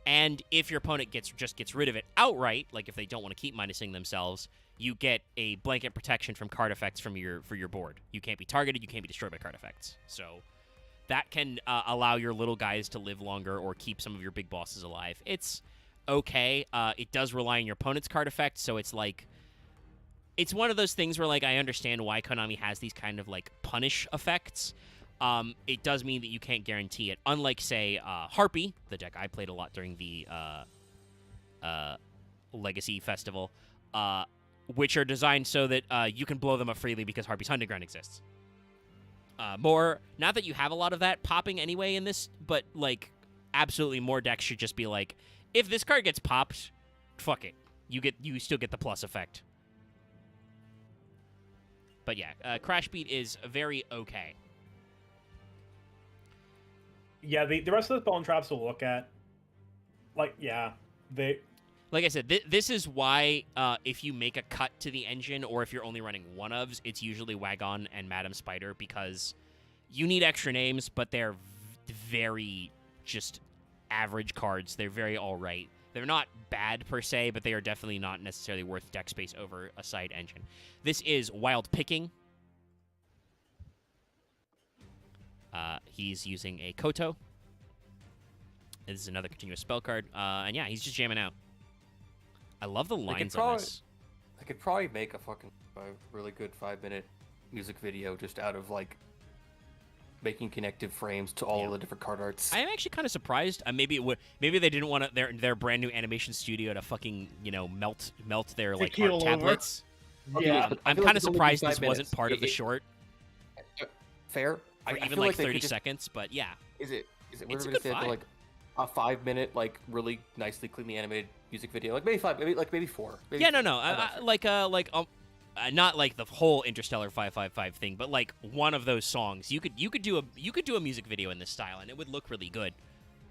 And if your opponent just gets rid of it outright, like if they don't want to keep minusing themselves, you get a blanket protection from card effects for your board. You can't be targeted, you can't be destroyed by card effects. So that can allow your little guys to live longer or keep some of your big bosses alive. It's okay. It does rely on your opponent's card effects, so it's like... It's one of those things where, like, I understand why Konami has these kind of, like, punish effects. It does mean that you can't guarantee it. Unlike, say, Harpy, the deck I played a lot during the Legacy Festival, which are designed so that you can blow them up freely because Harpy's Hunting Ground exists. Not that you have a lot of that popping anyway in this, but, like, absolutely more decks should just be like, if this card gets popped, fuck it. You still get the plus effect. But yeah, Crash Beat is very okay. Yeah, the rest of the spell and traps we'll look at. Like, yeah, Like I said, this is why if you make a cut to the engine, or if you're only running one ofs, it's usually Wagon and Madam Spider, because you need extra names, but they're very just average cards. They're very alright. They're not bad per se, but they are definitely not necessarily worth deck space over a side engine. This is Wild Picking. He's using a Koto. This is another continuous spell card. And yeah, he's just jamming out. I love the lines on this. I could probably make a really good 5-minute music video just out of, like, making connective frames to all of the different card arts. I am actually kind of surprised. Maybe they didn't want their brand new animation studio to fucking, you know, melt their like art tablets. Yeah, I'm kind of surprised this wasn't part of the short. Fair. For even like 30 seconds, but yeah. Is it? It's a good vibe. Like a 5-minute, like really nicely, cleanly animated music video, like maybe 5, maybe 4. Maybe yeah, no. Not like the whole Interstellar 555 thing, but like one of those songs. You could do a music video in this style, and it would look really good.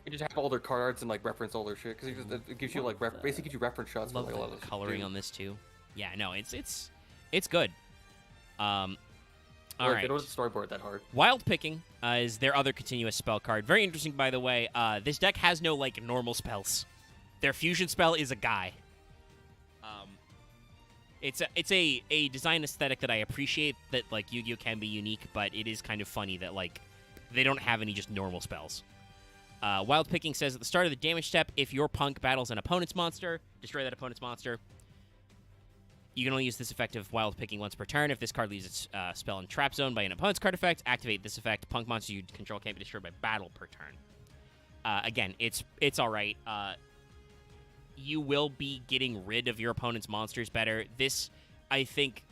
You just have older card arts and like reference older shit because it gives you like basically gives you reference shots. Love for, like, a lot of coloring on this too. Yeah, no, it's good. All right. They don't storyboard that hard. Wild Picking is their other continuous spell card. Very interesting, by the way. This deck has no like normal spells. Their fusion spell is a guy. It's a design aesthetic that I appreciate, that like Yu-Gi-Oh can be unique, but it is kind of funny that like they don't have any just normal spells. Wild Picking says at the start of the damage step, if your punk battles an opponent's monster, destroy that opponent's monster. You can only use this effect of Wild Picking once per turn. If this card leaves its spell in trap zone by an opponent's card effect, activate this effect. Punk monster you control can't be destroyed by battle per turn. Again, it's all right. You will be getting rid of your opponent's monsters better. This, I think,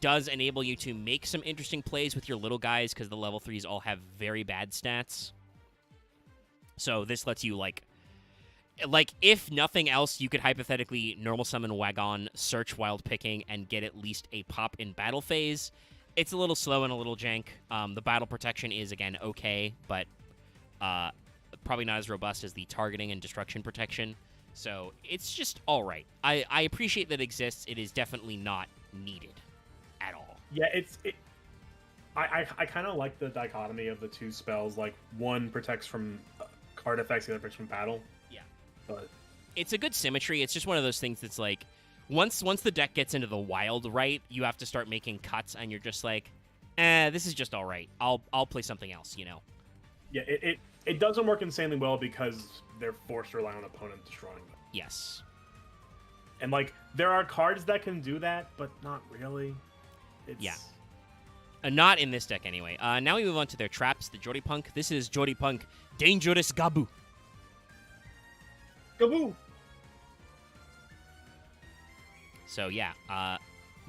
does enable you to make some interesting plays with your little guys because the level 3s all have very bad stats. So this lets you, like, if nothing else, you could hypothetically normal summon Wagon, search Wild Picking, and get at least a pop in battle phase. It's a little slow and a little jank. The battle protection is, again, okay, but probably not as robust as the targeting and destruction protection. So it's just all right. I appreciate that it exists. It is definitely not needed at all. Yeah, I kind of like the dichotomy of the two spells. Like, one protects from card effects, the other protects from battle. Yeah. But it's a good symmetry. It's just one of those things that's like, once the deck gets into the wild, right, you have to start making cuts, and you're just like, this is just all right. I'll play something else, you know. Yeah, it doesn't work insanely well because they're forced to rely on opponent destroying them. Yes. And like there are cards that can do that, but not really. Yeah. Not in this deck anyway. Now we move on to their traps, the Jody Punk. This is Jody Punk Dangerous Gabu. Gaboo! So yeah,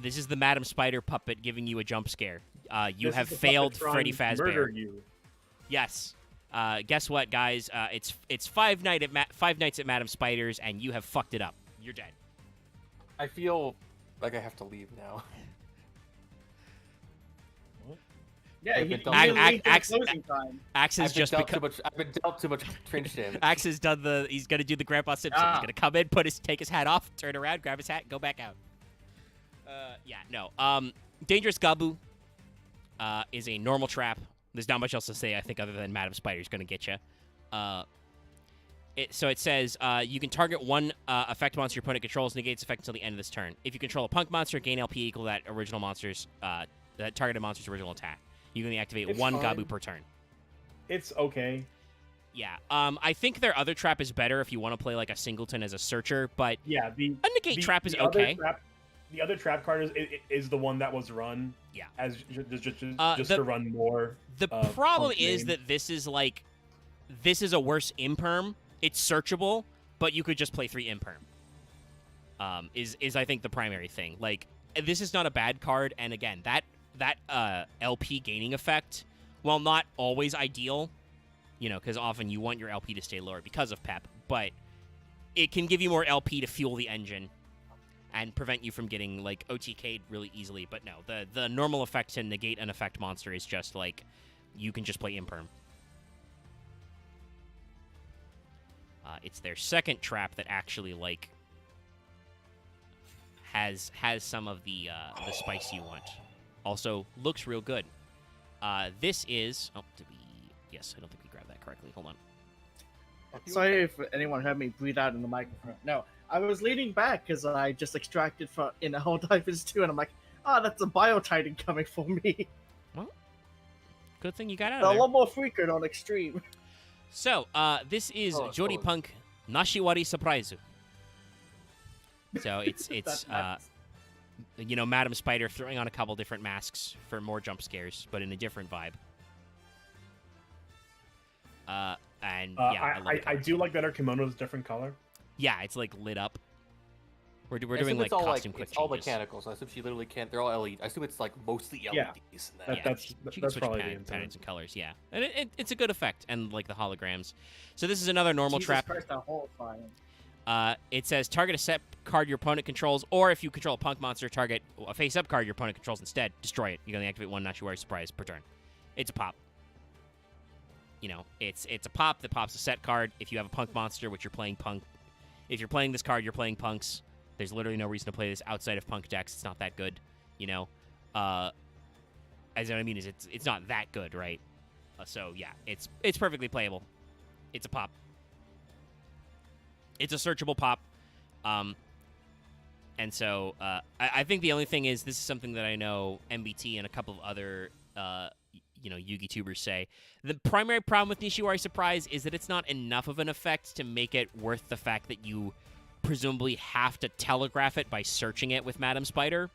this is the Madam Spider puppet giving you a jump scare. You This have is the failed puppet trying Freddy to Fazbear. murder you. Yes. Guess what, guys? It's five nights at Madam Spider's, and you have fucked it up. You're dead. I feel like I have to leave now. Yeah, I've he been done- really Axe- closing time. Axe has just I've become. been dealt too much cringe damage. Axe has done the. He's gonna do the Grandpa Simpson. He's gonna come in, take his hat off, turn around, grab his hat, go back out. Yeah, no. Dangerous Gabu is a normal trap. There's not much else to say, I think, other than Madam Spider's gonna get you. So it says you can target one effect monster your opponent controls, negates effect until the end of this turn. If you control a punk monster, gain LP equal to that targeted monster's original attack. You can only activate It's one fine. Gabu per turn. It's okay. Yeah. I think their other trap is better if you want to play like a singleton as a searcher, but Yeah, a negate trap is okay. The other trap card is the one that was run. Yeah. As just to run more. The problem punk is name. that this is a worse imperm. It's searchable, but you could just play 3 imperm. Is I think the primary thing. Like, this is not a bad card, and again, that LP gaining effect, while not always ideal, you know, because often you want your LP to stay lower because of Pep, but it can give you more LP to fuel the engine and prevent you from getting like OTK'd really easily. But no, the normal effect to negate an effect monster is just like you can just play imperm. It's their second trap that actually like has some of the spice you want. Also looks real good. This is yes, I don't think we grabbed that correctly. Hold on. Sorry if anyone heard me breathe out in the microphone. No, I was leaning back because I just extracted from in the whole Divers 2, and I'm like, that's a Biotitan coming for me. Well, good thing you got out A of there. lot more frequent on Extreme. So, this is Oh, Jody cool. Punk Nashiwari Surprise. So it's you know, Madam Spider throwing on a couple different masks for more jump scares, but in a different vibe. And yeah, I love the I color do like that her kimono is a different color. Yeah, it's like lit up. We're I doing assume like it's all costume quick it's all changes. mechanical, so I assume she literally can't. They're all LED. I assume it's like mostly LEDs. Yeah. In that. That- Yeah, that's- she can that's switch probably the patterns intent. and colors, yeah. And it's a good effect, and like the holograms. So this is another normal Jesus trap. Christ, that horrifying. It says target a set card your opponent controls, or if you control a punk monster, target a face-up card your opponent controls instead. Destroy it. You can only activate one Nashiwari Surprise per turn. It's a pop. You know, it's a pop that pops a set card. If you have a punk monster, which you're playing punk, if you're playing this card, you're playing punks. There's literally no reason to play this outside of punk decks. It's not that good, you know. As what I mean is, it's not that good, right? So yeah, it's perfectly playable. It's a pop. It's a searchable pop. And so I think the only thing is this is something that I know MBT and a couple of other you know, Yugi tubers say. The primary problem with Nishiwari Surprise is that it's not enough of an effect to make it worth the fact that you presumably have to telegraph it by searching it with Madam Spider.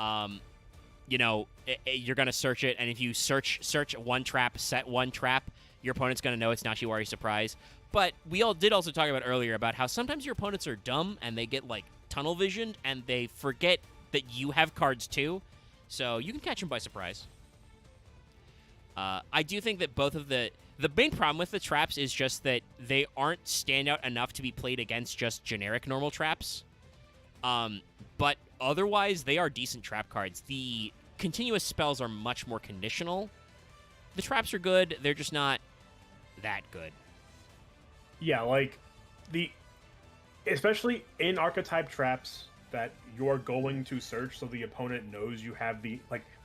You know, you're going to search it, and if you search one trap, set one trap, your opponent's going to know it's Nashiwari Surprise. But we all did also talk about earlier about how sometimes your opponents are dumb and they get, like, tunnel visioned, and they forget that you have cards too. So you can catch them by surprise. I do think that both of the main problem with the traps is just that they aren't standout enough to be played against just generic normal traps. But otherwise, they are decent trap cards. The continuous spells are much more conditional. The traps are good. They're just not that good. Yeah, like especially in archetype traps that you're going to search, so the opponent knows you have the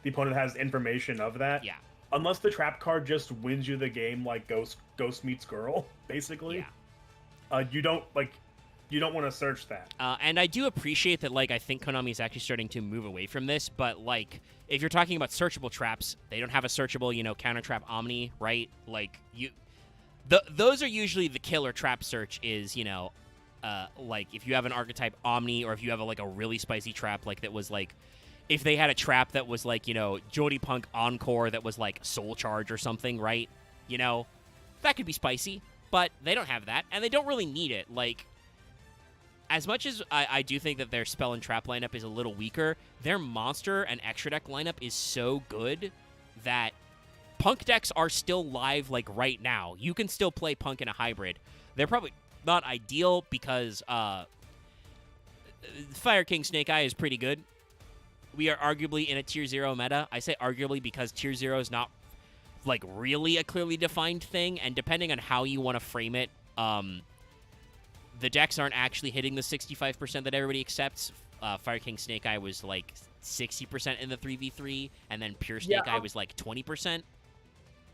opponent has information of that. Yeah. Unless the trap card just wins you the game, like Ghost meets Girl, basically. Yeah. You don't want to search that. And I do appreciate that, like, I think Konami is actually starting to move away from this, but, like, if you're talking about searchable traps, they don't have a searchable, counter trap Omni, right? Like, those are usually the killer trap search is, like, if you have an archetype Omni, or if you have, a really spicy trap, like, that was, like, if they had a trap that was, like, Jody Punk Encore that was, like, Soul Charge or something, right? That could be spicy, but they don't have that, and they don't really need it. Like, as much as I do think that their spell and trap lineup is a little weaker, their monster and extra deck lineup is so good that Punk decks are still live, like, right now. You can still play Punk in a hybrid. They're probably not ideal because Fire King Snake Eye is pretty good. We are arguably in a Tier 0 meta. I say arguably because Tier 0 is not, like, really a clearly defined thing, and depending on how you want to frame it, the decks aren't actually hitting the 65% that everybody accepts. Fire King Snake Eye was, like, 60% in the 3v3, and then Pure Snake Eye was, like, 20%.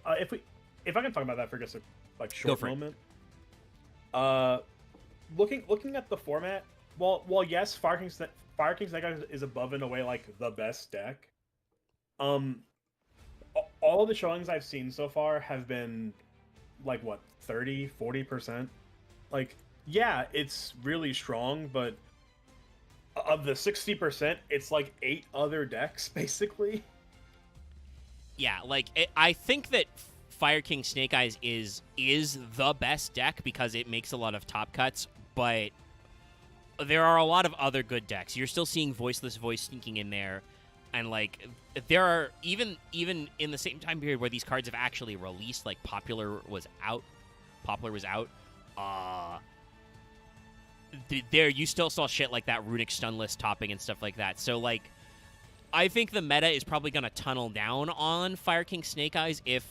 If I can talk about that for just a short moment. Looking at the format, well, yes, Fire King Snake Eye is above in a way, like, the best deck. All of the showings I've seen so far have been, like, what, 30, 40%? Like, yeah, it's really strong, but of the 60%, it's like 8 other decks, basically. Yeah, like, I think that Fire King Snake Eyes is the best deck because it makes a lot of top cuts, but there are a lot of other good decks. You're still seeing Voiceless Voice sneaking in there, and, like, there are, even in the same time period where these cards have actually released, like, Poplar was out, there you still saw shit like that Runic Stunless topping and stuff like that. So, like, I think the meta is probably going to tunnel down on Fire King Snake Eyes if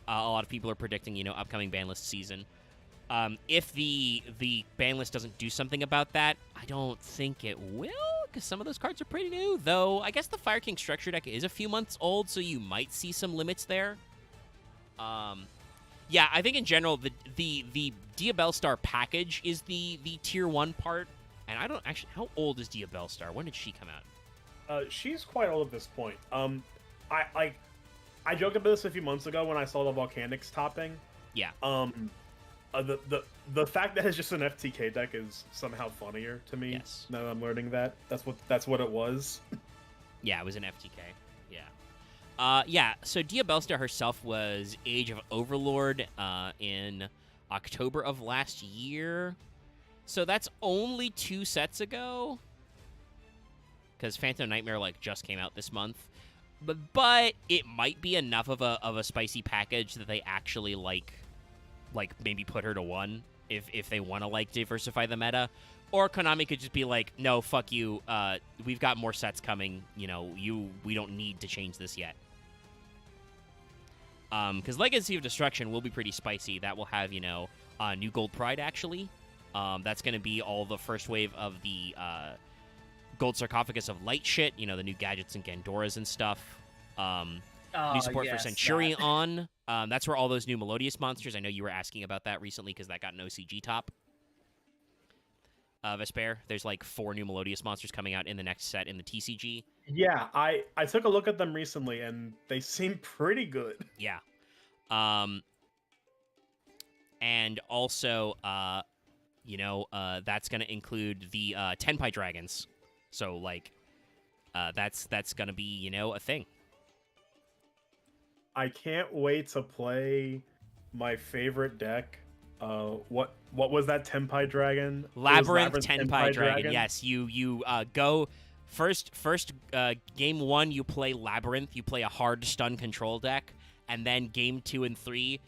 a lot of people are predicting, upcoming ban list season. If the ban list doesn't do something about that, I don't think it will, because some of those cards are pretty new. Though, I guess the Fire King structure deck is a few months old, so you might see some limits there. Yeah, I think in general, the Diabellstar package is the Tier 1 part. And I don't actually... How old is Diabellstar? When did she come out? She's quite old at this point. I joked about this a few months ago when I saw the Volcanics topping. Yeah. The fact that it's just an FTK deck is somehow funnier to me. Yes. Now that I'm learning that. That's what it was. Yeah, it was an FTK. Yeah, so Diabellstar herself was Age of Overlord in October of last year. So that's only 2 sets ago. Because Phantom Nightmare, like, just came out this month. But it might be enough of a spicy package that they actually, like maybe put her to 1 if they want to, like, diversify the meta. Or Konami could just be like, no, fuck you, we've got more sets coming, we don't need to change this yet. Because Legacy of Destruction will be pretty spicy. That will have, New Gold Pride, actually. That's going to be all the first wave of the Gold Sarcophagus of Light shit, the new gadgets and Gandoras and stuff. New support for Centurion. That's where all those new Melodious monsters, I know you were asking about that recently because that got an OCG top. Vesper, there's like 4 new Melodious monsters coming out in the next set in the TCG. Yeah, I took a look at them recently, and they seem pretty good. Yeah. And also, that's going to include the Tenpai Dragons. So, like, that's going to be, a thing. I can't wait to play my favorite deck. What was that Tenpai Dragon? Labyrinth Tenpai Dragon. Yes, you go first game 1 you play Labyrinth, you play a hard stun control deck, and then game 2 and 3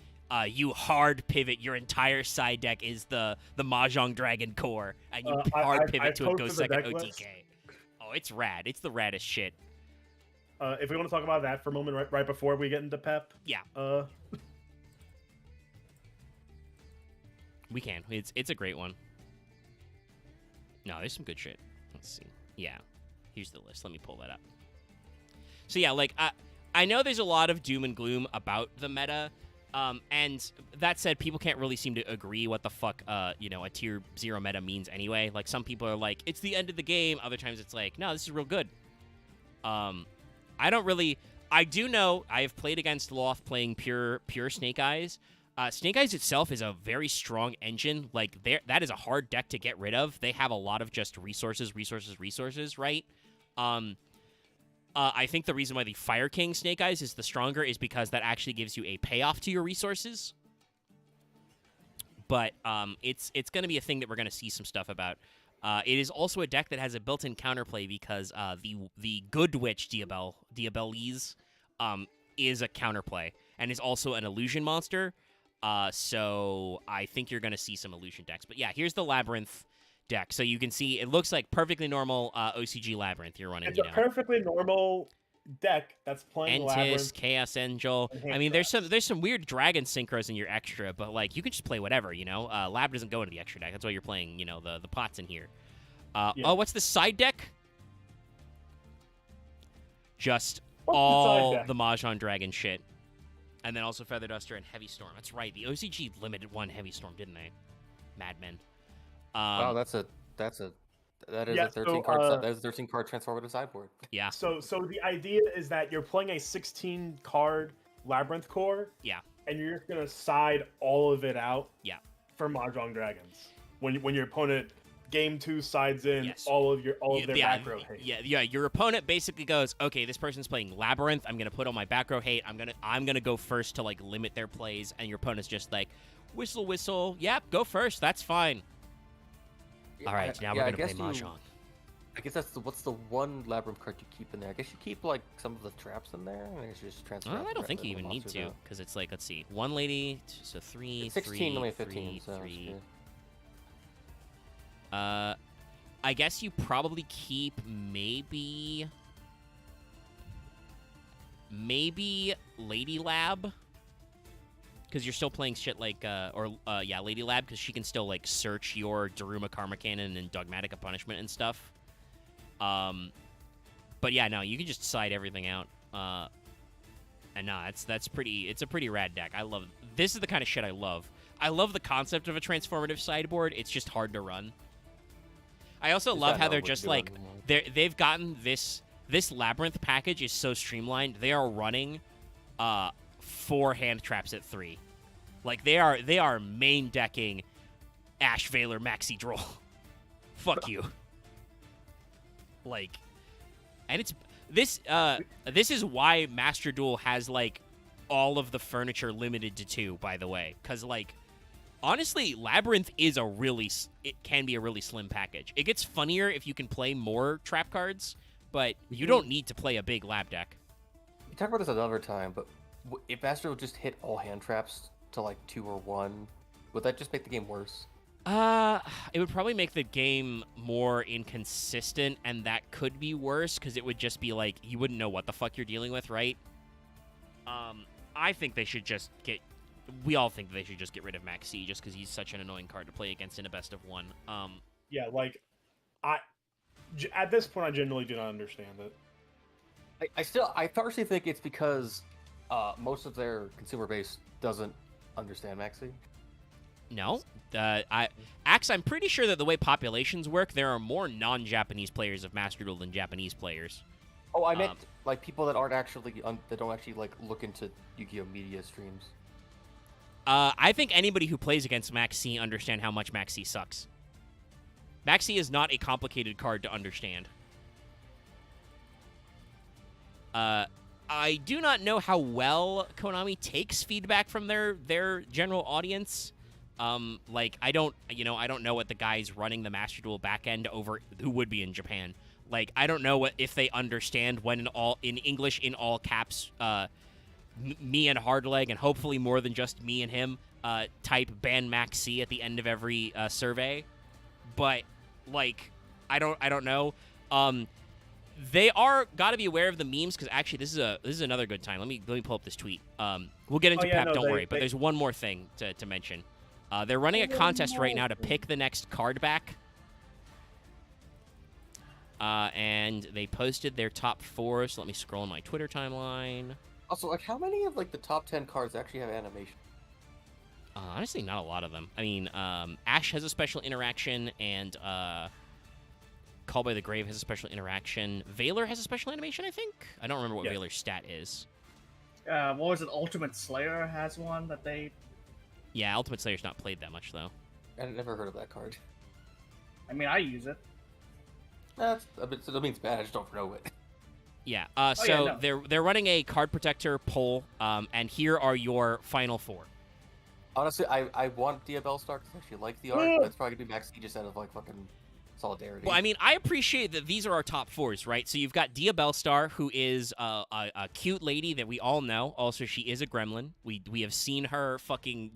you hard pivot. Your entire side deck is the Mahjong Dragon core, and you hard pivot to a Ghost Second OTK. Oh, it's rad. It's the raddest shit. If we want to talk about that for a moment right before we get into Pep. Yeah. We can. It's a great one. No, there's some good shit. Let's see. Yeah. Here's the list. Let me pull that up. So yeah, like, I know there's a lot of doom and gloom about the meta. And that said, people can't really seem to agree what the fuck, a tier 0 meta means anyway. Like, some people are like, it's the end of the game. Other times it's like, no, this is real good. I do know I have played against Loth playing pure Snake Eyes. Snake Eyes itself is a very strong engine. Like, that is a hard deck to get rid of. They have a lot of just resources, right? I think the reason why the Fire King Snake Eyes is the stronger is because that actually gives you a payoff to your resources. But it's going to be a thing that we're going to see some stuff about. It is also a deck that has a built-in counterplay because the Good Witch Diabellese is a counterplay and is also an illusion monster. So I think you're going to see some illusion decks. But yeah, here's the Labyrinth deck. So you can see it looks like perfectly normal OCG Labyrinth you're running. It's a perfectly normal deck that's playing Entis, Labyrinth. Chaos Angel. I mean, there's some weird dragon synchros in your extra, but like you can just play whatever, Lab doesn't go into the extra deck. That's why you're playing, the pots in here. Yeah. Oh, what's the side deck? Just all the Mahjong Dragon shit. And then also Feather Duster and Heavy Storm. That's right. The OCG limited one Heavy Storm, didn't they? Madmen. Wow, that is a 13 card. That is a 13 card transformative sideboard. Yeah. So the idea is that you're playing a 16 card Labyrinth core. Yeah. And you're just gonna side all of it out. Yeah. For Mahjong Dragons. When your opponent game 2 sides in all of their back row hate. Yeah. Your opponent basically goes, okay, this person's playing Labyrinth. I'm gonna put on my back row hate. I'm gonna go first to like limit their plays, and your opponent's just like, whistle. Yep, go first. That's fine. All right, now we're gonna play Mahjong. I guess what's the one Labyrinth card you keep in there? I guess you keep like some of the traps in there, and it's just transfer. I don't think you even need to, because it's like, let's see, one lady, so 3, 16, only 15, 3. I guess you probably keep maybe Lady Lab, because you're still playing shit like Lady Lab, because she can still like search your Daruma Karma Cannon and Dogmatic Punishment and stuff. But yeah, no, you can just side everything out. And no, it's a pretty rad deck. I love this is the kind of shit I love. I love the concept of a transformative sideboard. It's just hard to run. I also love how they're just like they've gotten this Labyrinth package is so streamlined. They are running 4 hand traps at 3. Like they are main decking Ash Veiler Maxi Droll. Fuck you. Like, and it's this is why Master Duel has like all of the furniture limited to 2, by the way, because like honestly, Labyrinth is it can be a really slim package. It gets funnier if you can play more trap cards, but you don't need to play a big lab deck. We talked about this another time, but if Master would just hit all hand traps to like 2 or 1, would that just make the game worse? It would probably make the game more inconsistent, and that could be worse because it would just be like you wouldn't know what the fuck you're dealing with, right? I think they should just get. We all think they should just get rid of Max C just because he's such an annoying card to play against in a best of 1. Yeah, like at this point, I genuinely do not understand it. I partially think it's because most of their consumer base doesn't understand Maxi. No, I'm pretty sure that the way populations work, there are more non-Japanese players of Master Duel than Japanese players. Oh, I meant like people that aren't actually that don't actually like look into Yu-Gi-Oh media streams. I think anybody who plays against Max C understand how much Max C sucks. Max C is not a complicated card to understand. I do not know how well Konami takes feedback from their general audience. Like I don't know what the guys running the Master Duel backend over who would be in Japan. Like I don't know if they understand when in English in all caps. Me and Hardleg, and hopefully more than just me and him, type ban Max C at the end of every survey. But like, I don't know. They are got to be aware of the memes because actually this is another good time. Let me pull up this tweet. We'll get into Pep. Don't worry. But there's one more thing to mention. They're running a contest right now to pick the next card back. And they posted their top 4. So let me scroll on my Twitter timeline. Also, like, how many of like the top 10 cards actually have animation? Honestly, not a lot of them. I mean, Ash has a special interaction, and Call by the Grave has a special interaction. Valor has a special animation, I think. I don't remember what Valor's stat is. What was it? Ultimate Slayer has one that they... Yeah, Ultimate Slayer's not played that much, though. I never heard of that card. I mean, I use it. That means bad. I just don't know it. Yeah. No. they're running a card protector poll, and here are your final 4. Honestly, I want Diabell Star because I actually like the art. That's probably gonna be Max C just out of like fucking solidarity. Well, I mean, I appreciate that these are our top 4s, right? So you've got Diabell Star, who is a cute lady that we all know. Also, she is a gremlin. We have seen her fucking,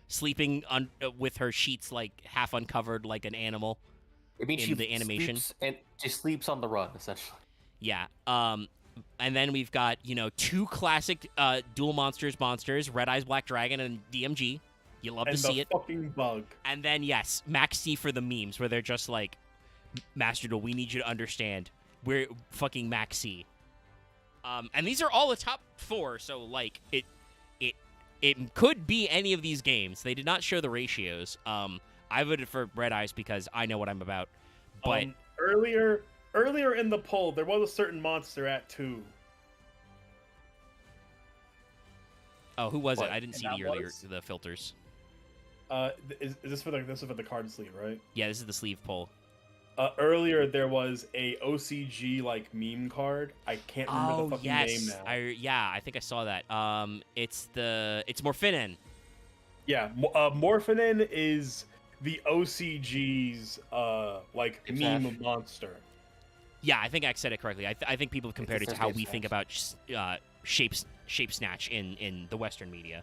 sleeping with her sheets like half uncovered like an animal. I mean, in the animation, and she sleeps on the run essentially. Yeah. And then we've got, 2 classic dual monsters, Red Eyes Black Dragon and DMG. You love to see it. And the fucking bug. And then, yes, Max C for the memes, where they're just like, Master Duel, we need you to understand. We're fucking Max C. And these are all the top 4, so, like, it could be any of these games. They did not show the ratios. I voted for Red Eyes because I know what I'm about. But Earlier in the poll, there was a certain monster at 2. Oh, who was it? I didn't see the filters. Is this for the card sleeve, right? Yeah, this is the sleeve poll. Earlier there was a OCG like meme card. I can't remember the fucking name now. I think I saw that. It's Morphinin. Yeah, Morphinin is the OCG's meme monster. Yeah, I think I said it correctly. I think people have compared it to how we think about shape snatch in the Western media,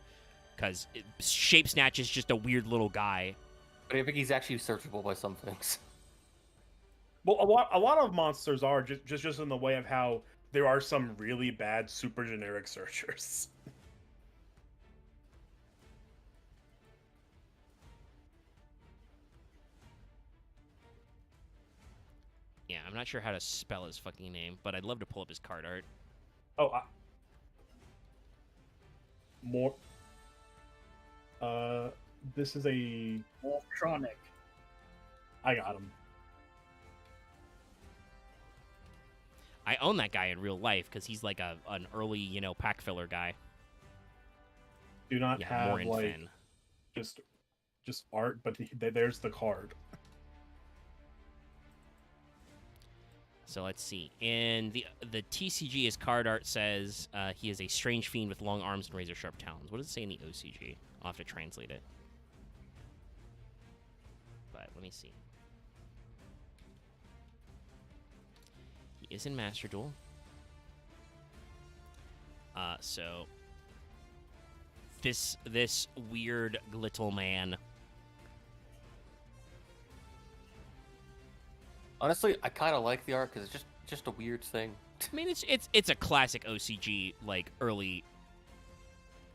because shape snatch is just a weird little guy. But I think he's actually searchable by some things. Well, a lot of monsters are just in the way of how there are some really bad super generic searchers. Yeah, I'm not sure how to spell his fucking name, but I'd love to pull up his card art. Oh, this is a Voltronic. I got him. I own that guy in real life because he's like an early, pack filler guy. Do not have Morin like Finn. just art, but there's the card. So let's see. In the TCG, his card art says he is a strange fiend with long arms and razor-sharp talons. What does it say in the OCG? I'll have to translate it. But let me see. He is in Master Duel. So this weird little man. Honestly, I kind of like the art because it's just a weird thing. I mean, it's a classic OCG like early.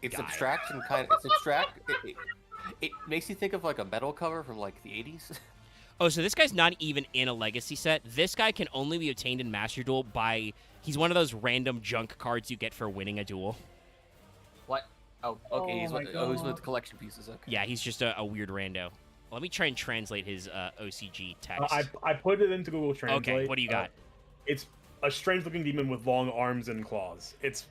It's guy. abstract and kind of it's abstract. It makes you think of like a metal cover from like the 80s. Oh, so this guy's not even in a legacy set. This guy can only be obtained in Master Duel by... He's one of those random junk cards you get for winning a duel. What? Oh, okay. He's with the collection pieces. Okay. Yeah, he's just a weird rando. Let me try and translate his OCG text. I put it into Google Translate. Okay, what do you got? It's a strange-looking demon with long arms and claws. It's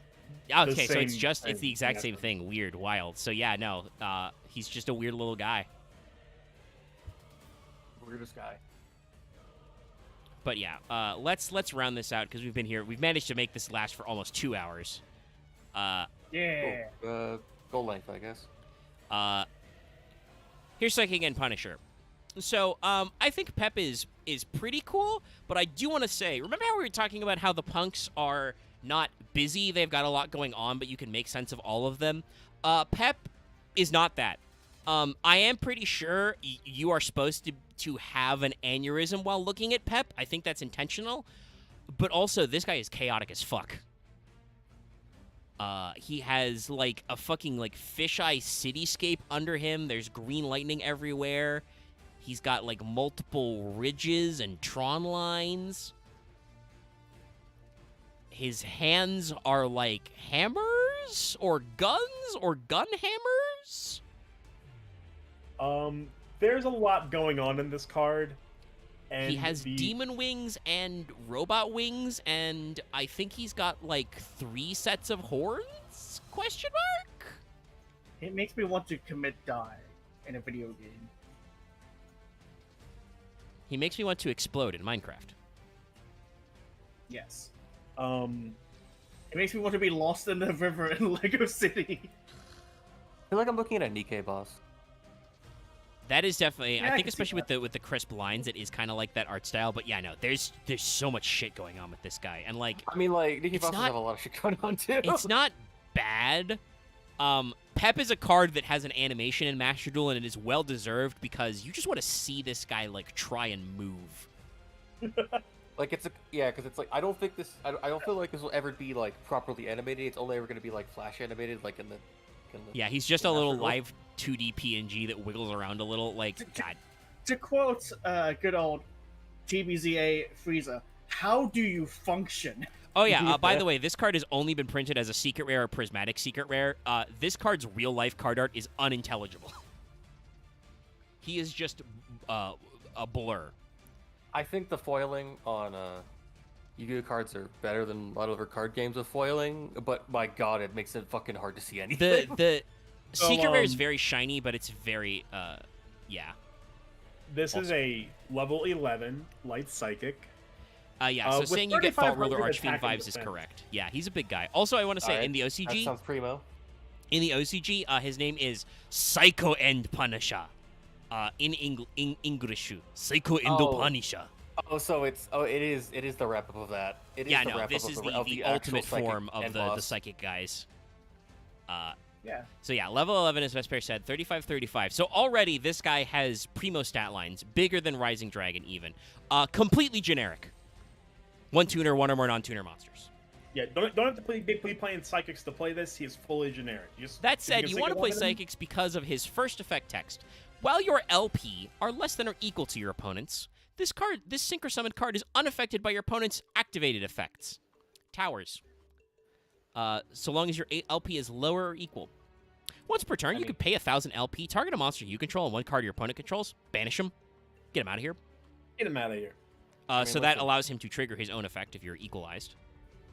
okay, so it's the exact same thing. Weird, wild. So yeah, no, he's just a weird little guy. Weirdest guy. But yeah, let's round this out because we've been here. We've managed to make this last for almost 2 hours. Yeah. Cool. Goal length, I guess. Here's Psychic and Punisher. So, I think Pep is pretty cool, but I do want to say, remember how we were talking about how the punks are not busy? They've got a lot going on, but you can make sense of all of them. Pep is not that. I am pretty sure you are supposed to have an aneurysm while looking at Pep. I think that's intentional. But also, this guy is chaotic as fuck. He has, like, a fucking, like, fisheye cityscape under him. There's green lightning everywhere. He's got, like, multiple ridges and Tron lines. His hands are, like, hammers? Or guns? Or gun hammers? There's a lot going on in this card. And he has demon wings and robot wings, and I think he's got like 3 sets of horns? Question mark? It makes me want to commit die in a video game. He makes me want to explode in Minecraft. Yes. It makes me want to be lost in the river in Lego City. I feel like I'm looking at a Nikkei boss. That is definitely, Yeah, I think especially with the crisp lines, it is kind of like that art style. But yeah, no, there's so much shit going on with this guy, and like, I mean, like Nikkei bosses have a lot of shit going on too. it's not bad. Pep is a card that has an animation in Master Duel, and it is well deserved because you just want to see this guy like try and move. Like because it's like I don't feel like this will ever be like properly animated. It's only ever going to be like flash animated, like in the yeah, he's just a little live 2D PNG that wiggles around a little. Like, God. To quote good old TBZA Frieza, how do you function? Oh, yeah. By the way, this card has only been printed as a secret rare or prismatic secret rare. This card's real-life card art is unintelligible. He is just a blur. I think the foiling on Yu-Gi-Oh cards are better than a lot of other card games with foiling, but my god, it makes it fucking hard to see anything. The secret rare is very shiny, but it's very, yeah. This is a level 11 light psychic. Yeah, so saying you get Fault Ruler Archfiend vibes is correct. Yeah, he's a big guy. Also, I want to say, in the OCG... That sounds primo. In the OCG, his name is Psycho End Punisher. In English, Psycho End Punisher. Oh, so it is the wrap-up of that. It is yeah, the no, this is the ultimate form of the psychic guys. Yeah. So yeah, level 11, as Vesper said, 35-35. So already this guy has primo stat lines, bigger than Rising Dragon even. Completely generic. 1 tuner, 1 or more non-tuner monsters. Yeah, don't have to be playing Psychics to play this. He is fully generic. That said, you want to play Psychics because of his first effect text. While your LP are less than or equal to your opponent's, this Synchro Summon card is unaffected by your opponent's activated effects. Towers. So long as your LP is lower or equal. Once per turn, you can pay 1,000 LP, target a monster you control and 1 card your opponent controls, banish him, get him out of here. Get him out of here. So that allows him to trigger his own effect if you're equalized.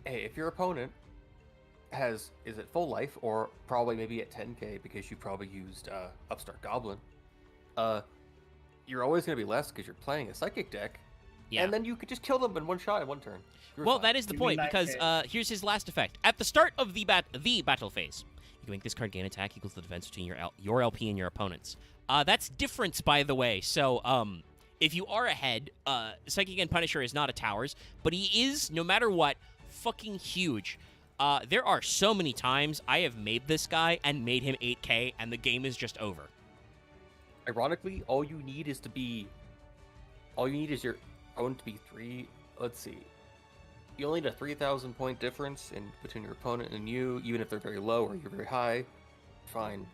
Hey, if your opponent is at full life, or probably maybe at 10k because you probably used Upstart Goblin, you're always going to be less because you're playing a Psychic deck, and then you could just kill them in 1 shot in 1 turn. Well, that is the point, because here's his last effect. At the start of the battle phase, you can make this card gain attack equals the defense between your LP and your opponent's. That's difference, by the way. So, if you are ahead, Psychic and Punisher is not a Towers, but he is, no matter what, fucking huge. There are so many times I have made this guy and made him 8k, and the game is just over. Ironically, all you need is your opponent to be 3. Let's see. You only need a 3,000 point difference between your opponent and you, even if they're very low or you're very high. Fine.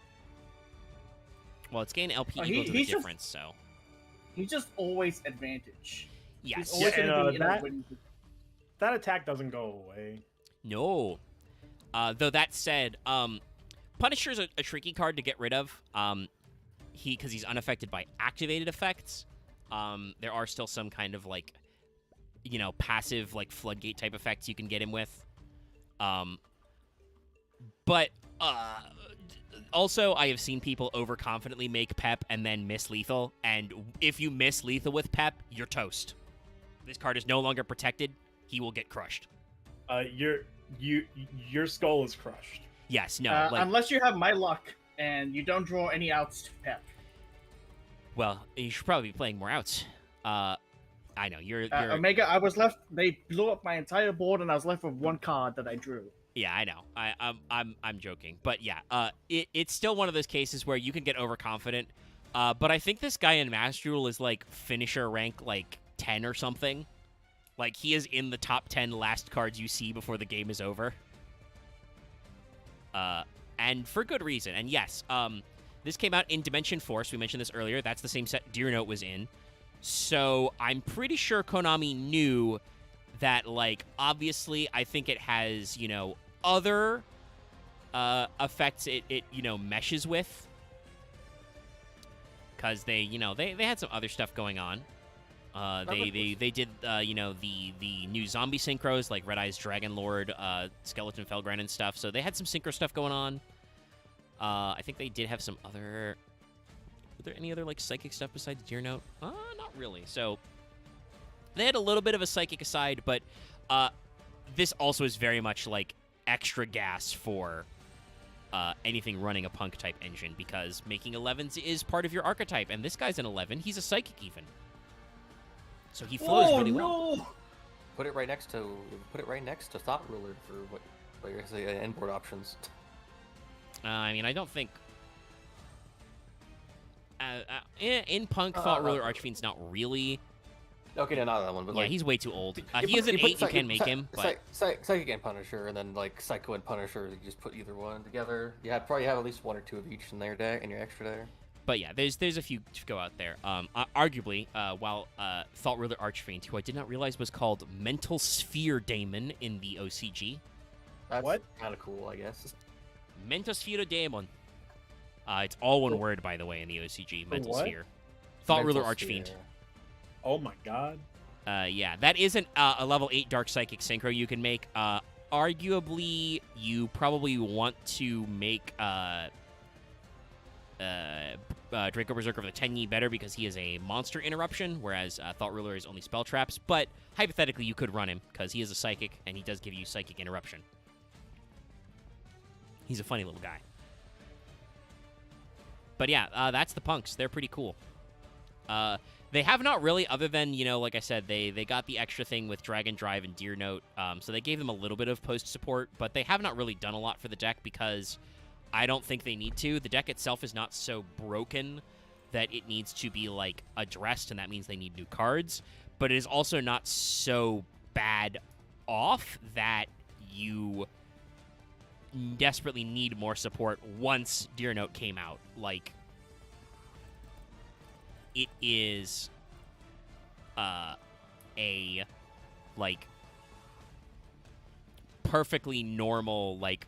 Well, it's gain LP equal to the difference, so. He's just always advantage. Yes. That attack doesn't go away. No. Though that said, Punisher's a tricky card to get rid of. Because he's unaffected by activated effects. There are still some kind of like, passive like floodgate type effects you can get him with. But also I have seen people overconfidently make Pep and then miss lethal, and if you miss lethal with Pep, you're toast. This card is no longer protected. He will get crushed. Your skull is crushed. Yes, no. Unless you have My Luck and you don't draw any outs to Pep. Well, you should probably be playing more outs. I know you're Omega. They blew up my entire board, and I was left with 1 card that I drew. Yeah, I know. I'm joking, but yeah, it's still one of those cases where you can get overconfident. But I think this guy in Master Duel is like finisher rank like 10 or something. Like he is in the top 10 last cards you see before the game is over. And for good reason. And yes, this came out in Dimension Force. We mentioned this earlier. That's the same set Deer Note was in. So I'm pretty sure Konami knew that, like, obviously, I think it has, other effects it meshes with. because they had some other stuff going on. They did the new zombie synchros like Red Eyes Dragon Lord, Skeleton Felgren and stuff. So they had some synchro stuff going on. I think they did have some other. Were there any other like psychic stuff besides Deer Note? Not really. So they had a little bit of a psychic aside, but this also is very much like extra gas for anything running a punk type engine, because making 11s is part of your archetype, and this guy's an 11. He's a psychic even. So he flows really well. Put it right next to Thought Ruler for what you're saying, endboard options. I mean, I don't think in Punk Thought Ruler Archfiend's not really. Okay, no, not that one. But yeah, like, he's way too old. He is an 8. You can make him, but Psychic and Punisher, and then like Psycho and Punisher. You just put either one together. You probably have at least 1 or 2 of each in their deck, in your extra deck. But yeah, there's a few to go out there. Arguably, while Thought Ruler Archfiend, who I did not realize was called Mental Sphere Daemon in the OCG. That's kind of cool, I guess. Mental Sphere Daemon. It's all one word, by the way, in the OCG. Mental Sphere. Thought Ruler Archfiend. Oh my god. Yeah, that isn't a level 8 Dark Psychic Synchro you can make. Arguably, you probably want to make Draco Berserker of the Tenyi better, because he is a monster interruption, whereas Thought Ruler is only spell traps. But hypothetically, you could run him, because he is a psychic, and he does give you psychic interruption. He's a funny little guy. But yeah, that's the punks. They're pretty cool. They have not really, other than, like I said, they got the extra thing with Dragon Drive and Deer Note, so they gave them a little bit of post support, but they have not really done a lot for the deck, because I don't think they need to. The deck itself is not so broken that it needs to be, like, addressed, and that means they need new cards, but it is also not so bad off that you desperately need more support once Deer Note came out. Like, it is a, like, perfectly normal, like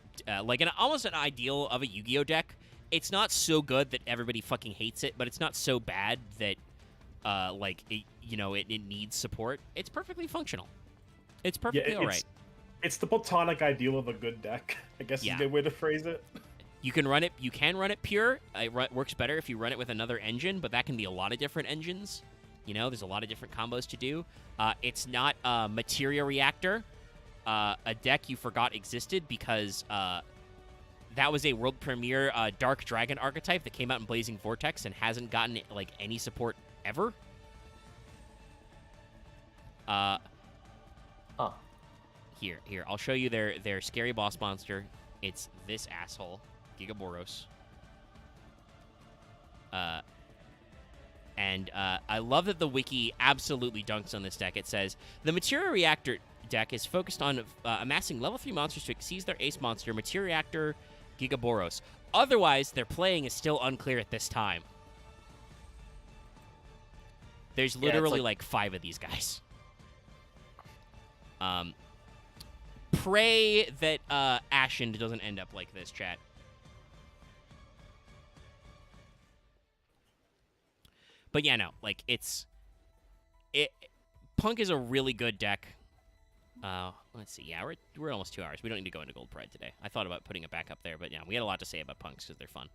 almost an ideal of a Yu-Gi-Oh deck. It's not so good that everybody fucking hates it, but it's not so bad that it needs support. It's perfectly functional. It's perfectly alright. It's the platonic ideal of a good deck, I guess is a good way to phrase it. You can run it pure. It works better if you run it with another engine, but that can be a lot of different engines. There's a lot of different combos to do. It's not a Materia Reactor, a deck you forgot existed, because that was a world premiere Dark Dragon archetype that came out in Blazing Vortex and hasn't gotten like any support ever. Here, I'll show you their scary boss monster. It's this asshole, Gigaboros. And I love that the wiki absolutely dunks on this deck. It says, the Materia Reactor deck is focused on amassing level 3 monsters to exceed their ace monster, Materia Reactor Gigaboros. Otherwise, their playing is still unclear at this time. There's literally like 5 of these guys. Pray that Ashen doesn't end up like this, chat. But yeah, no, like, Punk is a really good deck. Let's see, yeah, we're almost 2 hours. We don't need to go into Gold Pride today. I thought about putting it back up there, but yeah, we had a lot to say about Punks because they're fun.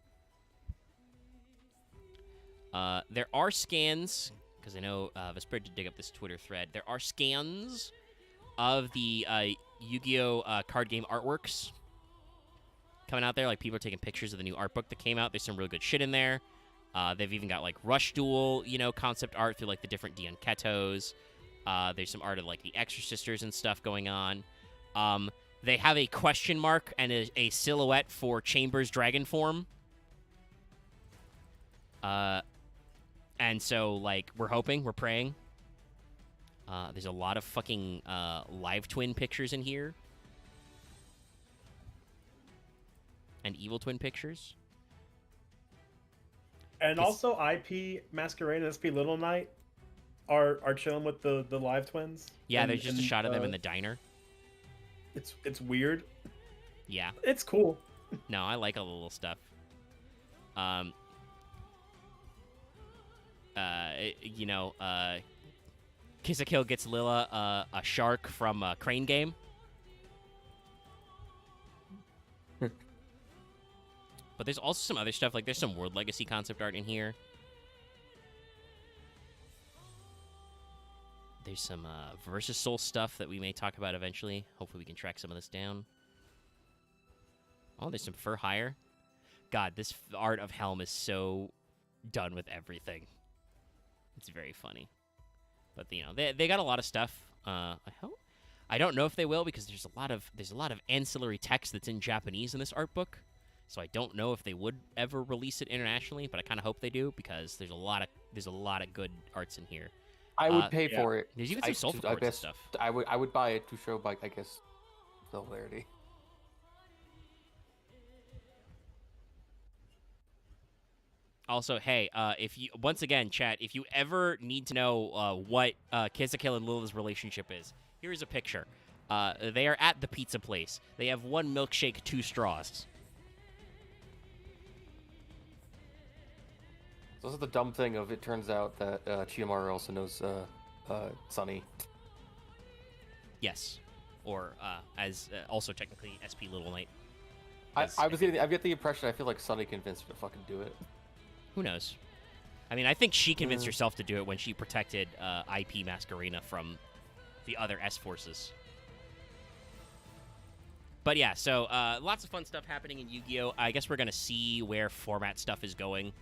There are scans, because I know Vesper did dig up this Twitter thread. There are scans of the Yu-Gi-Oh! Card game artworks coming out there. Like, people are taking pictures of the new art book that came out. There's some really good shit in there. They've even got, like, Rush Duel, concept art through, like, the different Dion Ketos. There's some art of, like, the Exorcisters and stuff going on. They have a question mark and a silhouette for Chambers Dragon Form. And so, like, we're praying. There's a lot of fucking live twin pictures in here. And evil twin pictures. And also IP Masquerade and SP Little Knight are chilling with the live twins. Yeah, there's just a shot of them in the diner. It's weird. Yeah. It's cool. No, I like all the little stuff. Kiss a Kill gets Lilla a shark from Crane Game. But there's also some other stuff, like there's some World Legacy concept art in here. There's some Versus Soul stuff that we may talk about eventually. Hopefully we can track some of this down. Oh, there's some Fur Hire. God, this art of Helm is so done with everything. It's very funny. But, they got a lot of stuff. I don't know if they will, because there's a lot of ancillary text that's in Japanese in this art book. So I don't know if they would ever release it internationally, but I kind of hope they do, because there's a lot of good arts in here. I would pay for it. There's even some Soulful Chords and stuff. I would buy it to show, I guess, similarity. Also, hey, if you once again, chat, if you ever need to know what Kiss a Kill and Lilla's relationship is, here's a picture. They are at the pizza place. They have 1 milkshake, 2 straws. So this is the dumb thing of it turns out that Chiyomaru also knows Sunny. Yes, or as also technically SP Little Knight. I get the impression I feel like Sunny convinced her to fucking do it. Who knows? I mean, I think she convinced herself to do it when she protected IP Masquerena from the other S forces. But yeah, so lots of fun stuff happening in Yu-Gi-Oh! I guess we're gonna see where format stuff is going.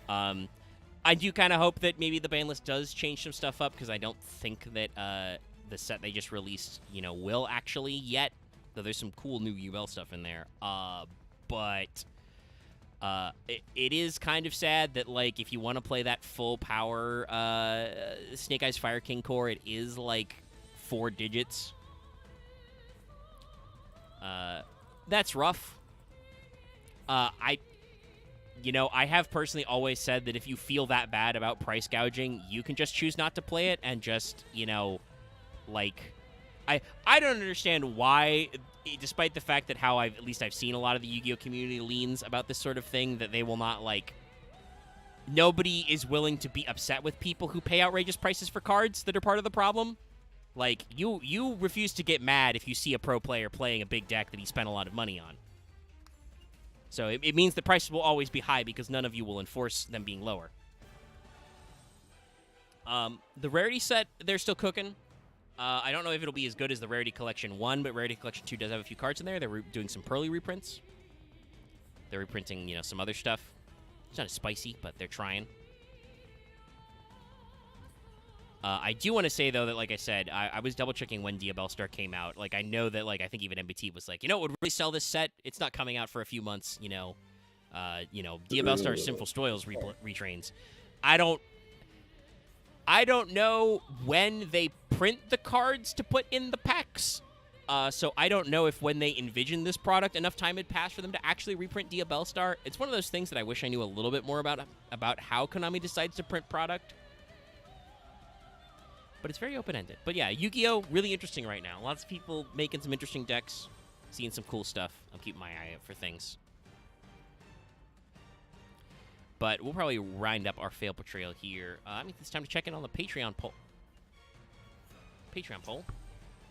I do kind of hope that maybe the ban list does change some stuff up, because I don't think that the set they just released, will actually yet. Though there's some cool new UL stuff in there. But it is kind of sad that, like, if you want to play that full power Snake Eyes Fire King core, it is like 4 digits. That's rough. I have personally always said that if you feel that bad about price gouging, you can just choose not to play it and just, I don't understand why, despite the fact that how I've seen a lot of the Yu-Gi-Oh! Community leans about this sort of thing, that they will not, nobody is willing to be upset with people who pay outrageous prices for cards that are part of the problem. Like, you refuse to get mad if you see a pro player playing a big deck that he spent a lot of money on. So it means the prices will always be high, because none of you will enforce them being lower. The Rarity set, they're still cooking. I don't know if it'll be as good as the Rarity Collection 1, but Rarity Collection 2 does have a few cards in there. They're doing some Pearly reprints. They're reprinting, some other stuff. It's not as spicy, but they're trying. I do want to say, though, that, like I said, I was double-checking when Diabellstar came out. Like, I know that, I think even MBT was like, what would really sell this set? It's not coming out for a few months, Diabellstar Sinful Stoils retrains. I don't know when they print the cards to put in the packs. So I don't know if when they envisioned this product, enough time had passed for them to actually reprint Diabellstar. It's one of those things that I wish I knew a little bit more about how Konami decides to print product. But it's very open-ended. But yeah, Yu-Gi-Oh! Really interesting right now. Lots of people making some interesting decks, seeing some cool stuff. I'm keeping my eye out for things. But we'll probably wind up our fail portrayal here. I mean, it's time to check in on the Patreon poll.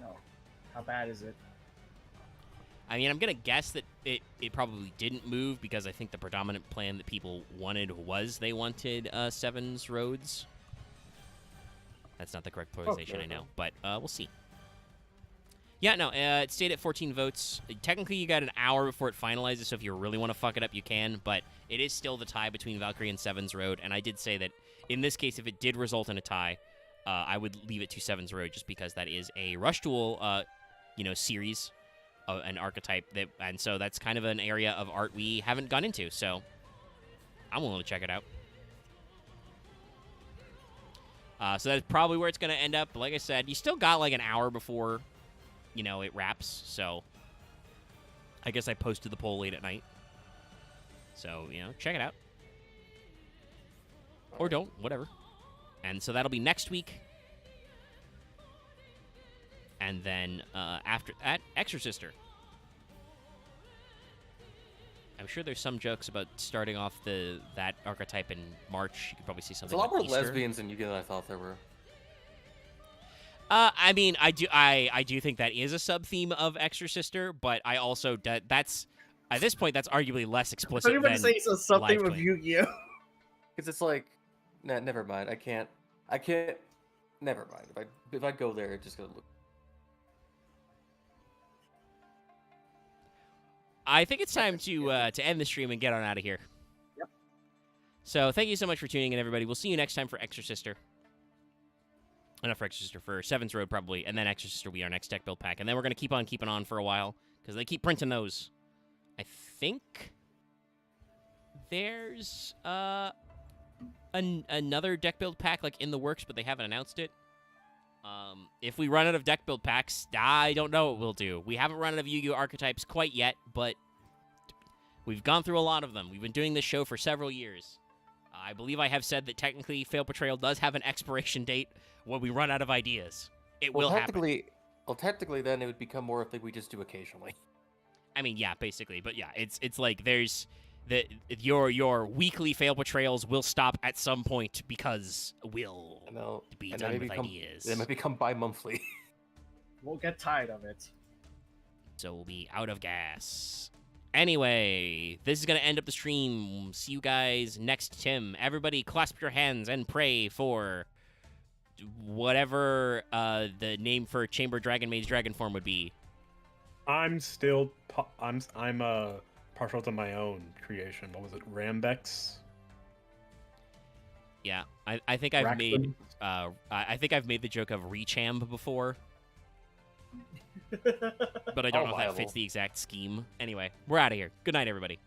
No. How bad is it? I mean, I'm going to guess that it probably didn't move, because I think the predominant plan that people wanted was they wanted Sevens Roads. That's not the correct pluralization, I know, but we'll see. Yeah, no, it stayed at 14 votes. Technically, you got an hour before it finalizes, so if you really want to fuck it up, you can, but it is still the tie between Valkyrie and Sevens Road, and I did say that in this case, if it did result in a tie, I would leave it to Sevens Road, just because that is a Rush Duel, series, an archetype, and so that's kind of an area of art we haven't gone into, so I'm willing to check it out. So that's probably where it's going to end up. But like I said, you still got like an hour before, it wraps. So I guess I posted the poll late at night. So, check it out. Or don't, whatever. And so that'll be next week. And then after that, Exorcister. I'm sure there's some jokes about starting off that archetype in March. You could probably see something. There's a lot more Easter. lesbians in Yu-Gi-Oh! Than I thought there were. I mean, I do think that is a sub theme of Extra Sister, but I also that's at this point that's arguably less explicit. Everybody than says it's something Live with Clan. Yu-Gi-Oh. Because it's like, nah, never mind. I can't. Never mind. If I go there, it's just gonna look. I think it's time to end the stream and get on out of here. Yep. So thank you so much for tuning in, everybody. We'll see you next time for Extra Sister. Not for Extra Sister, for Seven's Road probably, and then Extra Sister will be our next deck build pack, and then we're gonna keep on keeping on for a while because they keep printing those. I think there's another deck build pack like in the works, but they haven't announced it. If we run out of deck build packs, I don't know what we'll do. We haven't run out of Yu-Gi-Oh! Archetypes quite yet, but we've gone through a lot of them. We've been doing this show for several years. I believe I have said that technically Fail Portrayal does have an expiration date when we run out of ideas. It will happen. Well, technically, then it would become more of thing we just do occasionally. I mean, yeah, basically. But yeah, it's like there's your weekly Fail Portrayals will stop at some point because we'll be done with ideas. They might become bi-monthly. We'll get tired of it. So we'll be out of gas. Anyway, this is going to end up the stream. See you guys next Tim. Everybody clasp your hands and pray for whatever the name for Chamber Dragon Maid's Dragon form would be. I'm partial to my own creation. What was it? Rambex? Yeah, I think I've made the joke of Recham before. But I don't know if that fits the exact scheme. Anyway, we're out of here. Good night, everybody.